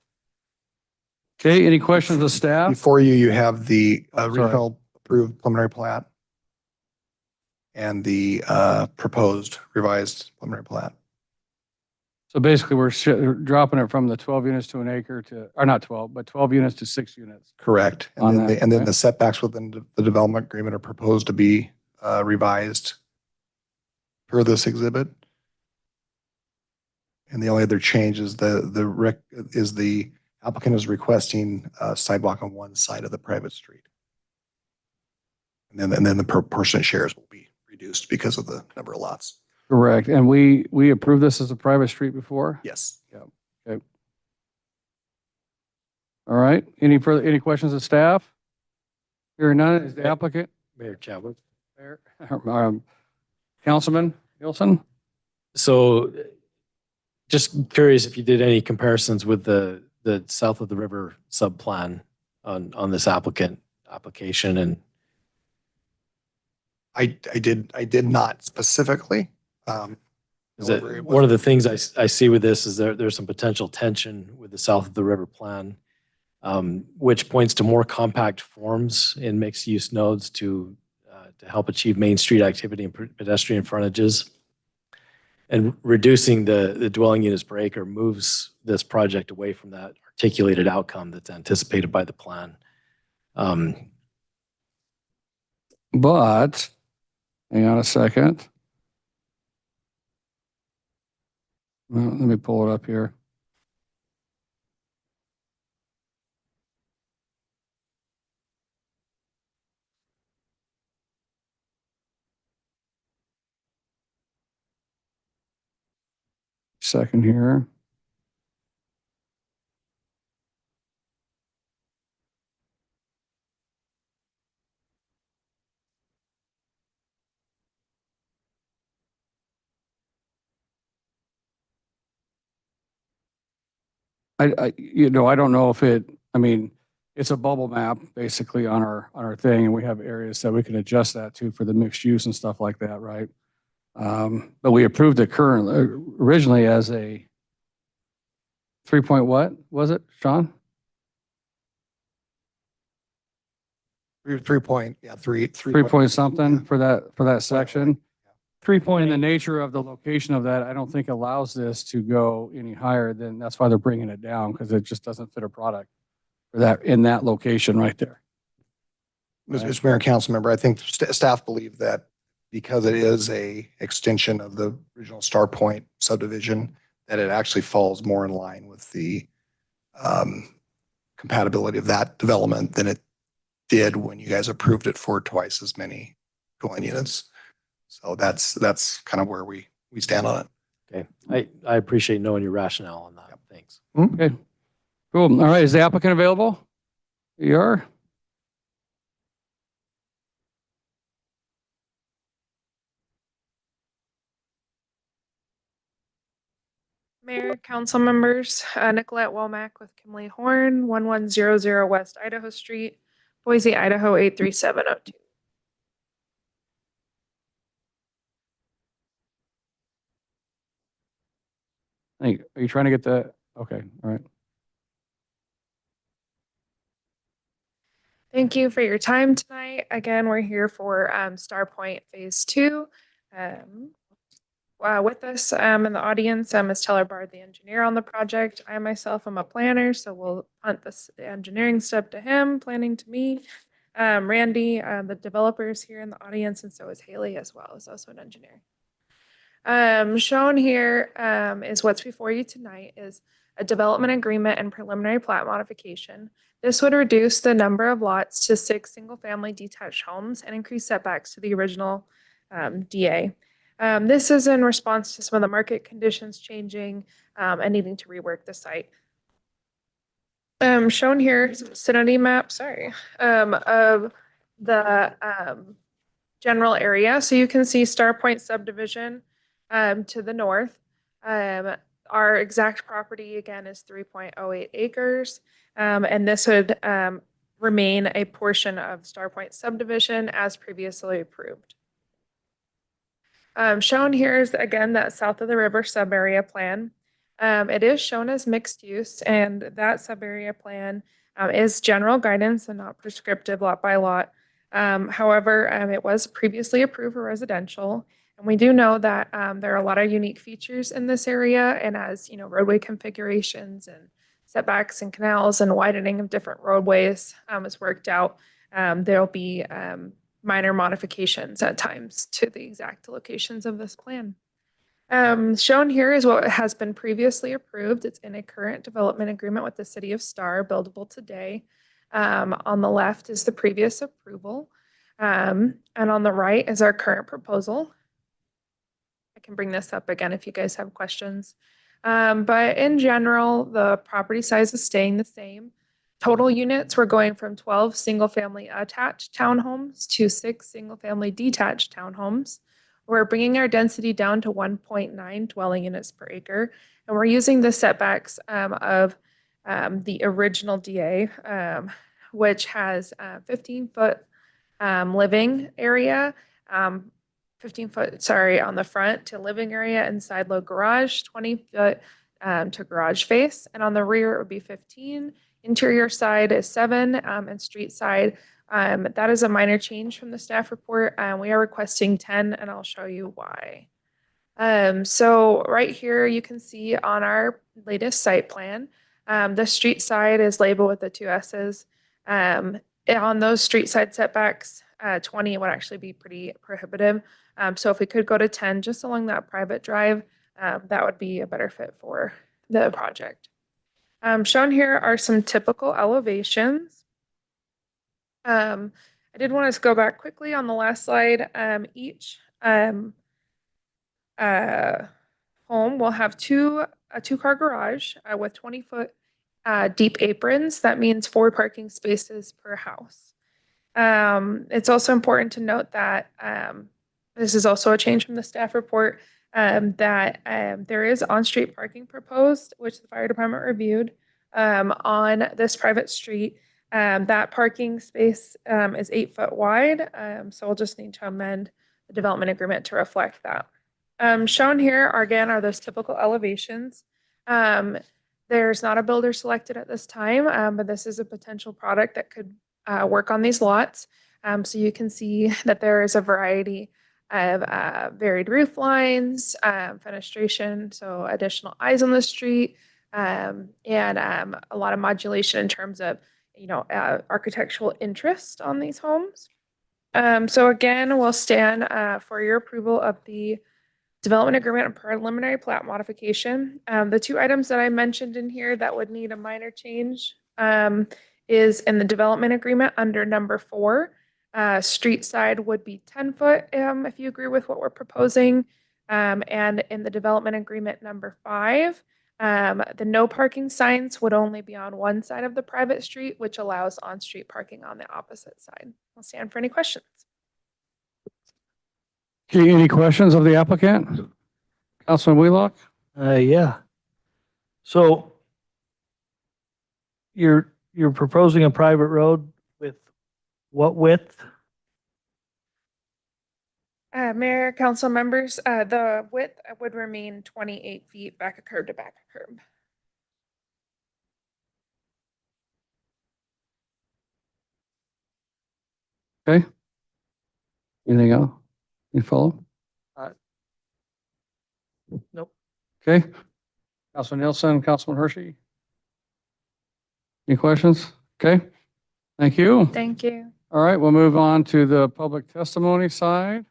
Okay, any questions of staff? Before you, you have the original approved preliminary plat and the proposed revised preliminary plat. So basically, we're dropping it from the 12 units to an acre to, or not 12, but 12 units to 6 units. Correct. On And then, that, and then okay. the setbacks within the development agreement are proposed to be revised per this exhibit. And the only other change is the applicant is requesting a sidewalk on one side of the private street. And then the proportionate shares will be reduced because of the number of lots. Correct. And we approved this as a private street before? Yes. Yeah. Okay. All right. Any questions of staff? Hearing none, is the applicant, Mayor Chadwick. Councilman Nielsen? So just curious if you did any comparisons with the south of the river subplan on this application and I did not specifically. However, one of the things I see with this is there's some potential tension with the south of the river plan, which points to more compact forms in mixed use nodes to help achieve Main Street activity and pedestrian frontages. And reducing the dwelling units per acre moves this project away from that articulated outcome that's anticipated by the plan. But, hang on a second. Well, let me pull it up here. Second here. I don't know if it's a bubble map basically on our thing, and we have areas that we can adjust that to for the mixed use and stuff like that, right? But we approved it originally as a 3 point what was it, Sean? 3 point, yeah, 3 3 point something for that section. 3 And point the nature of the location of that, I don't think allows this to go any higher than, that's why they're bringing it down, because it just doesn't fit a product for that, in that location right there. Mr. Mayor and Council Member, I think staff believe that because it is a extension of the original Star Point subdivision, that it actually falls more in line with the compatibility of that development than it did when you guys approved it for twice as many dwelling units. So that's kind of where we stand on it. Okay, I appreciate knowing your rationale on that. Thanks. Okay, cool. All right, is the applicant available? You are? Mayor, council members, Nicolette Womack with Kimley Horn, 1100 West Idaho Street, Boise, Idaho 83702. Are you trying to get the, okay, all right. Thank you for your time tonight. Again, we're here for Star Point Phase 2. With us in the audience is Teller Bard, the engineer on the project. I myself am a planner, so we'll punt the engineering step to him, planning to me. Randy, the developer, is here in the audience, and so is Haley as well, is also an engineer. Shown here is what's before you tonight is a development agreement and preliminary plat modification. This would reduce the number of lots to 6 single-family detached homes and increase setbacks to the original DA. This is in response to some of the market conditions changing and needing to rework the site. Shown here is a vicinity map, of the general area. So you can see Star Point subdivision to the north. Our exact property, again, is 3.08 acres. And this would remain a portion of Star Point subdivision as previously approved. Shown here is, again, that south of the river sub-area plan. It is shown as mixed use, and that sub-area plan is general guidance and not prescriptive lot by lot. However, it was previously approved for residential, and we do know that there are a lot of unique features in this area, and as roadway configurations and setbacks and canals and widening of different roadways is worked out, there'll be minor modifications at times to the exact locations of this plan. Shown here is what has been previously approved. It's in a current development agreement with the City of Star, buildable today. On the left is the previous approval, and on the right is our current proposal. I can bring this up again if you guys have questions. But in general, the property size is staying the same. Total units, we're going from 12 single-family attached townhomes to 6 single-family detached townhomes. We're bringing our density down to 1.9 dwelling units per acre, and we're using the setbacks of the original DA, which has 15-foot living area, 15-foot, on the front to living area and side load garage, 20-foot to garage face, and on the rear it would be 15. Interior side is 7, and street side, that is a minor change from the staff report. We are requesting 10, and I'll show you why. So right here, you can see on our latest site plan, the street side is labeled with the 2 S's. On those street side setbacks, 20 would actually be pretty prohibitive. So if we could go to 10 just along that private drive, that would be a better fit for the project. Shown here are some typical elevations. I did want us to go back quickly on the last slide. Each home will have a 2-car garage with 20-foot deep aprons. That means 4 parking spaces per house. It's also important to note that this is also a change from the staff report, that there is on-street parking proposed, which the fire department reviewed on this private street. That parking space is 8 foot wide, so we'll just need to amend the development agreement to reflect that. Shown here are those typical elevations. There's not a builder selected at this time, but this is a potential product that could work on these lots. So you can see that there is a variety of varied roof lines, fenestration, so additional eyes on the street, and a lot of modulation in terms of architectural interest on these homes. So again, we'll stand for your approval of the development agreement and preliminary plat modification. The 2 items that I mentioned in here that would need a minor change is in the development agreement under number 4. Street side would be 10 foot, if you agree with what we're proposing. And in the development agreement number 5, the no parking signs would only be on one side of the private street, which allows on-street parking on the opposite side. I'll stand for any questions. Okay, any questions of the applicant? Councilman Wheelock? Yeah. So you're proposing a private road with what width? Mayor, council members, the width would remain 28 feet back of curb to back of curb. Okay. Anything else? You follow? Nope. Okay. Councilman Nielsen, Councilman Hershey? Any questions? Okay. Thank you. Thank you. All right, we'll move on to the public testimony side.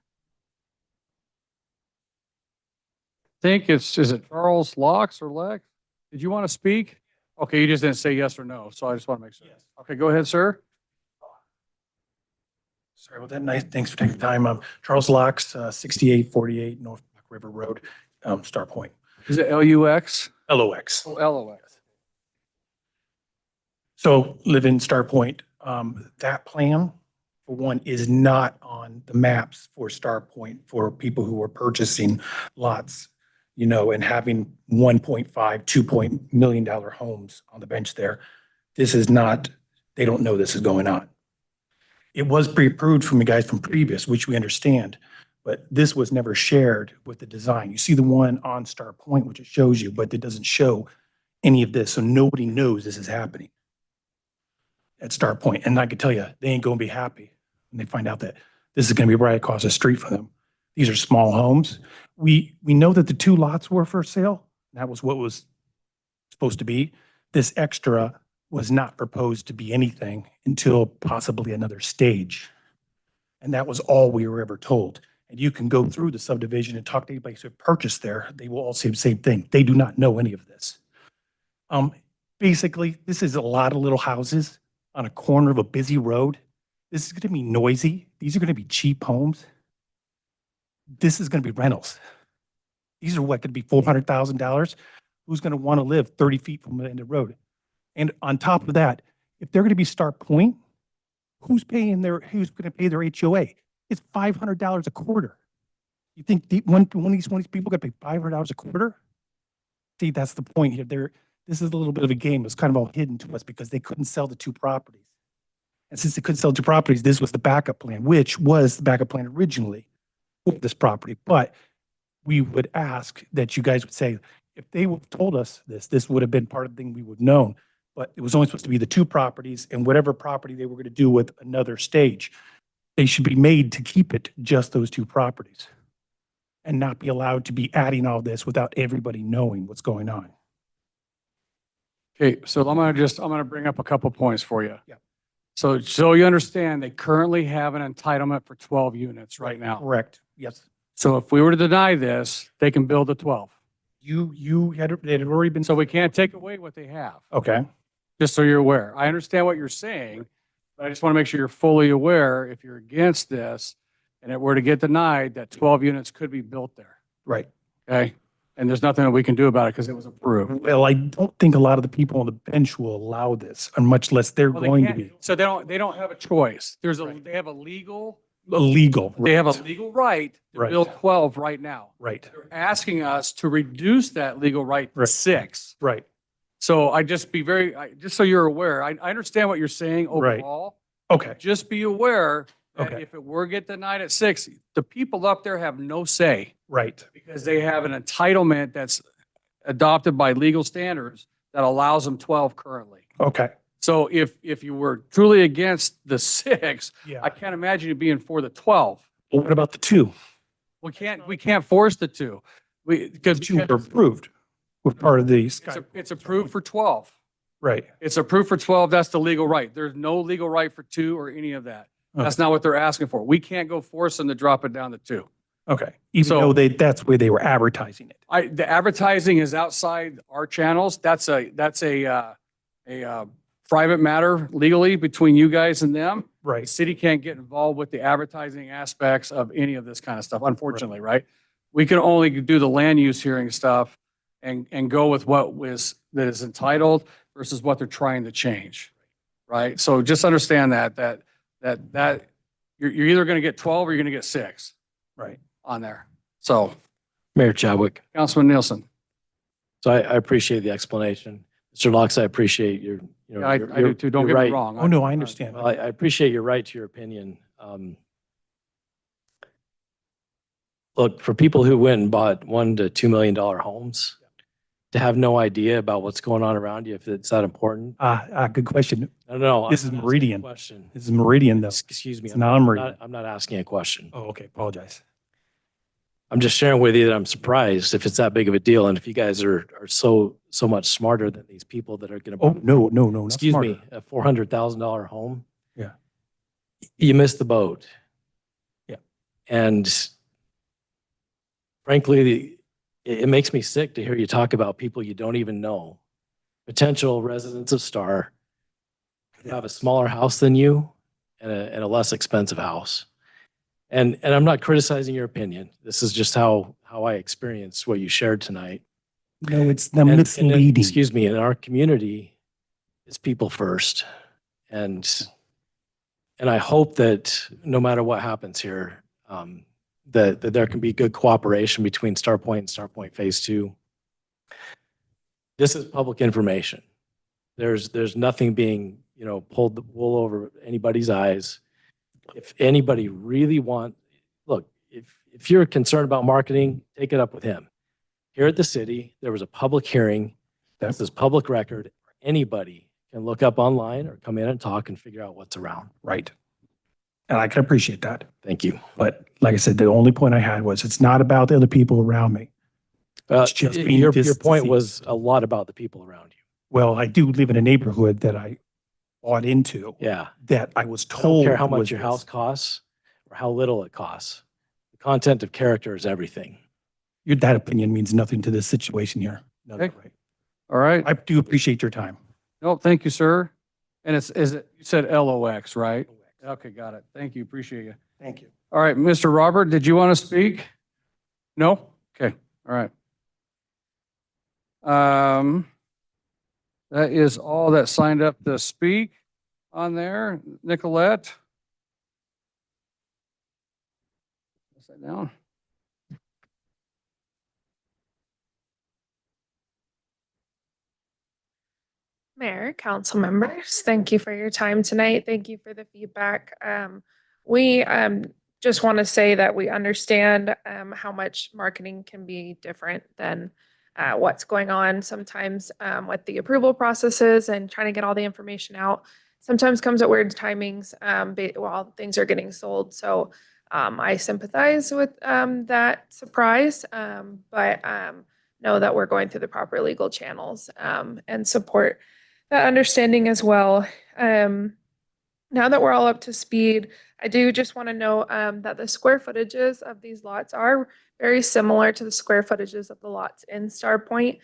Is it Charles Locks or Lex? Did you want to speak? Okay, you just didn't say yes or no, so I just want to make sure. Okay, go ahead, sir. Sorry about that. Nice. Thanks for taking the time. I'm Charles Locks, 6848 North Black River Road, Star Point. Is it LUX? LOX. Oh, LOX. So live in Star Point. That plan, for one, is not on the maps for Star Point for people who are purchasing lots, you know, and having 1.5, $2 million homes on the bench there. This is not, they don't know this is going on. It was pre-approved from you guys from previous, which we understand, but this was never shared with the design. You see the one on Star Point, which it shows you, but it doesn't show any of this. So nobody knows this is happening at Star Point. And I can tell you, they ain't going to be happy when they find out that this is going to be right across the street from them. These are small homes. We know that the 2 lots were for sale. That was what was supposed to be. This extra was not proposed to be anything until possibly another stage. And that was all we were ever told. And you can go through the subdivision and talk to anybody who purchased there. They will all say the same thing. They do not know any of this. Basically, this is a lot of little houses on a corner of a busy road. This is going to be noisy. These are going to be cheap homes. This is going to be rentals. These are what could be $400,000. Who's going to want to live 30 feet from the end of the road? And on top of that, if they're going to be Star Point, who's going to pay their HOA? It's $500 a quarter. You think one of these people going to pay $500 a quarter? See, that's the point here. This is a little bit of a game. It's kind of all hidden to us because they couldn't sell the 2 properties. And since they couldn't sell 2 properties, this was the backup plan, which was the backup plan originally for this property. But we would ask that you guys would say, if they would have told us this would have been part of the thing we would have known. But it was only supposed to be the 2 properties, and whatever property they were going to do with another stage, they should be made to keep it just those 2 properties and not be allowed to be adding all this without everybody knowing what's going on. Okay, so I'm gonna bring up a couple points for you. Yeah. So you understand they currently have an entitlement for 12 units right now. Correct. Yes. So if we were to deny this, they can build the 12. It had already been. So we can't take away what they have. Okay. Just so you're aware. I understand what you're saying, but I just want to make sure you're fully aware if you're against this and it were to get denied, that 12 units could be built there. Right. Okay. And there's nothing that we can do about it because it was approved. Well, I don't think a lot of the people on the bench will allow this, or much less they're Well, they going to can't- be. So they don't have a choice. They have a legal. Illegal. They have a legal right to Right. build 12 right now. Right. They're asking us to reduce that legal right to 6. Right. So just so you're aware, I understand what you're saying Right. overall. Okay. Just be aware that Okay. if it were get denied at 6, the people up there have no say Right. because they have an entitlement that's adopted by legal standards that allows them 12 currently. Okay. So if you were truly against the 6, Yeah. I can't imagine you being for the 12. Well, what about the 2? We can't force the 2. Because 2 were approved. We're part of the it's approved for 12. Right. It's approved for 12. That's the legal right. There's no legal right for 2 or any of that. That's Okay. not what they're asking for. We can't go force them to drop it down to 2. Okay. Even So- though that's where they were advertising it. The advertising is outside our channels. That's a private matter legally between you guys and them. The Right. city can't get involved with the advertising aspects of any of this kind of stuff, unfortunately, right? We can only do the land use hearing stuff and go with that is entitled versus what they're trying to change, right? So just understand that you're either going to get 12 or you're going to get 6 Right. on there. So, Mayor Chadwick. Councilman Nielsen. So I appreciate the explanation. Mr. Locks, I appreciate your, Yeah, I do too. Don't you're get right. me wrong. Oh, no, I understand. Well, I appreciate your right to your opinion. Look, for people who went and bought $1 to $2 million homes, to have no idea about what's going on around you, if it's that important. Good question. No, This I'm is not asking a Meridian. question. This is Meridian, though. Excuse me. It's not Meridian. I'm not asking a question. Oh, okay. Apologize. I'm just sharing with you that I'm surprised if it's that big of a deal and if you guys are so much smarter than these people that are going to. Oh, no, not Excuse smarter. me, a $400,000 home. Yeah. You missed the boat. Yeah. And frankly, it makes me sick to hear you talk about people you don't even know, potential residents of Star who have a smaller house than you and a less expensive house. And I'm not criticizing your opinion. This is just how I experienced what you shared tonight. No, it's the And misleading. excuse me, in our community, it's people first. And I hope that no matter what happens here, that there can be good cooperation between Starpoint and Starpoint Phase 2. This is public information. There's nothing being, pulled the wool over anybody's eyes. If anybody really look, if you're concerned about marketing, take it up with him. Here at the city, there was a public hearing. This is public record. Anybody can look up online or come in and talk and figure out what's around. Right. And I can appreciate that. Thank you. But like I said, the only point I had was it's not about the other people around me. It's just being Your point deceived. was a lot about the people around you. Well, I do live in a neighborhood that I bought into. Yeah. That I was I don't told. care how much was your this. house costs or how little it costs. The content of character is everything. That opinion means nothing to this situation here. No, Okay. right. All right. I do appreciate your time. No, thank you, sir. And you said LOX, right? Okay, got it. Thank you. Appreciate you. Thank you. All right, Mr. Robert, did you want to speak? No? Okay, all right. That is all that signed up to speak on there. Nicolette? Pass that down. Mayor, council members, thank you for your time tonight. Thank you for the feedback. We just want to say that we understand how much marketing can be different than what's going on sometimes with the approval processes and trying to get all the information out. Sometimes comes at weird timings while things are getting sold. So I sympathize with that surprise, but know that we're going through the proper legal channels and support that understanding as well. Now that we're all up to speed, I do just want to know that the square footages of these lots are very similar to the square footages of the lots in Star Point.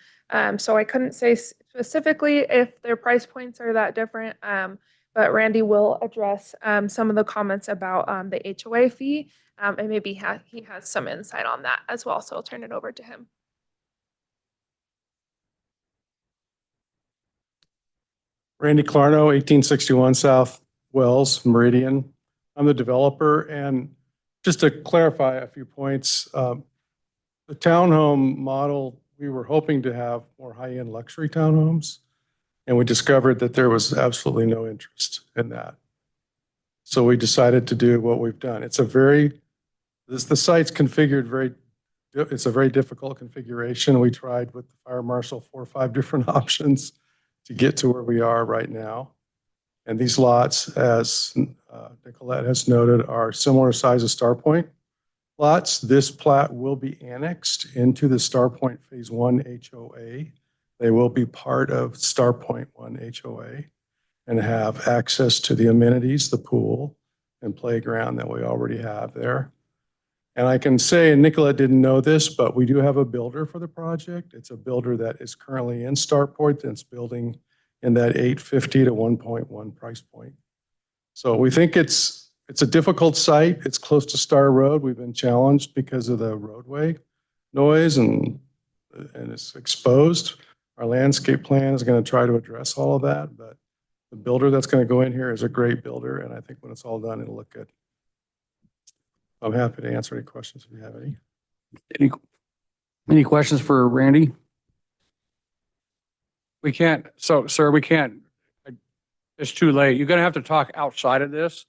So I couldn't say specifically if their price points are that different, but Randy will address some of the comments about the HOA fee, and maybe he has some insight on that as well. So I'll turn it over to him. Randy Clarno, 1861 South Wells, Meridian. I'm the developer, and just to clarify a few points, the townhome model, we were hoping to have more high-end luxury townhomes, and we discovered that there was absolutely no interest in that. So we decided to do what we've done. The site's configured it's a very difficult configuration. We tried with the fire marshal 4 or 5 different options to get to where we are right now. And these lots, as Nicolette has noted, are similar size as Star Point lots. This plat will be annexed into the Star Point Phase 1 HOA. They will be part of Star Point 1 HOA and have access to the amenities, the pool and playground that we already have there. And I can say, and Nicolette didn't know this, but we do have a builder for the project. It's a builder that is currently in Starpoint that's building in that 850 to 1.1 price point. So we think it's a difficult site. It's close to Star Road. We've been challenged because of the roadway noise and it's exposed. Our landscape plan is going to try to address all of that, but the builder that's going to go in here is a great builder, and I think when it's all done, it'll look good. I'm happy to answer any questions if you have any. Any questions for Randy? We can't, so sir, we can't, it's too late. You're gonna have to talk outside of this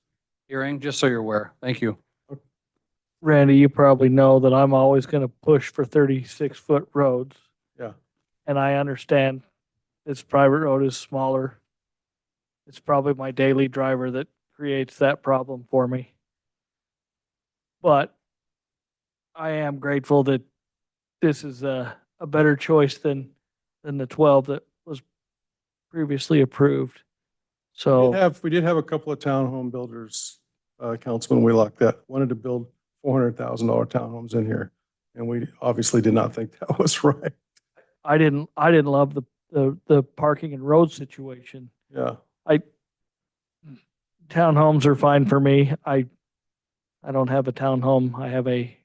hearing, just so you're aware. Thank you. Randy, you probably know that I'm always going to push for 36-foot roads. Yeah. And I understand this private road is smaller. It's probably my daily driver that creates that problem for me. But I am grateful that this is a better choice than the 12 that was previously approved. So We did have a couple of townhome builders, Councilman Wheelock, that wanted to build $400,000 townhomes in here. And we obviously did not think that was right. I didn't love the parking and road situation. Yeah. Townhomes are fine for me. I don't have a townhome. I have a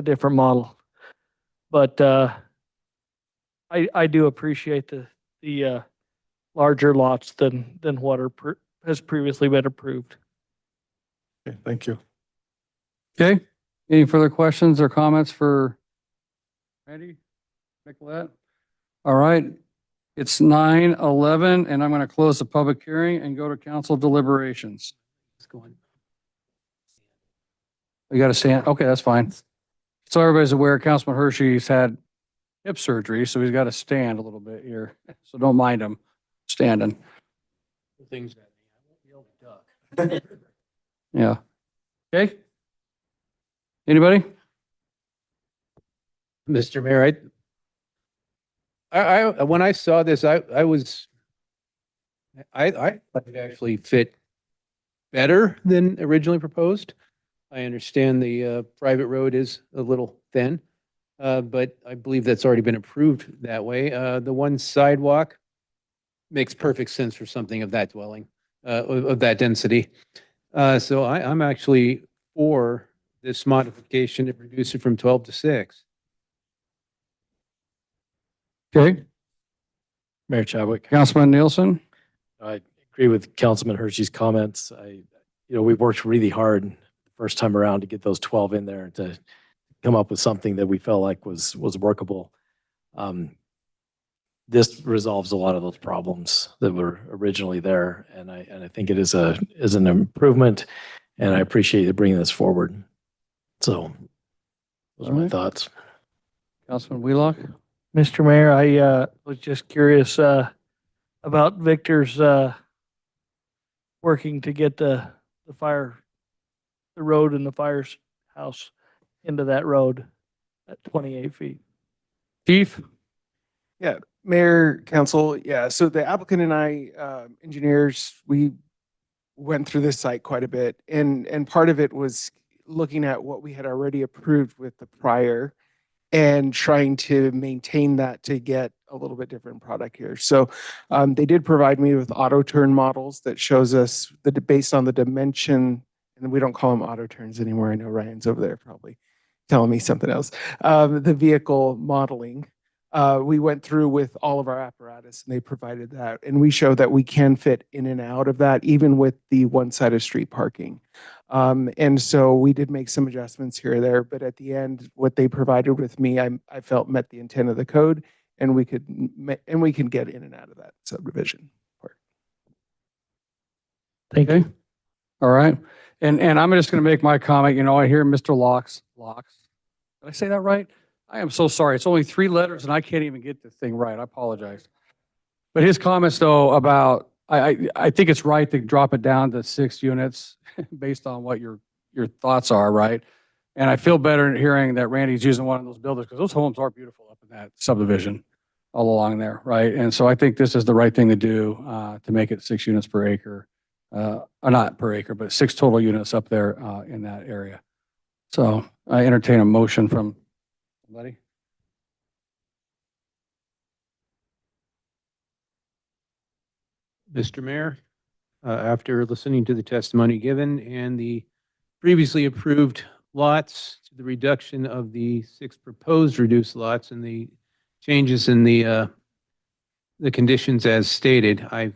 different model. But I do appreciate the larger lots than what has previously been approved. Okay, thank you. Okay, any further questions or comments for Randy Nicolette? All right, it's 9:11 and I'm going to close the public hearing and go to council deliberations. We got to stand. Okay, that's fine. So everybody's aware, Councilman Hershey's had hip surgery, so he's got to stand a little bit here. So don't mind him standing. Things that I won't be able to duck. Yeah. Okay. Anybody? Mr. Mayor, I when I saw this, I thought it actually fit better than originally proposed. I understand the private road is a little thin, but I believe that's already been approved that way. The one sidewalk makes perfect sense for something of that dwelling, of that density. So I'm actually for this modification to reduce it from 12 to 6. Okay. Mayor Chadwick. Councilman Nielsen? I agree with Councilman Hershey's comments. We worked really hard the first time around to get those 12 in there to come up with something that we felt like was workable. This resolves a lot of those problems that were originally there, and I think it is an improvement, and I appreciate you bringing this forward. So those are my thoughts. Councilman Wheelock? Mr. Mayor, I was just curious about Victor's working to get the road and the firehouse into that road at 28 feet. Chief? Yeah, Mayor, Council, yeah, so the applicant and I, engineers, we went through this site quite a bit, and part of it was looking at what we had already approved with the prior and trying to maintain that to get a little bit different product here. So they did provide me with auto turn models that shows us based on the dimension, and we don't call them auto turns anymore. I know Ryan's over there probably telling me something else. The vehicle modeling. We went through with all of our apparatus and they provided that. And we show that we can fit in and out of that, even with the one-sided street parking. And so we did make some adjustments here or there, but at the end, what they provided with me, I felt met the intent of the code, and we can get in and out of that subdivision part. Thank you. All right. And I'm just going to make my comment. I hear Mr. Locks. Did I say that right? I am so sorry. It's only 3 letters and I can't even get this thing right. I apologize. But his comments though about, I think it's right to drop it down to 6 units based on what your thoughts are, right? And I feel better hearing that Randy's using one of those builders because those homes are beautiful up in that subdivision all along there, right? And so I think this is the right thing to do to make it 6 units per acre. Not per acre, but 6 total units up there in that area. So I entertain a motion from somebody. Mr. Mayor, after listening to the testimony given and the previously approved lots, to the reduction of the 6 proposed reduced lots and the changes in the conditions as stated, I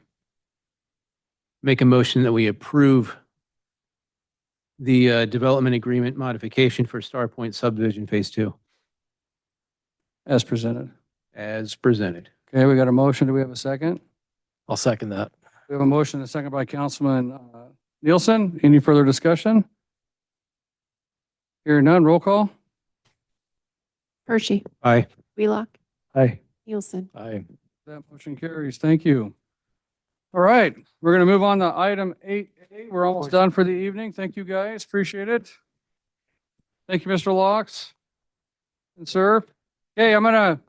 make a motion that we approve the development agreement modification for Star Point subdivision Phase 2 As presented. as presented. Okay, we got a motion. Do we have a second? I'll second that. We have a motion and a second by Councilman Nielsen. Any further discussion? Hearing none, roll call. Hershey, Aye. Wheelock, Aye. Nielsen. Aye. That motion carries. Thank you. All right, we're going to move on to item 8A. We're almost done for the evening. Thank you, guys. Appreciate it. Thank you, Mr. Locks and sir. Okay, I'm going to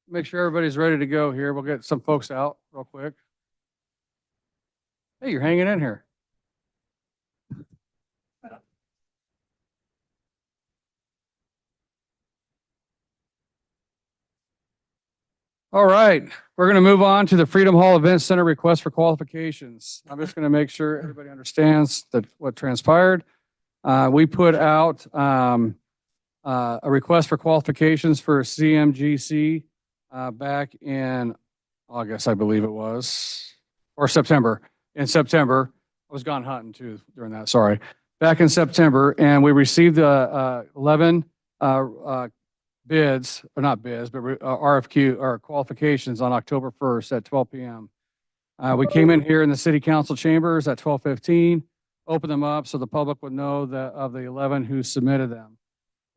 make sure everybody's ready to go here. We'll get some folks out real quick. Hey, you're hanging in here. All right, we're going to move on to the Freedom Hall Event Center request for qualifications. I'm just going to make sure everybody understands that what transpired. We put out a request for qualifications for CMGC back in August, I believe it was, or September. In September, I was gone hunting too during that, sorry. Back in September, and we received 11 bids, or not bids, but RFQ or qualifications on October 1st at 12 p.m. We came in here in the city council chambers at 12:15, opened them up so the public would know that of the 11 who submitted them.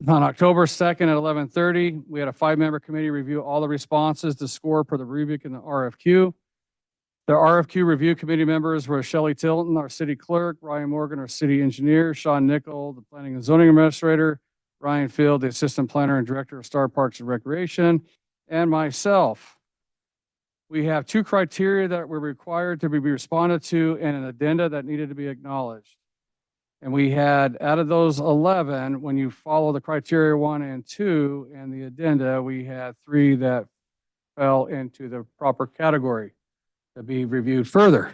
On October 2nd at 11:30, we had a 5-member committee review all the responses to score per the rubric in the RFQ. The RFQ review committee members were Shelley Tilton, our city clerk, Ryan Morgan, our city engineer, Sean Nickel, the planning and zoning administrator, Ryan Field, the assistant planner and director of Star Parks and Recreation, and myself. We have 2 criteria that were required to be responded to and an addenda that needed to be acknowledged. And we had, out of those 11, when you follow the criteria 1 and 2 and the addenda, we had 3 that fell into the proper category to be reviewed further.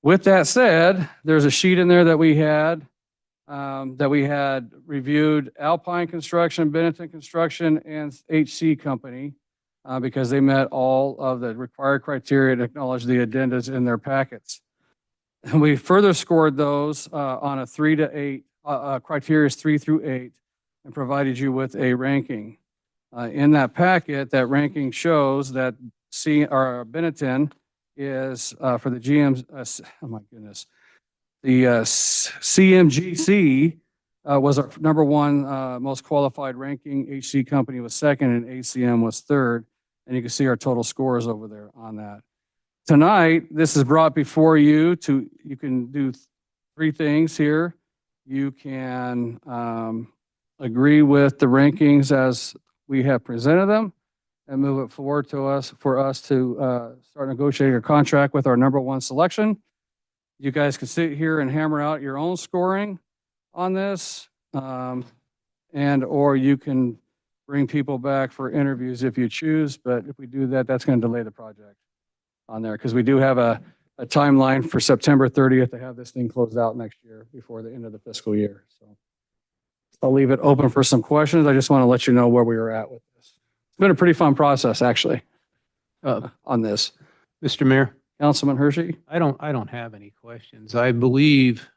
With that said, there's a sheet in there that we had reviewed Alpine Construction, Benetton Construction, and HC Company because they met all of the required criteria and acknowledged the addendas in their packets. And we further scored those on a 3 to 8, criteria 3 through 8, and provided you with a ranking. In that packet, that ranking shows that Benetton is for the GM's, oh my goodness, the CMGC was our number 1 most qualified ranking. HC Company was 2nd and ACM was 3rd. And you can see our total scores over there on that. Tonight, this is brought before you you can do 3 things here. You can agree with the rankings as we have presented them and move it forward to us for us to start negotiating a contract with our number 1 selection. You guys can sit here and hammer out your own scoring on this, and or you can bring people back for interviews if you choose. But if we do that, that's going to delay the project on there because we do have a timeline for September 30th to have this thing closed out next year before the end of the fiscal year. So I'll leave it open for some questions. I just want to let you know where we are at with this. It's been a pretty fun process, actually, on this. Mr. Mayor, Councilman Hershey? I don't have any questions. I believe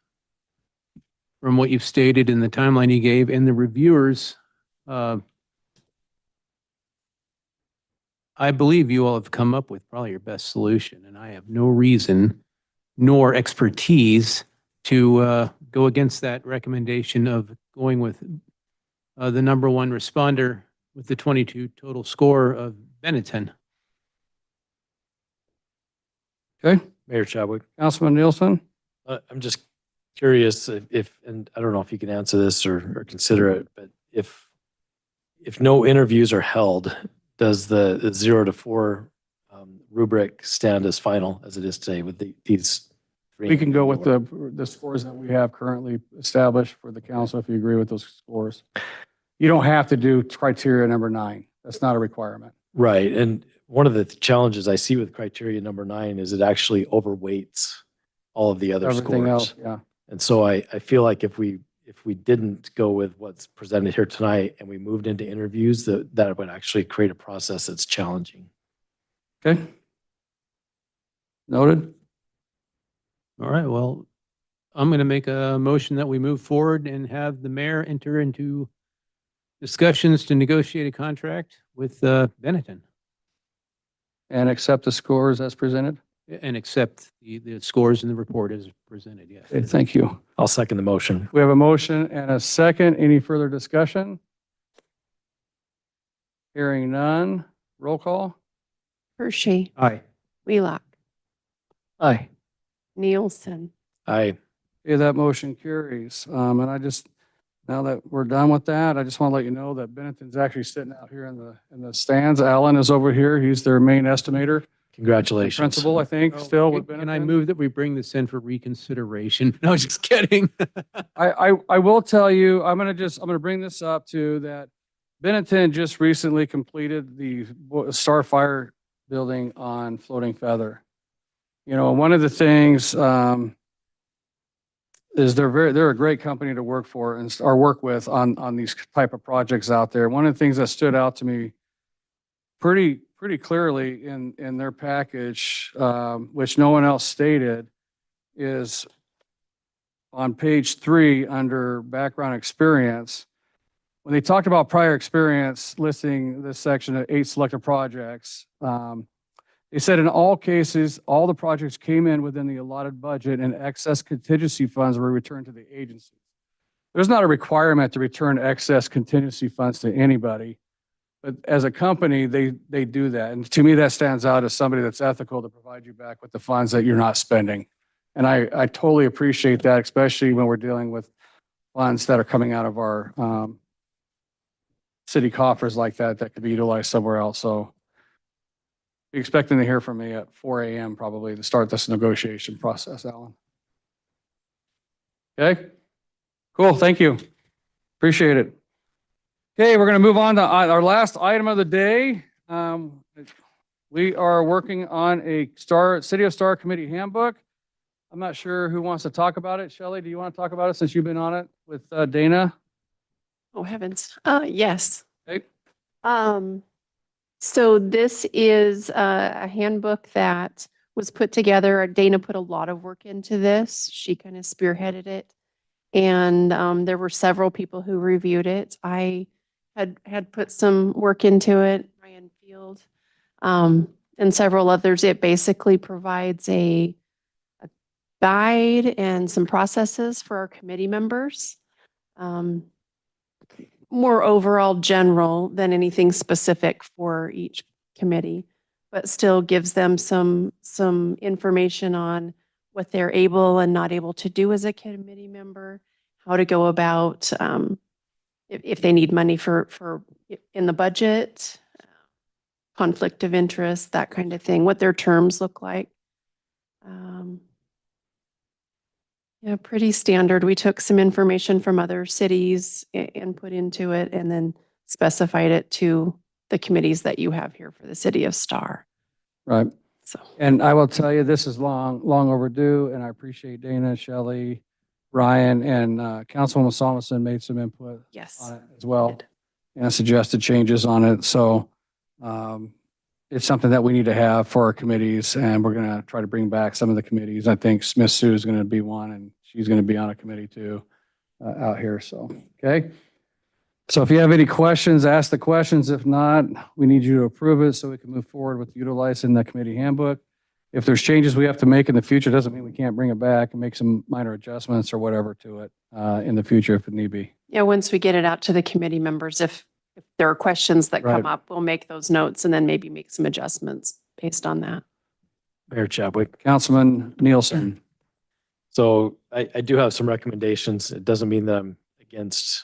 from what you've stated in the timeline you gave and the reviewers, I believe you all have come up with probably your best solution, and I have no reason nor expertise to go against that recommendation of going with the number 1 responder with the 22 total score of Benetton. Okay. Mayor Chadwick. Councilman Nielsen? I'm just curious if, and I don't know if you can answer this or consider it, but if no interviews are held, does the 0 to 4 rubric stand as final as it is today with these 3? We can go with the scores that we have currently established for the council if you agree with those scores. You don't have to do criteria number 9. That's not a requirement. Right. And one of the challenges I see with criteria number 9 is it actually overweights all of the other Everything else, scores. yeah. And so I feel like if we didn't go with what's presented here tonight and we moved into interviews, that would actually create a process that's challenging. Okay. Noted. All right, well, I'm going to make a motion that we move forward and have the mayor enter into discussions to negotiate a contract with Benetton And accept the scores as presented. and accept the scores in the report as presented, yes. Okay, thank you. I'll second the motion. We have a motion and a second. Any further discussion? Hearing none. Roll call. Hershey, Aye. Wheelock, Aye. Nielsen, Aye. Okay, that motion carries. And I just, now that we're done with that, I just want to let you know that Benetton's actually sitting out here in the stands. Alan is over here. He's their main estimator. Congratulations. Principal, I think, still with Can I Benetton. move that we bring this in for reconsideration? No, just kidding. I will tell you, I'm gonna bring this up too, that Benetton just recently completed the Starfire building on Floating Feather. You know, one of the things, is they're a great company to work for or work with on these type of projects out there. One of the things that stood out to me pretty clearly in their package, which no one else stated, is on page 3 under background experience. When they talked about prior experience, listing this section of 8 selected projects, they said in all cases, all the projects came in within the allotted budget and excess contingency funds were returned to the agency. There's not a requirement to return excess contingency funds to anybody, but as a company, they do that. And to me, that stands out as somebody that's ethical to provide you back with the funds that you're not spending. And I totally appreciate that, especially when we're dealing with funds that are coming out of our city coffers like that could be utilized somewhere else. So be expecting to hear from me at 4 a.m. probably to start this negotiation process, Alan. Okay? Cool, thank you. Appreciate it. Okay, we're going to move on to our last item of the day. We are working on a City of Star Committee handbook. I'm not sure who wants to talk about it. Shelley, do you want to talk about it since you've been on it with Dana? oh heavens, yes. Okay. So this is a handbook that was put together. Dana put a lot of work into this. She kind of spearheaded it. And there were several people who reviewed it. I had put some work into it, Ryan Field, and several others. It basically provides a guide and some processes for our committee members. More overall general than anything specific for each committee, but still gives them some information on what they're able and not able to do as a committee member, how to go about if they need money for in the budget, conflict of interest, that kind of thing, what their terms look like. Yeah, pretty standard. We took some information from other cities and put into it and then specified it to the committees that you have here for the City of Star. Right. So, And I will tell you, this is long overdue, and I appreciate Dana, Shelley, Ryan, and Councilwoman Solomon made some input yes. on it as well and suggested changes on it. So it's something that we need to have for our committees, and we're going to try to bring back some of the committees. I think Smith Sue is going to be one, and she's going to be on a committee too out here. So, okay. So if you have any questions, ask the questions. If not, we need you to approve it so we can move forward with utilizing the committee handbook. If there's changes we have to make in the future, doesn't mean we can't bring it back and make some minor adjustments or whatever to it in the future if it need be. Yeah, once we get it out to the committee members, if there are questions that come Right. up, we'll make those notes and then maybe make some adjustments based on that. Mayor Chadwick. Councilman Nielsen. So I do have some recommendations. It doesn't mean that I'm against,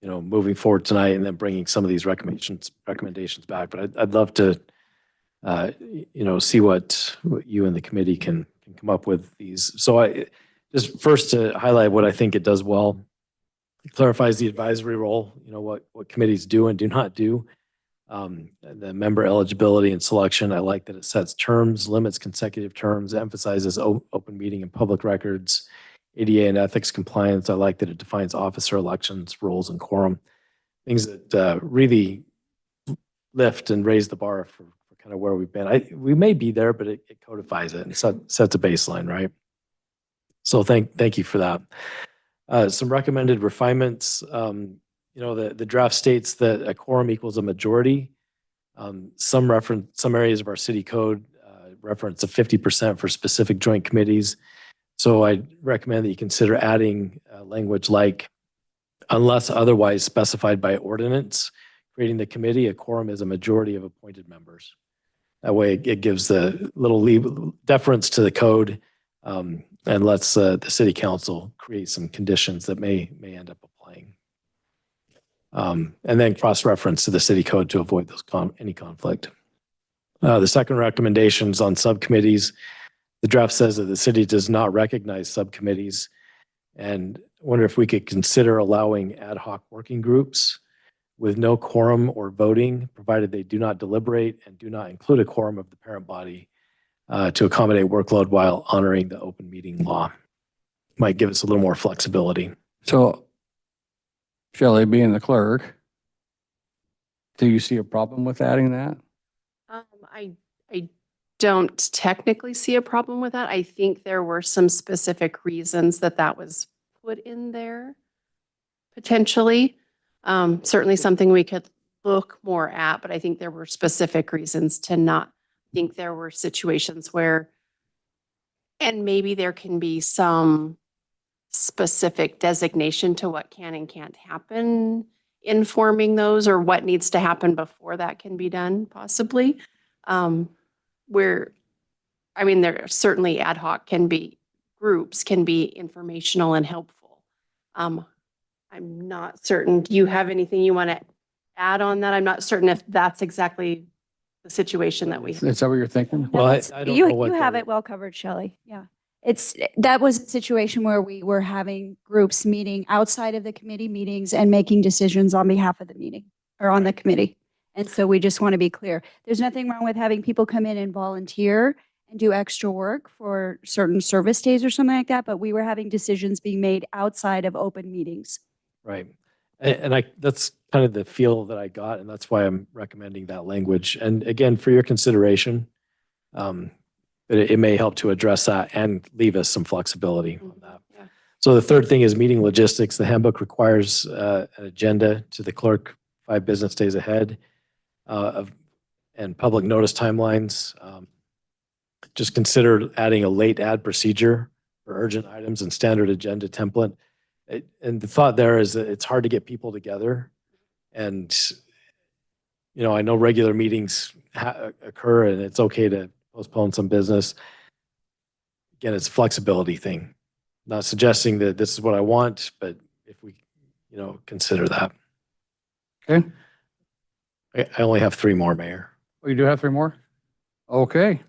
moving forward tonight and then bringing some of these recommendations back. But I'd love to, see what you and the committee can come up with these. So I just first to highlight what I think it does well. It clarifies the advisory role, what committees do and do not do. The member eligibility and selection, I like that it sets terms, limits consecutive terms, emphasizes open meeting and public records, ADA and ethics compliance. I like that it defines officer elections, roles, and quorum. Things that really lift and raise the bar for kind of where we've been. We may be there, but it codifies it and sets a baseline, right? So thank you for that. Some recommended refinements. The draft states that a quorum equals a majority. Some areas of our city code reference a 50% for specific joint committees. So I recommend that you consider adding language like, unless otherwise specified by ordinance, creating the committee, a quorum is a majority of appointed members. That way it gives the little deference to the code and lets the city council create some conditions that may end up applying. And then cross-reference to the city code to avoid any conflict. The second recommendation is on subcommittees. The draft says that the city does not recognize subcommittees, and I wonder if we could consider allowing ad hoc working groups with no quorum or voting, provided they do not deliberate and do not include a quorum of the parent body to accommodate workload while honoring the open meeting law. Might give us a little more flexibility. So, Shelley, being the clerk, do you see a problem with adding that? I don't technically see a problem with that. I think there were some specific reasons that was put in there, potentially. Certainly something we could look more at, but I think there were specific reasons to not think there were situations where, and maybe there can be some specific designation to what can and can't happen in forming those, or what needs to happen before that can be done, possibly. There are certainly ad hoc groups can be informational and helpful. I'm not certain. Do you have anything you want to add on that? I'm not certain if that's exactly the situation that we. Is that what you're thinking? Well, I don't know what You have it well covered, Shelley. Yeah. That was a situation where we were having groups meeting outside of the committee meetings and making decisions on behalf of the meeting or on the committee. And so we just want to be clear. There's nothing wrong with having people come in and volunteer and do extra work for certain service days or something like that, but we were having decisions being made outside of open meetings. Right. And that's kind of the feel that I got, and that's why I'm recommending that language. And again, for your consideration, it may help to address that and leave us some flexibility on that. Yeah. So the third thing is meeting logistics. The handbook requires an agenda to the clerk 5 business days ahead and public notice timelines. Just consider adding a late ad procedure for urgent items and standard agenda template. And the thought there is that it's hard to get people together. And, I know regular meetings occur and it's okay to postpone some business. Again, it's a flexibility thing. Not suggesting that this is what I want, but if we, consider that. Okay. I only have 3 more, Mayor. Oh, you do have 3 more? Okay.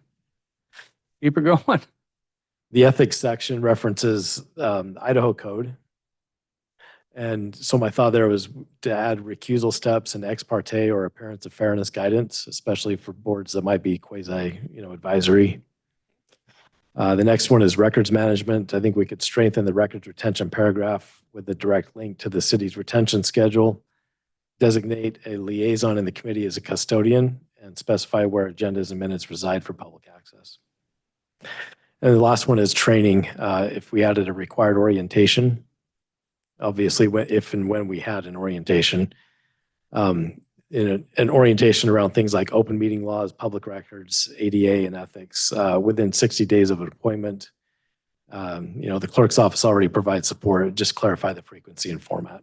Keep it going. The ethics section references Idaho code. And so my thought there was to add recusal steps and ex parte or appearance of fairness guidance, especially for boards that might be quasi, advisory. The next one is records management. I think we could strengthen the records retention paragraph with a direct link to the city's retention schedule, designate a liaison in the committee as a custodian, and specify where agendas and minutes reside for public access. And the last one is training. If we added a required orientation, obviously if and when we had an orientation, an orientation around things like open meeting laws, public records, ADA and ethics within 60 days of an appointment. The clerk's office already provides support. Just clarify the frequency and format.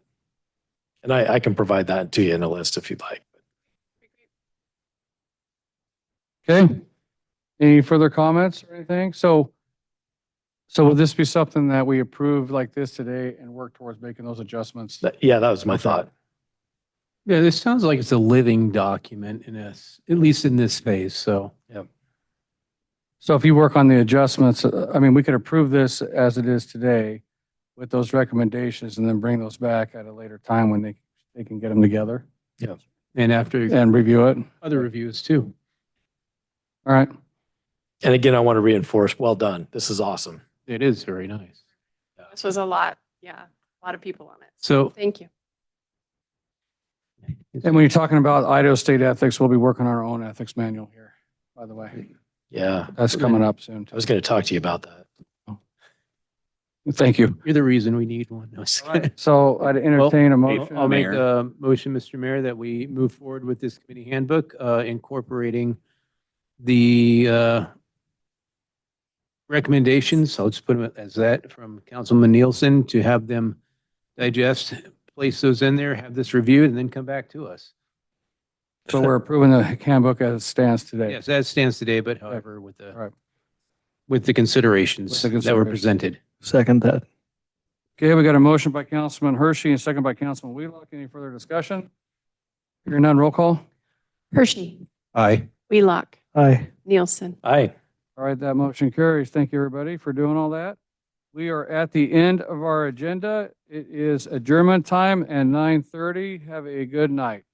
And I can provide that to you in a list if you'd like. Okay. Any further comments or anything? So would this be something that we approve like this today and work towards making those adjustments? Yeah, that was my thought. Yeah, this sounds like it's a living document at least in this phase, so. Yeah. So if you work on the adjustments, we could approve this as it is today with those recommendations and then bring those back at a later time when they can get them together. Yeah. And after and review it. other reviews too. All right. And again, I want to reinforce, well done. This is awesome. It is very nice. This was a lot. Yeah, a lot of people on it. So Thank you. And when you're talking about Idaho State ethics, we'll be working on our own ethics manual here, by the way. Yeah. That's coming up soon. I was going to talk to you about that. Thank you. you're the reason we need one. No, just kidding. So I'd entertain a motion. I'll make a motion, Mr. Mayor, that we move forward with this committee handbook, incorporating the recommendations. I'll just put them as that from Councilman Nielsen to have them digest, place those in there, have this reviewed, and then come back to us. So we're approving the handbook as it stands today. Yes, as stands today, but however, with Right. the considerations With the that were considerations. presented. Second that. Okay, we got a motion by Councilman Hershey and a second by Councilman Wheelock. Any further discussion? Hearing none, roll call. Hershey, Aye. Wheelock, Aye. Nielsen. Aye. All right, that motion carries. Thank you, everybody, for doing all that. We are at the end of our agenda. It is adjournment time and 9:30. Have a good night.